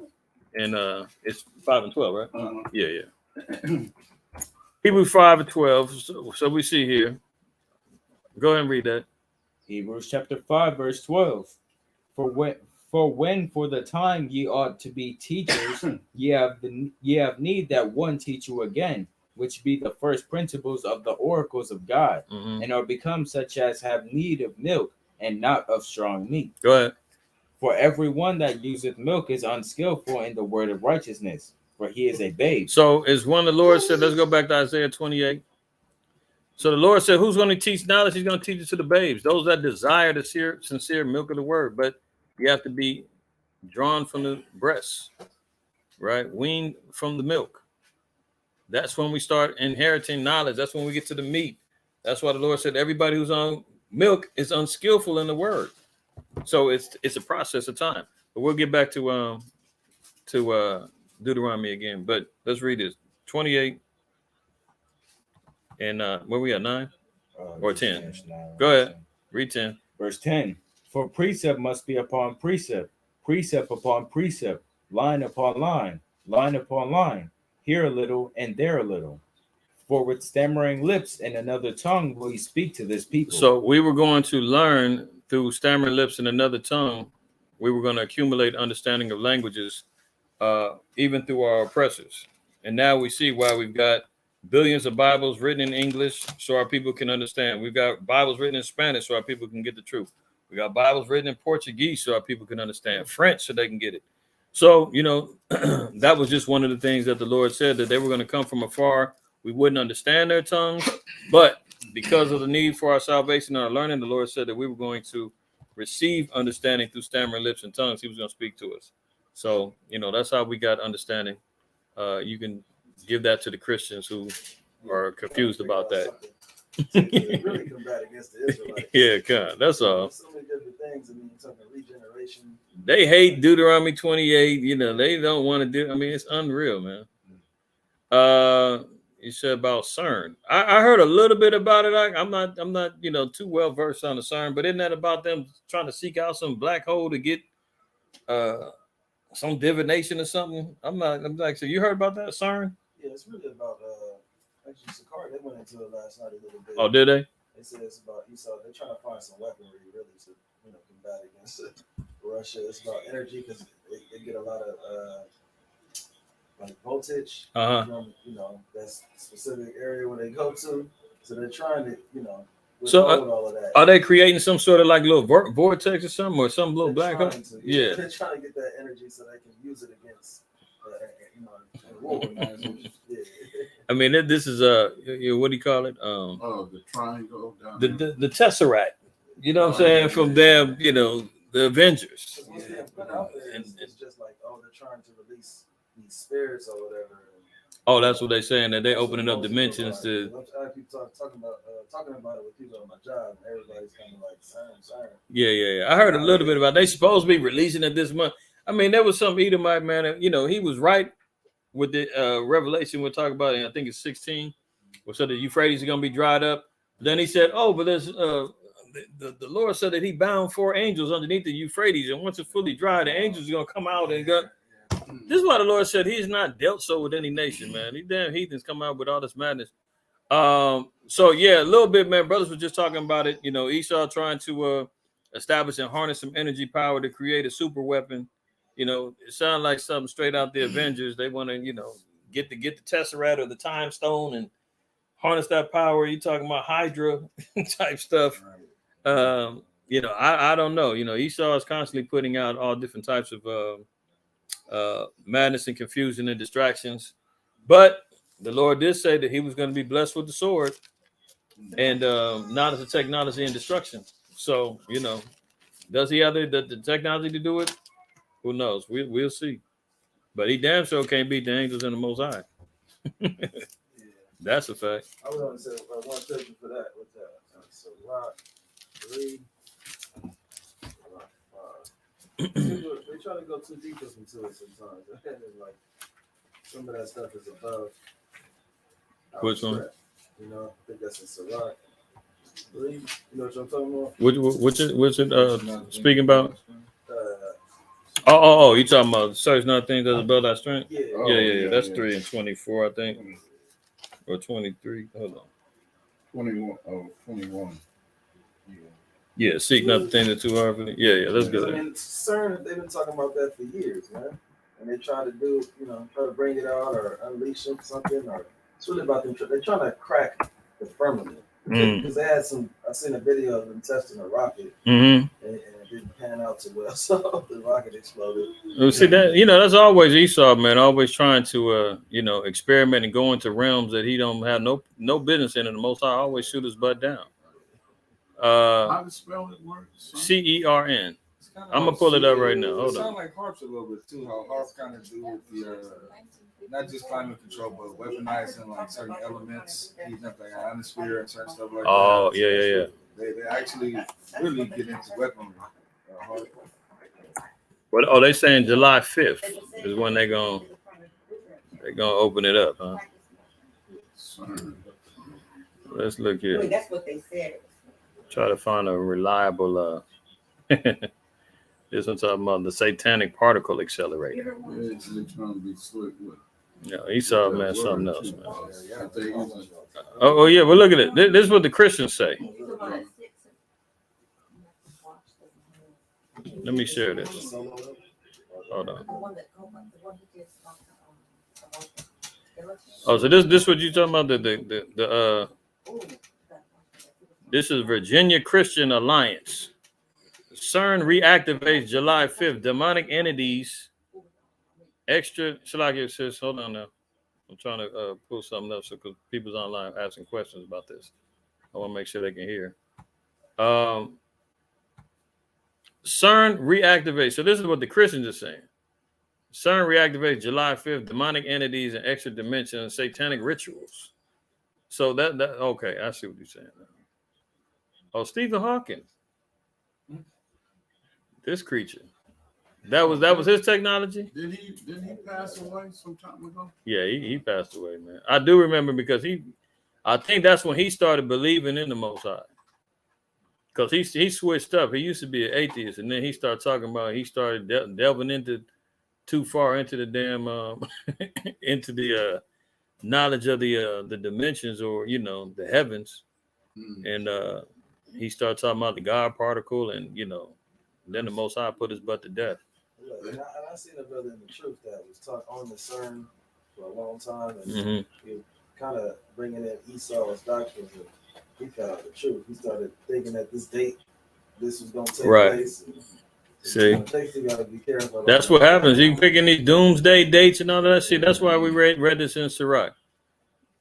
And it's 5 and 12, right? uh-huh. Yeah. Hebrews 5 and 12. So we see here. Go ahead and read that. Hebrews chapter 5, verse 12. For when for the time ye ought to be teachers, ye have need that one teach you again, which be the first principles of the oracles of God, and are become such as have need of milk and not of strong meat. Go ahead. For every one that useth milk is unskillful in the word of righteousness, for he is a babe. So is one the Lord said, let's go back to Isaiah 28. So the Lord said, who's going to teach knowledge? He's going to teach it to the babes, those that desire the sincere milk of the word. But you have to be drawn from the breast, right? Weaned from the milk. That's when we start inheriting knowledge. That's when we get to the meat. That's why the Lord said, everybody who's on milk is unskillful in the word. So it's a process of time. But we'll get back to Deuteronomy again. But let's read this. 28 and where we at, 9 or 10? Go ahead. Read 10. Verse 10. For precept must be upon precept, precept upon precept, line upon line, line upon line, here a little and there a little. For with stammering lips and another tongue will he speak to this people. So we were going to learn through stammering lips and another tongue. We were going to accumulate understanding of languages, even through our oppressors. And now we see why we've got billions of Bibles written in English so our people can understand. We've got Bibles written in Spanish so our people can get the truth. We got Bibles written in Portuguese so our people can understand, French so they can get it. So, that was just one of the things that the Lord said, that they were going to come from afar. We wouldn't understand their tongues, but because of the need for our salvation and our learning, the Lord said that we were going to receive understanding through stammering lips and tongues. He was going to speak to us. So, that's how we got understanding. You can give that to the Christians who are confused about that. Really combat against the Israelites. Yeah, God, that's all. So many different things. I mean, you're talking regeneration. They hate Deuteronomy 28. They don't want to do. I mean, it's unreal, man. You said about CERN. I heard a little bit about it. I'm not too well versed on the CERN, but isn't that about them trying to seek out some black hole to get some divination or something? I'm like, so you heard about that CERN? Yeah, it's really about actually Sakari, they went into it last night a little bit. Oh, did they? They said it's about Esau. They're trying to find some weaponry really to combat against Russia. It's about energy because they get a lot of like voltage from that specific area where they go to. So they're trying to withhold all of that. Are they creating some sort of like little vortex or something, or some little black hole? Yeah, they're trying to get that energy so they can use it against war. Yeah. I mean, this is what do you call it? The triangle down the Tesseract. You know what I'm saying? From them, the Avengers. Yeah. It's just like, they're trying to release these spirits or whatever. Oh, that's what they're saying, that they're opening up dimensions to. I keep talking about it with people on my job, and everybody's kind of like, "Siren." Yeah. I heard a little bit about. They supposed to be releasing it this month. I mean, there was some Edomite man, you know, he was right with the revelation we're talking about, and I think it's 16, where said the Euphrates is going to be dried up. Then he said, oh, but there's the Lord said that he bound 4 angels underneath the Euphrates, and once it's fully dry, the angels are going to come out and go. This is why the Lord said he's not dealt so with any nation, man. These damn heathens come out with all this madness. So yeah, a little bit, man. Brothers were just talking about it. You know, Esau trying to establish and harness some energy power to create a super weapon. You know, it sounds like something straight out the Avengers. They want to, you know, get the Tesseract or the Time Stone and harness that power. You talking about Hydra type stuff. You know, I don't know. You know, Esau is constantly putting out all different types of madness and confusion and distractions. But the Lord did say that he was going to be blessed with the sword and not as a technology and destruction. So, you know, does he have the technology to do it? Who knows? We'll see. But he damn sure can't beat the angels and the Most High. That's a fact. I was going to say one scripture for that. With that. So, Rock 3. Rock 5. They try to go too deep into it sometimes. Like, some of that stuff is above. Which one? You know, I think that's in Sirach 3. You know what I'm talking about? What's it speaking about? Oh, you talking about search not things that's above thy strength? Yeah. Yeah. That's 3 and 24, I think. Or 23. Hold on. 21. Yeah, seek not the thing that's too hard for you. Yeah, that's good. I mean, CERN, they've been talking about that for years, man. And they try to do, you know, try to bring it out or unleash something, or it's really about them. They're trying to crack the firmament. Because they had I seen a video of them testing a rocket, and it didn't pan out too well, so the rocket exploded. See that, you know, that's always Esau, man, always trying to, you know, experiment and go into realms that he don't have no business in, and the Most High always shoot his butt down. How to spell it word? CERN. I'm gonna pull it up right now. Hold on. It sounds like harps a little bit too. How harps kind of do with the not just climate control, but weaponizing like certain elements, heating up the atmosphere and certain stuff like that. Oh, yeah. They actually really get into weaponry. What? They saying July 5th is when they're gonna open it up, huh? Let's look here. That's what they said. Try to find a reliable. This one's talking about the satanic particle accelerator. They're trying to be slick with. Yeah, Esau, man, something else, man. Oh yeah, well look at it. This is what the Christians say. Let me share this. Hold on. Oh, so this what you talking about? This is Virginia Christian Alliance. CERN reactivates July 5th. Demonic entities. Extra. Shalakia says, hold on now. I'm trying to pull something up because people's online asking questions about this. I want to make sure they can hear. CERN reactivates. So this is what the Christians are saying. CERN reactivates July 5th. Demonic entities and extra dimensions, satanic rituals. So that okay, I see what you're saying now. Oh, Stephen Hawking. This creature. That was his technology. Did he pass away some time ago? Yeah, he passed away, man. I do remember because I think that's when he started believing in the Most High. Because he switched up. He used to be an atheist, and then he started delving into too far into the damn into the knowledge of the dimensions, or you know, the heavens, and he started talking about the God particle, and you know, then the Most High put his butt to death. And I seen a brother in the truth that was on the CERN for a long time, and he kind of bringing in Esau's doctrines. And he found out the truth. He started thinking that this date, this was going to take place. See, you gotta be careful. That's what happens. You can pick in these doomsday dates and all that. See, that's why we read this in Sirach.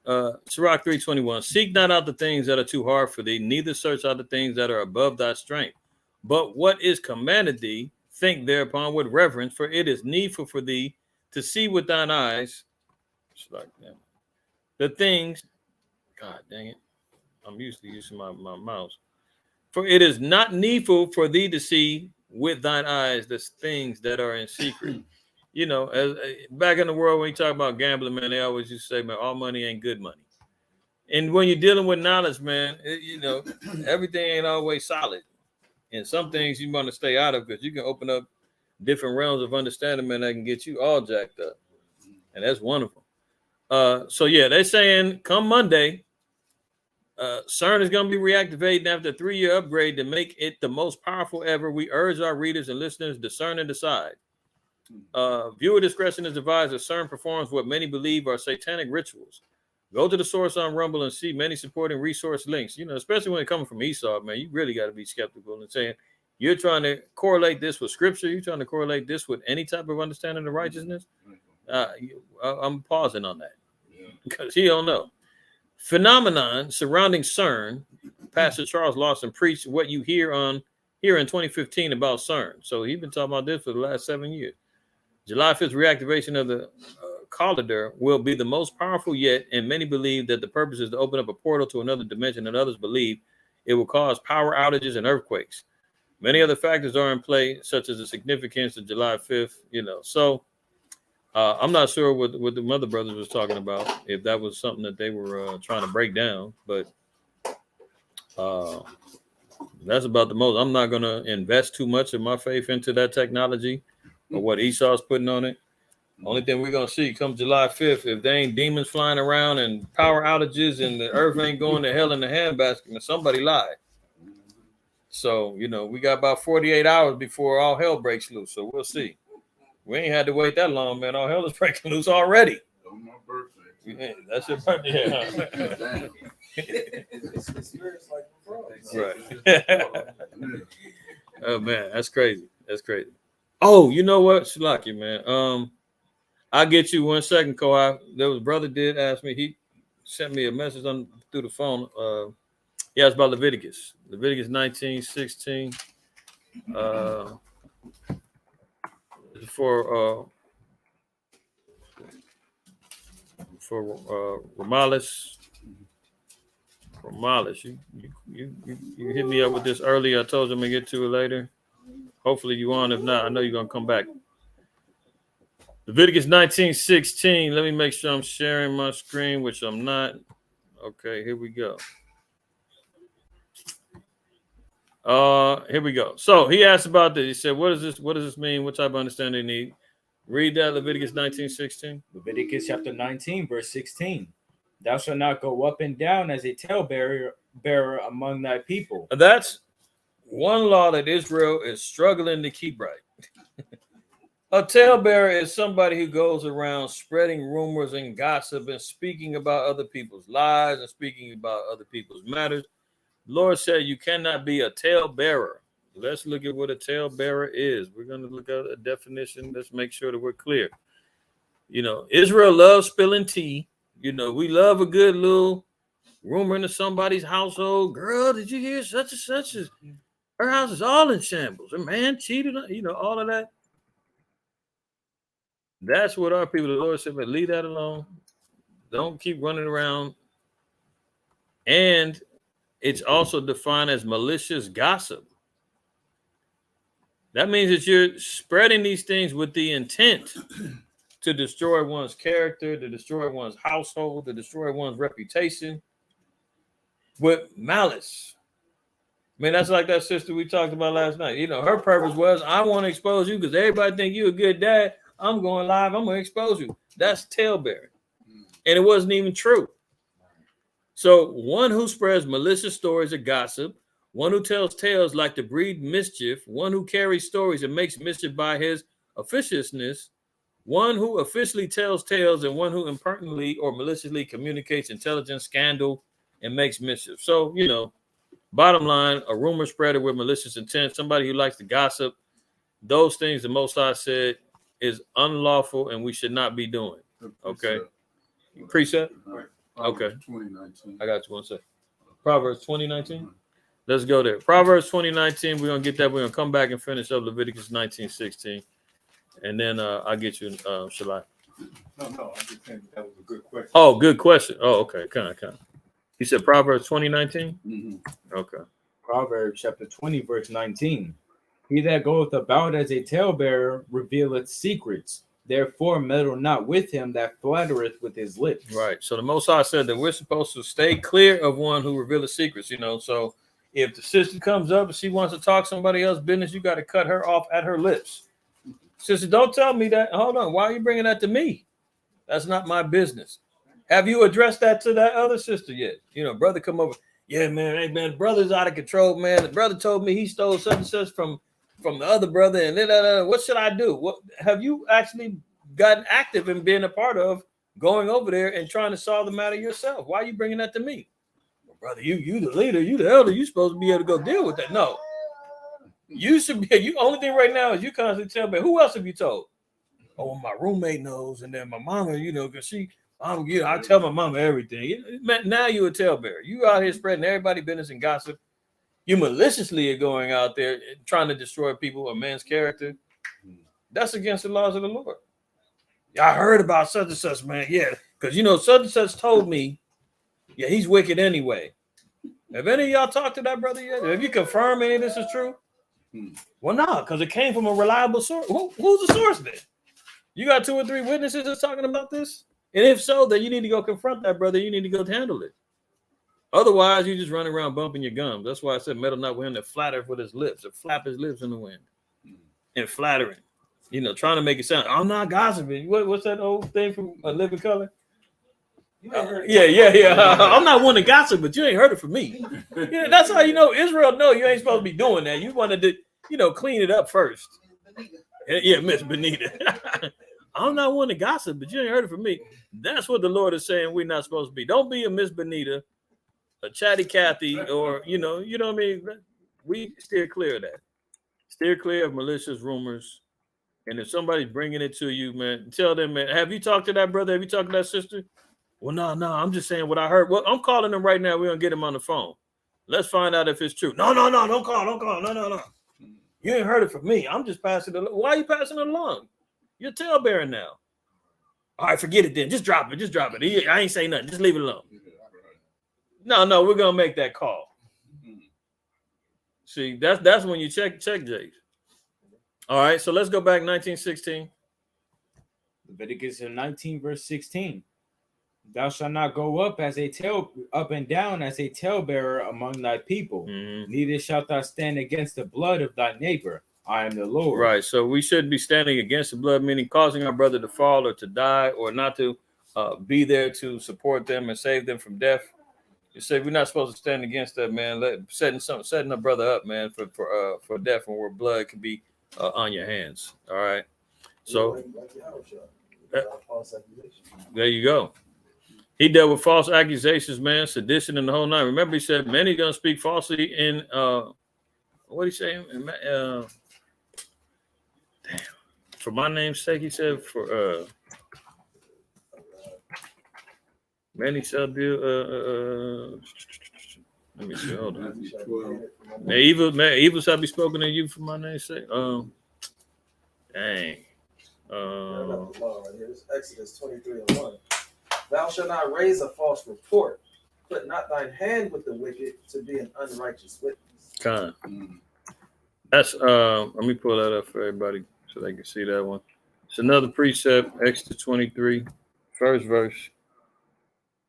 Sirach 3:21. Seek not out the things that are too hard for thee, neither search out the things that are above thy strength. But what is commanded thee, think thereupon with reverence, for it is needful for thee to see with thine eyes. The things, God dang it, I'm used to using my mouse. For it is not needful for thee to see with thine eyes the things that are in secret. You know, as back in the world when you talk about gambling, man, they always used to say, man, all money ain't good money. And when you're dealing with knowledge, man, you know, everything ain't always solid. And some things you want to stay out of because you can open up different realms of understanding, man, that can get you all jacked up. And that's wonderful. So yeah, they're saying come Monday, CERN is going to be reactivating after a 3-year upgrade to make it the most powerful ever. We urge our readers and listeners to discern and decide. Viewer discretion is advised as CERN performs what many believe are satanic rituals. Go to the source on Rumble and see many supporting resource links. You know, especially when it comes from Esau, man, you really got to be skeptical and saying you're trying to correlate this with scripture. You're trying to correlate this with any type of understanding of righteousness. I'm pausing on that because he don't know. Phenomenon surrounding CERN. Pastor Charles Lawson preached what you hear in 2015 about CERN. So he's been talking about this for the last 7 years. July 5th reactivation of the collider will be the most powerful yet, and many believe that the purpose is to open up a portal to another dimension, and others believe it will cause power outages and earthquakes. Many other factors are in play, such as the significance of July 5th, you know. So I'm not sure what the Mother Brothers was talking about, if that was something that they were trying to break down, but that's about the most. I'm not going to invest too much of my faith into that technology or what Esau's putting on it. Only thing we're going to see come July 5th, if there ain't demons flying around and power outages and the earth ain't going to hell in the handbasket, and somebody lied. So, you know, we got about 48 hours before all hell breaks loose. So we'll see. We ain't had to wait that long, man. All hell is breaking loose already. On my birthday. Yeah, that's your birthday. Damn. It's experience like frogs. Right. Oh, man, that's crazy. That's crazy. Oh, you know what? Shalaki, man. I'll get you 1 second, Kohai. There was a brother did ask me. He sent me a message through the phone. He asked about Leviticus. Leviticus 19:16. For Ramalis. You hit me up with this earlier. I told you I'm gonna get to it later. Hopefully you on. If not, I know you're gonna come back. Leviticus 19:16. Let me make sure I'm sharing my screen, which I'm not. Okay, here we go. Here we go. So he asked about this. He said, "What is this? What does this mean? What type of understanding do you need?" Read that, Leviticus 19:16. Leviticus chapter 19, verse 16. Thou shalt not go up and down as a talebearer among thy people. That's one law that Israel is struggling to keep right. A talebearer is somebody who goes around spreading rumors and gossip and speaking about other people's lives and speaking about other people's matters. The Lord said you cannot be a talebearer. Let's look at what a talebearer is. We're going to look at a definition. Let's make sure that we're clear. You know, Israel loves spilling tea. You know, we love a good little rumor into somebody's household. Girl, did you hear such and such? Her house is all in shambles. Her man cheated on, you know, all of that. That's what our people, the Lord said, but leave that alone. Don't keep running around. And it's also defined as malicious gossip. That means that you're spreading these things with the intent to destroy one's character, to destroy one's household, to destroy one's reputation with malice. I mean, that's like that sister we talked about last night. You know, her purpose was, I want to expose you because everybody think you're a good dad. I'm going live. I'm going to expose you. That's talebearing. And it wasn't even true. So one who spreads malicious stories of gossip, one who tells tales like to breed mischief, one who carries stories and makes mischief by his officiousness, one who officially tells tales, and one who impertinently or maliciously communicates intelligence, scandal, and makes mischief. So, you know, bottom line, a rumor spreader with malicious intent, somebody who likes to gossip, those things the Most High said is unlawful and we should not be doing. Okay. Precept? Okay. 2019. I got you 1 second. Proverbs 20:19. Let's go there. Proverbs 20:19. We're gonna get that. We're gonna come back and finish up Leviticus 19:16. And then I'll get you Shalai. No, I just think that was a good question. Oh, good question. Oh, okay. Kind of. He said Proverbs 20:19. Mm-hmm. Okay. Proverbs chapter 20, verse 19. He that goeth about as a talebearer revealeth secrets. Therefore, meddle not with him that flattereth with his lips. Right. So the Most High said that we're supposed to stay clear of one who reveals secrets. So if the sister comes up and she wants to talk somebody else's business, you got to cut her off at her lips. Sister, don't tell me that. Hold on. Why are you bringing that to me? That's not my business. Have you addressed that to that other sister yet? Brother come over. Yeah, man. Hey, man, brother's out of control, man. The brother told me he stole such and such from the other brother. And what should I do? What have you actually gotten active in being a part of going over there and trying to solve the matter yourself? Why are you bringing that to me? Well, brother, you the leader, you the elder. You supposed to be able to go deal with that. No. You should be. You only thing right now is you constantly tell me. Who else have you told? Oh, my roommate knows, and then my mama, because I tell my mama everything. Now you a talebearer. You out here spreading everybody's business and gossip. You maliciously are going out there trying to destroy people, a man's character. That's against the laws of the Lord. I heard about such and such, man. Yeah, because such and such told me, yeah, he's wicked anyway. Have any of y'all talked to that brother yet? Have you confirmed any of this is true? Well, no, because it came from a reliable source. Who's the source then? You got 2 or 3 witnesses that's talking about this? And if so, then you need to go confront that brother. You need to go handle it. Otherwise, you just run around bumping your gums. That's why I said meddle not with him that flattereth with his lips, or flap his lips in the wind. And flattering. Trying to make it sound, I'm not gossiping. What's that old thing from A Living Color? Yeah. I'm not one to gossip, but you ain't heard it from me. That's how Israel know you ain't supposed to be doing that. You wanted to, clean it up first. Yeah, Miss Benita. I'm not one to gossip, but you ain't heard it from me. That's what the Lord is saying we're not supposed to be. Don't be a Miss Benita, a chatty Cathy, or you know what I mean? We steer clear of that. Steer clear of malicious rumors. And if somebody's bringing it to you, man, tell them, man, have you talked to that brother? Have you talked to that sister? Well, no, I'm just saying what I heard. Well, I'm calling them right now. We're going to get him on the phone. Let's find out if it's true. No, don't call. No. You ain't heard it from me. I'm just passing it along. Why are you passing it along? You're talebearer now. All right, forget it then. Just drop it. I ain't saying nothing. Just leave it alone. No, we're going to make that call. See, that's when you check Jace. All right, so let's go back 1916. Leviticus 19, verse 16. Thou shalt not go up and down as a talebearer among thy people. Neither shalt thou stand against the blood of thy neighbor. I am the Lord. Right. So we shouldn't be standing against the blood, meaning causing our brother to fall or to die, or not to be there to support them and save them from death. You say we're not supposed to stand against that, man. Setting a brother up, man, for death, and where blood can be on your hands. All right. So there you go. He dealt with false accusations, man, sedition and the whole nine. Remember, he said many gonna speak falsely in what did he say? Damn. For my name's sake, he said for many shall do let me see, hold on. Evil shall be spoken in you for my name's sake. Dang. Here's Exodus 23:1. Thou shalt not raise a false report. Put not thine hand with the wicked to be an unrighteous witness. That's let me pull that up for everybody so they can see that one. It's another precept, Exodus 23, first verse.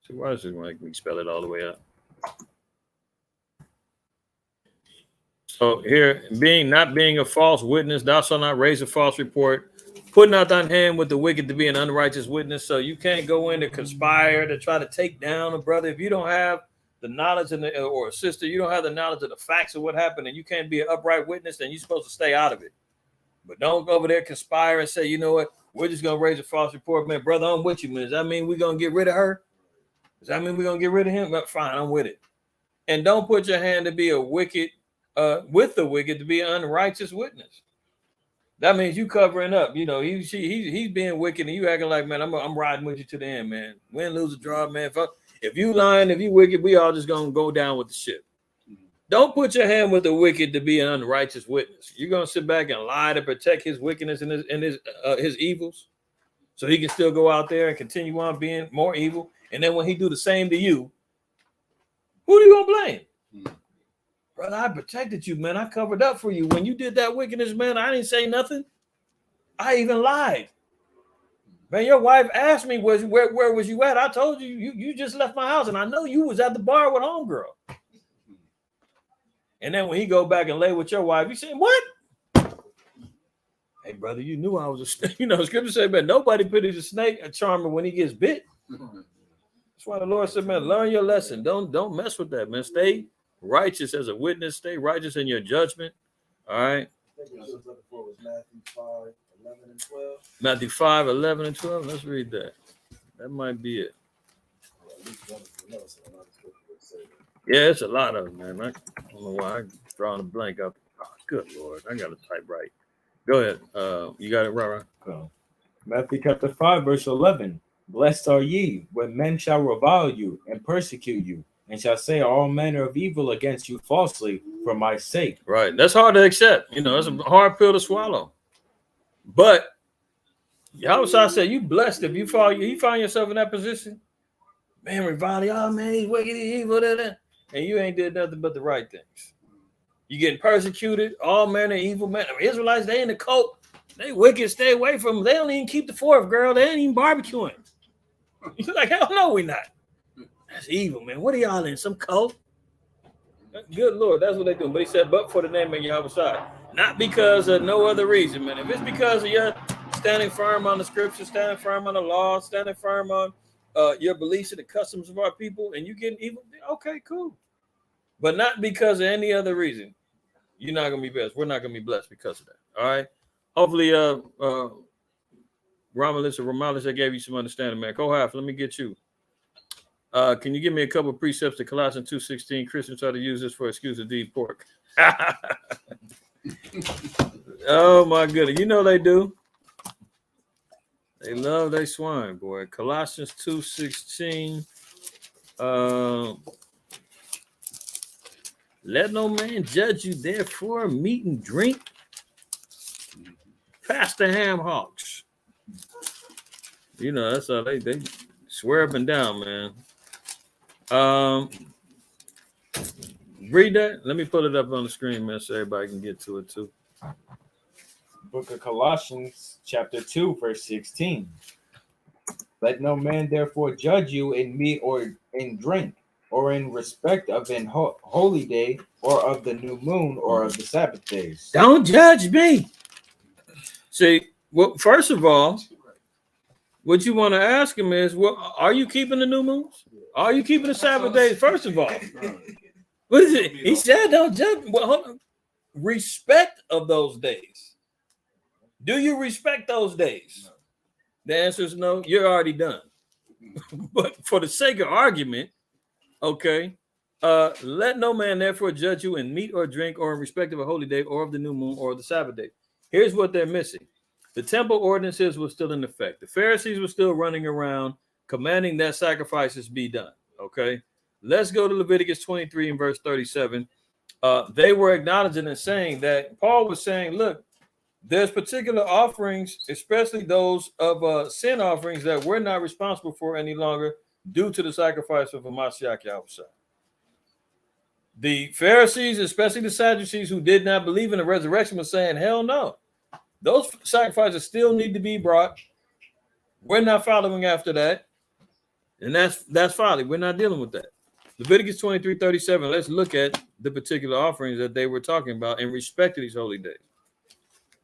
So why does it make me spell it all the way out? So here, not being a false witness, thou shalt not raise a false report. Put not thine hand with the wicked to be an unrighteous witness. So you can't go in to conspire to try to take down a brother if you don't have the knowledge or a sister. You don't have the knowledge of the facts of what happened, and you can't be an upright witness. Then you're supposed to stay out of it. But don't go over there conspire and say, you know what, we're just gonna raise a false report, man. Brother, I'm with you, man. Does that mean we're gonna get rid of her? Does that mean we're gonna get rid of him? But fine, I'm with it. And don't put your hand to be a wicked with the wicked to be an unrighteous witness. That means you covering up. He's being wicked, and you acting like, man, I'm riding with you to the end, man. Win, lose, or draw, man. If you lying, if you wicked, we all just gonna go down with the ship. Don't put your hand with the wicked to be an unrighteous witness. You're gonna sit back and lie to protect his wickedness and his evils, so he can still go out there and continue on being more evil. And then when he do the same to you, who do you gonna blame? Brother, I protected you, man. I covered up for you. When you did that wickedness, man, I didn't say nothing. I even lied. Man, your wife asked me, where was you at? I told you just left my house, and I know you was at the bar with homegirl. And then when he go back and lay with your wife, you say, what? Hey, brother, you knew I was a snake. You know, scripture say, man, nobody pities a snake a charmer when he gets bit. That's why the Lord said, man, learn your lesson. Don't mess with that, man. Stay righteous as a witness. Stay righteous in your judgment. All right. I think what I was looking for was Matthew 5, 11 and 12. Matthew 5, 11 and 12. Let's read that. That might be it. Well, at least one of them knows, so I'm not sure what it says. Yeah, it's a lot of them, man. I don't know why I'm drawing a blank up. Oh, good Lord. I got to type right. Go ahead. You got it right. So, Matthew chapter 5, verse 11. Blessed are ye when men shall revile you and persecute you, and shall say all manner of evil against you falsely for my sake. Right. That's hard to accept. You know, it's a hard pill to swallow. But Yahweh said, you blessed if you find yourself in that position. Man, revile, oh man, he's wicked, he's evil, and you ain't did nothing but the right things. You getting persecuted, all manner of evil men. Israelites, they in the cult. They wicked, stay away from them. They don't even keep the fourth, girl. They ain't even barbecuing. You're like, hell no, we not. That's evil, man. What are y'all in? Some cult? Good Lord, that's what they do. But he said, but for the name of Yahweh, not because of no other reason, man. If it's because of your standing firm on the scripture, standing firm on the law, standing firm on your beliefs and the customs of our people, and you getting evil, okay, cool. But not because of any other reason. You're not gonna be blessed. We're not gonna be blessed because of that. All right. Hopefully, Romulus, I gave you some understanding, man. Kohath, let me get you. Can you give me a couple of precepts to Colossians 2:16? Christians try to use this for excuse to eat pork. Oh my goodness, you know they do. They love their swine, boy. Colossians 2:16. Let no man judge you, therefore, meat and drink. Pastor Ham Hawks. You know, that's how they swear up and down, man. Read that. Let me put it up on the screen, man, so everybody can get to it too. Book of Colossians, chapter 2, verse 16. Let no man therefore judge you in meat or in drink, or in respect of an holy day, or of the new moon, or of the Sabbath days. Don't judge me. See, well, first of all, what you want to ask him is, well, are you keeping the new moons? Are you keeping the Sabbath days? First of all, what is it? He said, don't judge. Well, hold on. Respect of those days. Do you respect those days? The answer is no. You're already done. But for the sake of argument, okay, let no man therefore judge you in meat or drink or in respect of a holy day or of the new moon or the Sabbath day. Here's what they're missing. The temple ordinances were still in effect. The Pharisees were still running around commanding that sacrifices be done. Okay, let's go to Leviticus 23 and verse 37. They were acknowledging and saying that Paul was saying, look, there's particular offerings, especially those of sin offerings, that we're not responsible for any longer due to the sacrifice of a Mashiach Yahushua. The Pharisees, especially the Sadducees who did not believe in the resurrection, were saying, hell no. Those sacrifices still need to be brought. We're not following after that. And that's folly. We're not dealing with that. Leviticus 23:37. Let's look at the particular offerings that they were talking about in respect to these holy days.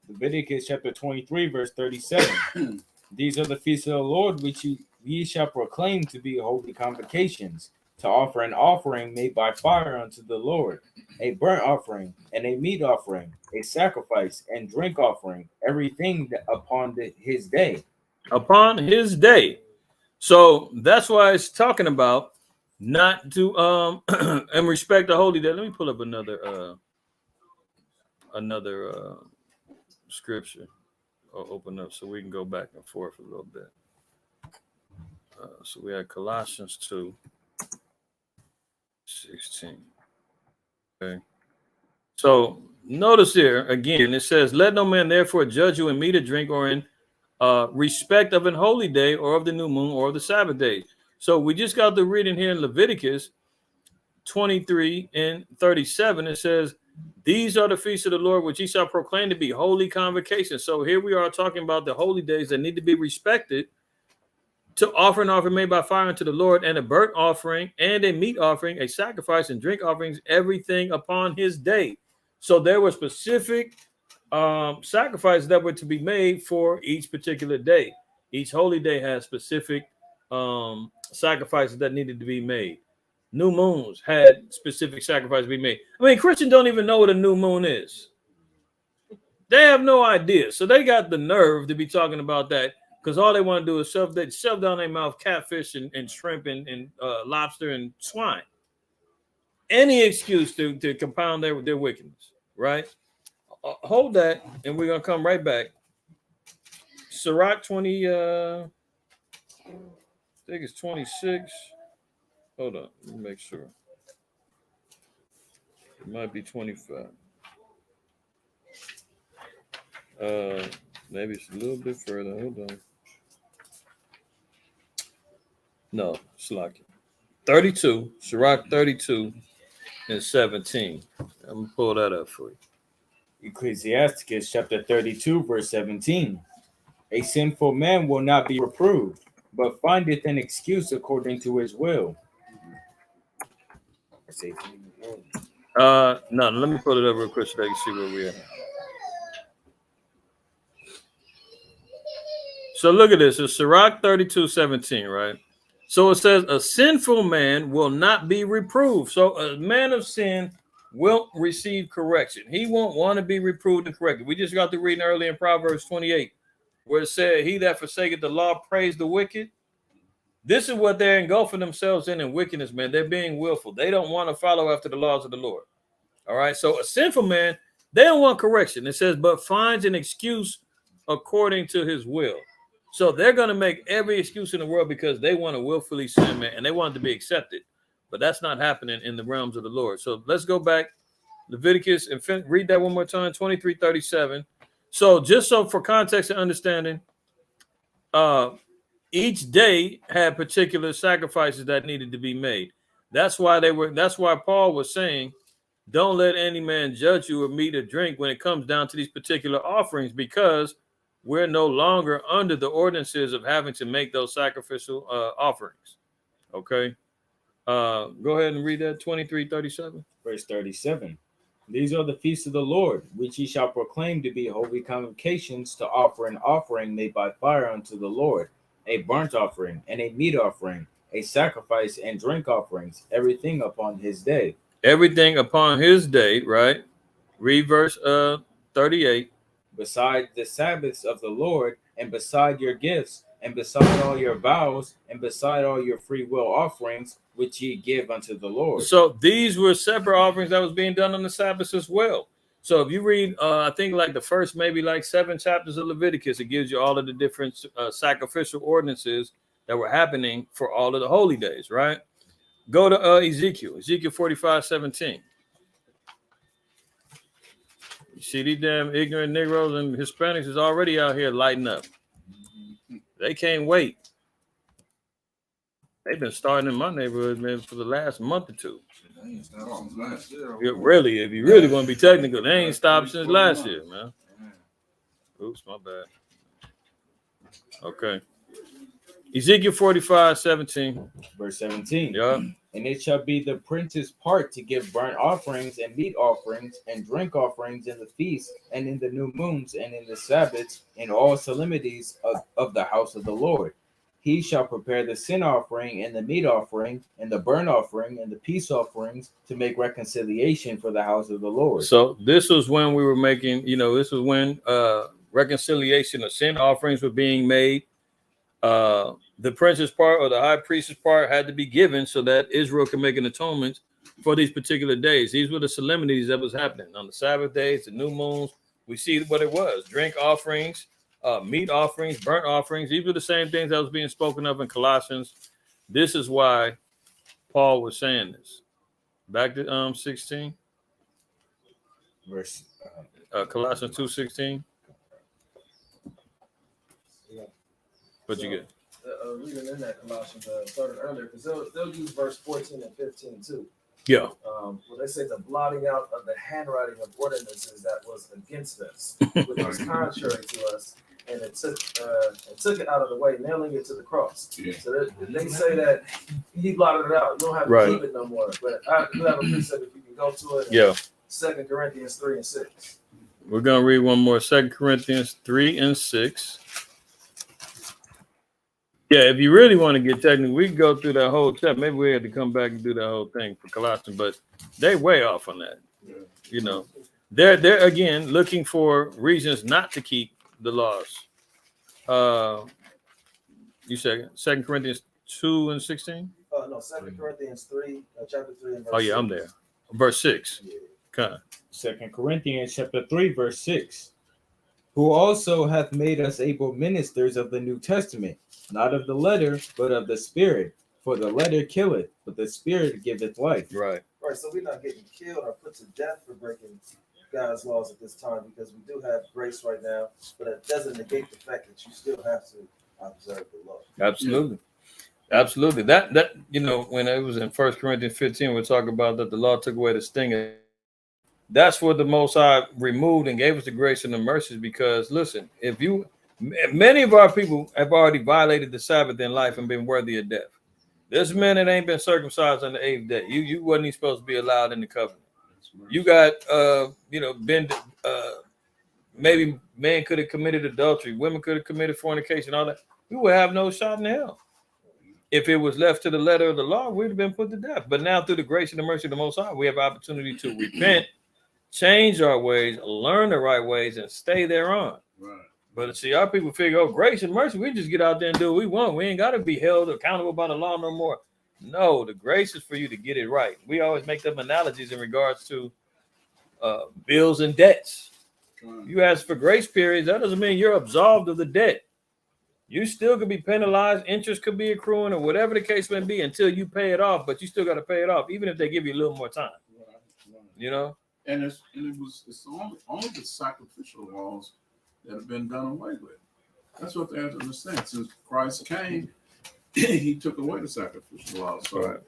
Leviticus chapter 23, verse 37. These are the feasts of the Lord, which ye shall proclaim to be holy convocations, to offer an offering made by fire unto the Lord, a burnt offering and a meat offering, a sacrifice and drink offering, everything upon his day. Upon his day. So that's why it's talking about not to in respect to holy day. Let me pull up another scripture or open up so we can go back and forth a little bit. So we had Colossians 2:16. Okay. So notice here again, it says, let no man therefore judge you in meat or drink or in respect of an holy day or of the new moon or of the Sabbath day. So we just got to reading here in Leviticus. 23 and 37, it says, these are the feasts of the Lord, which ye shall proclaim to be holy convocations. So here we are talking about the holy days that need to be respected, to offer an offering made by fire unto the Lord, and a burnt offering and a meat offering, a sacrifice and drink offerings, everything upon his day. So there were specific sacrifices that were to be made for each particular day. Each holy day has specific sacrifices that needed to be made. New moons had specific sacrifices to be made. I mean, Christians don't even know what a new moon is. They have no idea. So they got the nerve to be talking about that, because all they want to do is shove down their mouth catfish and shrimp and lobster and swine. Any excuse to compound their wickedness, right? Hold that, and we're going to come right back. Sirach 20, I think it's 26. Hold on, let me make sure. It might be 25. Maybe it's a little bit further. Hold on. No, it's like 32, Sirach 32 and 17. I'm gonna pull that up for you. Ecclesiasticus chapter 32, verse 17. A sinful man will not be reproved, but findeth an excuse according to his will. No, let me pull it up real quick so they can see where we are. So look at this. It's Sirach 32:17, right? So it says, a sinful man will not be reproved. So a man of sin will receive correction. He won't want to be reproved and corrected. We just got to reading earlier in Proverbs 28, where it said, he that forsaketh the law praise the wicked. This is what they're engulfing themselves in wickedness, man. They're being willful. They don't want to follow after the laws of the Lord. All right. So a sinful man, they don't want correction. It says, but finds an excuse according to his will. So they're going to make every excuse in the world because they want to willfully sin, man, and they want it to be accepted. But that's not happening in the realms of the Lord. So let's go back, Leviticus, and read that one more time, 23:37. So just so for context and understanding, each day had particular sacrifices that needed to be made. That's why Paul was saying, don't let any man judge you of meat or drink when it comes down to these particular offerings, because we're no longer under the ordinances of having to make those sacrificial offerings. Okay. Go ahead and read that 23:37. Verse 37. These are the feasts of the Lord, which ye shall proclaim to be holy convocations, to offer an offering made by fire unto the Lord, a burnt offering and a meat offering, a sacrifice and drink offerings, everything upon his day. Everything upon his day, right? Read verse 38. Beside the Sabbaths of the Lord, and beside your gifts, and beside all your vows, and beside all your free will offerings, which ye give unto the Lord. So these were separate offerings that was being done on the Sabbath as well. So if you read, I think like the first maybe like 7 chapters of Leviticus, it gives you all of the different sacrificial ordinances that were happening for all of the holy days, right? Go to Ezekiel 45:17. You see these damn ignorant Negroes and Hispanics is already out here lighting up. They can't wait. They've been starting in my neighborhood, man, for the last month or two. Really, if you really want to be technical, they ain't stopped since last year, man. Oops, my bad. Okay. Ezekiel 45:17. Verse 17. Yeah. And it shall be the prince's part to give burnt offerings and meat offerings and drink offerings in the feasts and in the new moons and in the Sabbaths, in all solemnities of the house of the Lord. He shall prepare the sin offering and the meat offering and the burnt offering and the peace offerings to make reconciliation for the house of the Lord. So this was when we were making, this was when reconciliation of sin offerings were being made. The prince's part or the high priest's part had to be given so that Israel can make an atonement for these particular days. These were the solemnities that was happening on the Sabbath days, the new moons. We see what it was: drink offerings, meat offerings, burnt offerings. These were the same things that was being spoken of in Colossians. This is why Paul was saying this. Back to 16, Verse Colossians 2:16. What you get? Reading in that Colossians started earlier, because they'll use verse 14 and 15 too. Yeah. Well, they say the blotting out of the handwriting of ordinances that was against us, which was contrary to us, and it took it out of the way, nailing it to the cross. Yeah. So they say that he blotted it out. You don't have to keep it no more. But I do have a precept if you can go to it. Yeah. 2 Corinthians 3 and 6. We're going to read one more. 2 Corinthians 3 and 6. Yeah, if you really want to get technical, we can go through that whole chapter. Maybe we had to come back and do that whole thing for Colossians, but they way off on that. You know, they're again looking for reasons not to keep the laws. You said 2 Corinthians 2 and 16? No, 2 Corinthians 3, chapter 3 and verse 6. Oh, yeah, I'm there. Verse 6. Okay. 2 Corinthians chapter 3, verse 6. Who also hath made us able ministers of the New Testament, not of the letter, but of the Spirit. For the letter killeth, but the Spirit giveth life. Right. Right, so we're not getting killed or put to death for breaking God's laws at this time, because we do have grace right now, but it doesn't negate the fact that you still have to observe the law. Absolutely. Absolutely. That you know, when it was in 1 Corinthians 15, we're talking about that the law took away the sting. That's what the Most High removed and gave us the grace and the mercies, because listen, many of our people have already violated the Sabbath in life and been worthy of death. There's men that ain't been circumcised on the 8th day. You wasn't even supposed to be allowed in the covenant. You got maybe man could have committed adultery, women could have committed fornication, all that. We would have no shot in hell. If it was left to the letter of the law, we'd have been put to death. But now through the grace and the mercy of the Most High, we have opportunity to repent, change our ways, learn the right ways, and stay thereon. Right. But see, our people figure, oh, grace and mercy, we just get out there and do what we want. We ain't got to be held accountable by the law no more. No, the grace is for you to get it right. We always make them analogies in regards to bills and debts. You ask for grace periods, that doesn't mean you're absolved of the debt. You still could be penalized, interest could be accruing, or whatever the case may be until you pay it off, but you still got to pay it off, even if they give you a little more time. Right. You know? And it's only the sacrificial laws that have been done away with. That's what they have to understand. Since Christ came, he took away the sacrificial laws. So right.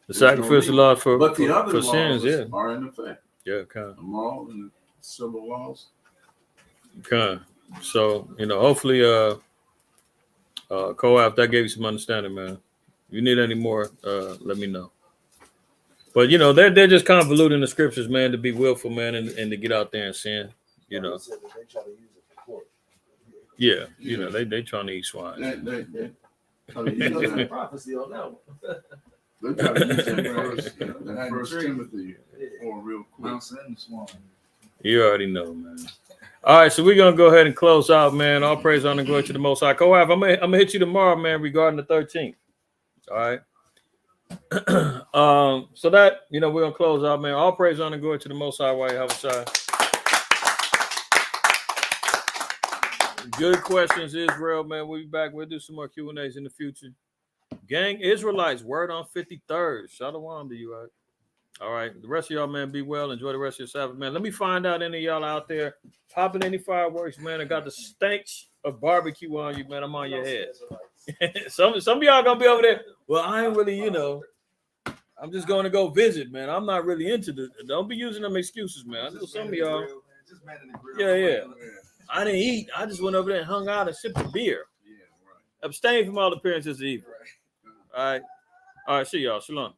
The sacrificial law for the other sins, laws are in effect. Yeah, kind of. The moral and the civil laws. Kind. So, you know, hopefully Co-op, that gave you some understanding, man. If you need any more, let me know. But you know, they're just convoluting the scriptures, man, to be willful, man, and to get out there and sin. You know. Yeah, you know, they trying to eat swine. They prophecy on that one. They try to use that first Timothy for real quick. You already know, man. All right, so we're gonna go ahead and close out, man. All praise, honor, and glory to the Most High. Co-op, I'm gonna hit you tomorrow, man, regarding the 13th. All right. So that, you know, we're gonna close out, man. All praise, honor, and glory to the Most High. White House. Good questions, Israel, man. We'll be back. We'll do some more Q&As in the future. Gang, Israelites, word on 53rd. Shalom to you, all right? All right. The rest of y'all, man, be well. Enjoy the rest of your Sabbath, man. Let me find out any of y'all out there popping any fireworks, man. I got the stench of barbecue on you, man. I'm on your head. some of y'all gonna be over there. Well, I ain't really, you know, I'm just going to go visit, man. I'm not really into the. Don't be using them excuses, man. I know some of y'all. Yeah. I didn't eat. I just went over there and hung out and sipped a beer. Yeah, right. Abstain from all appearances of evil. Right. All right. See y'all. Shalom.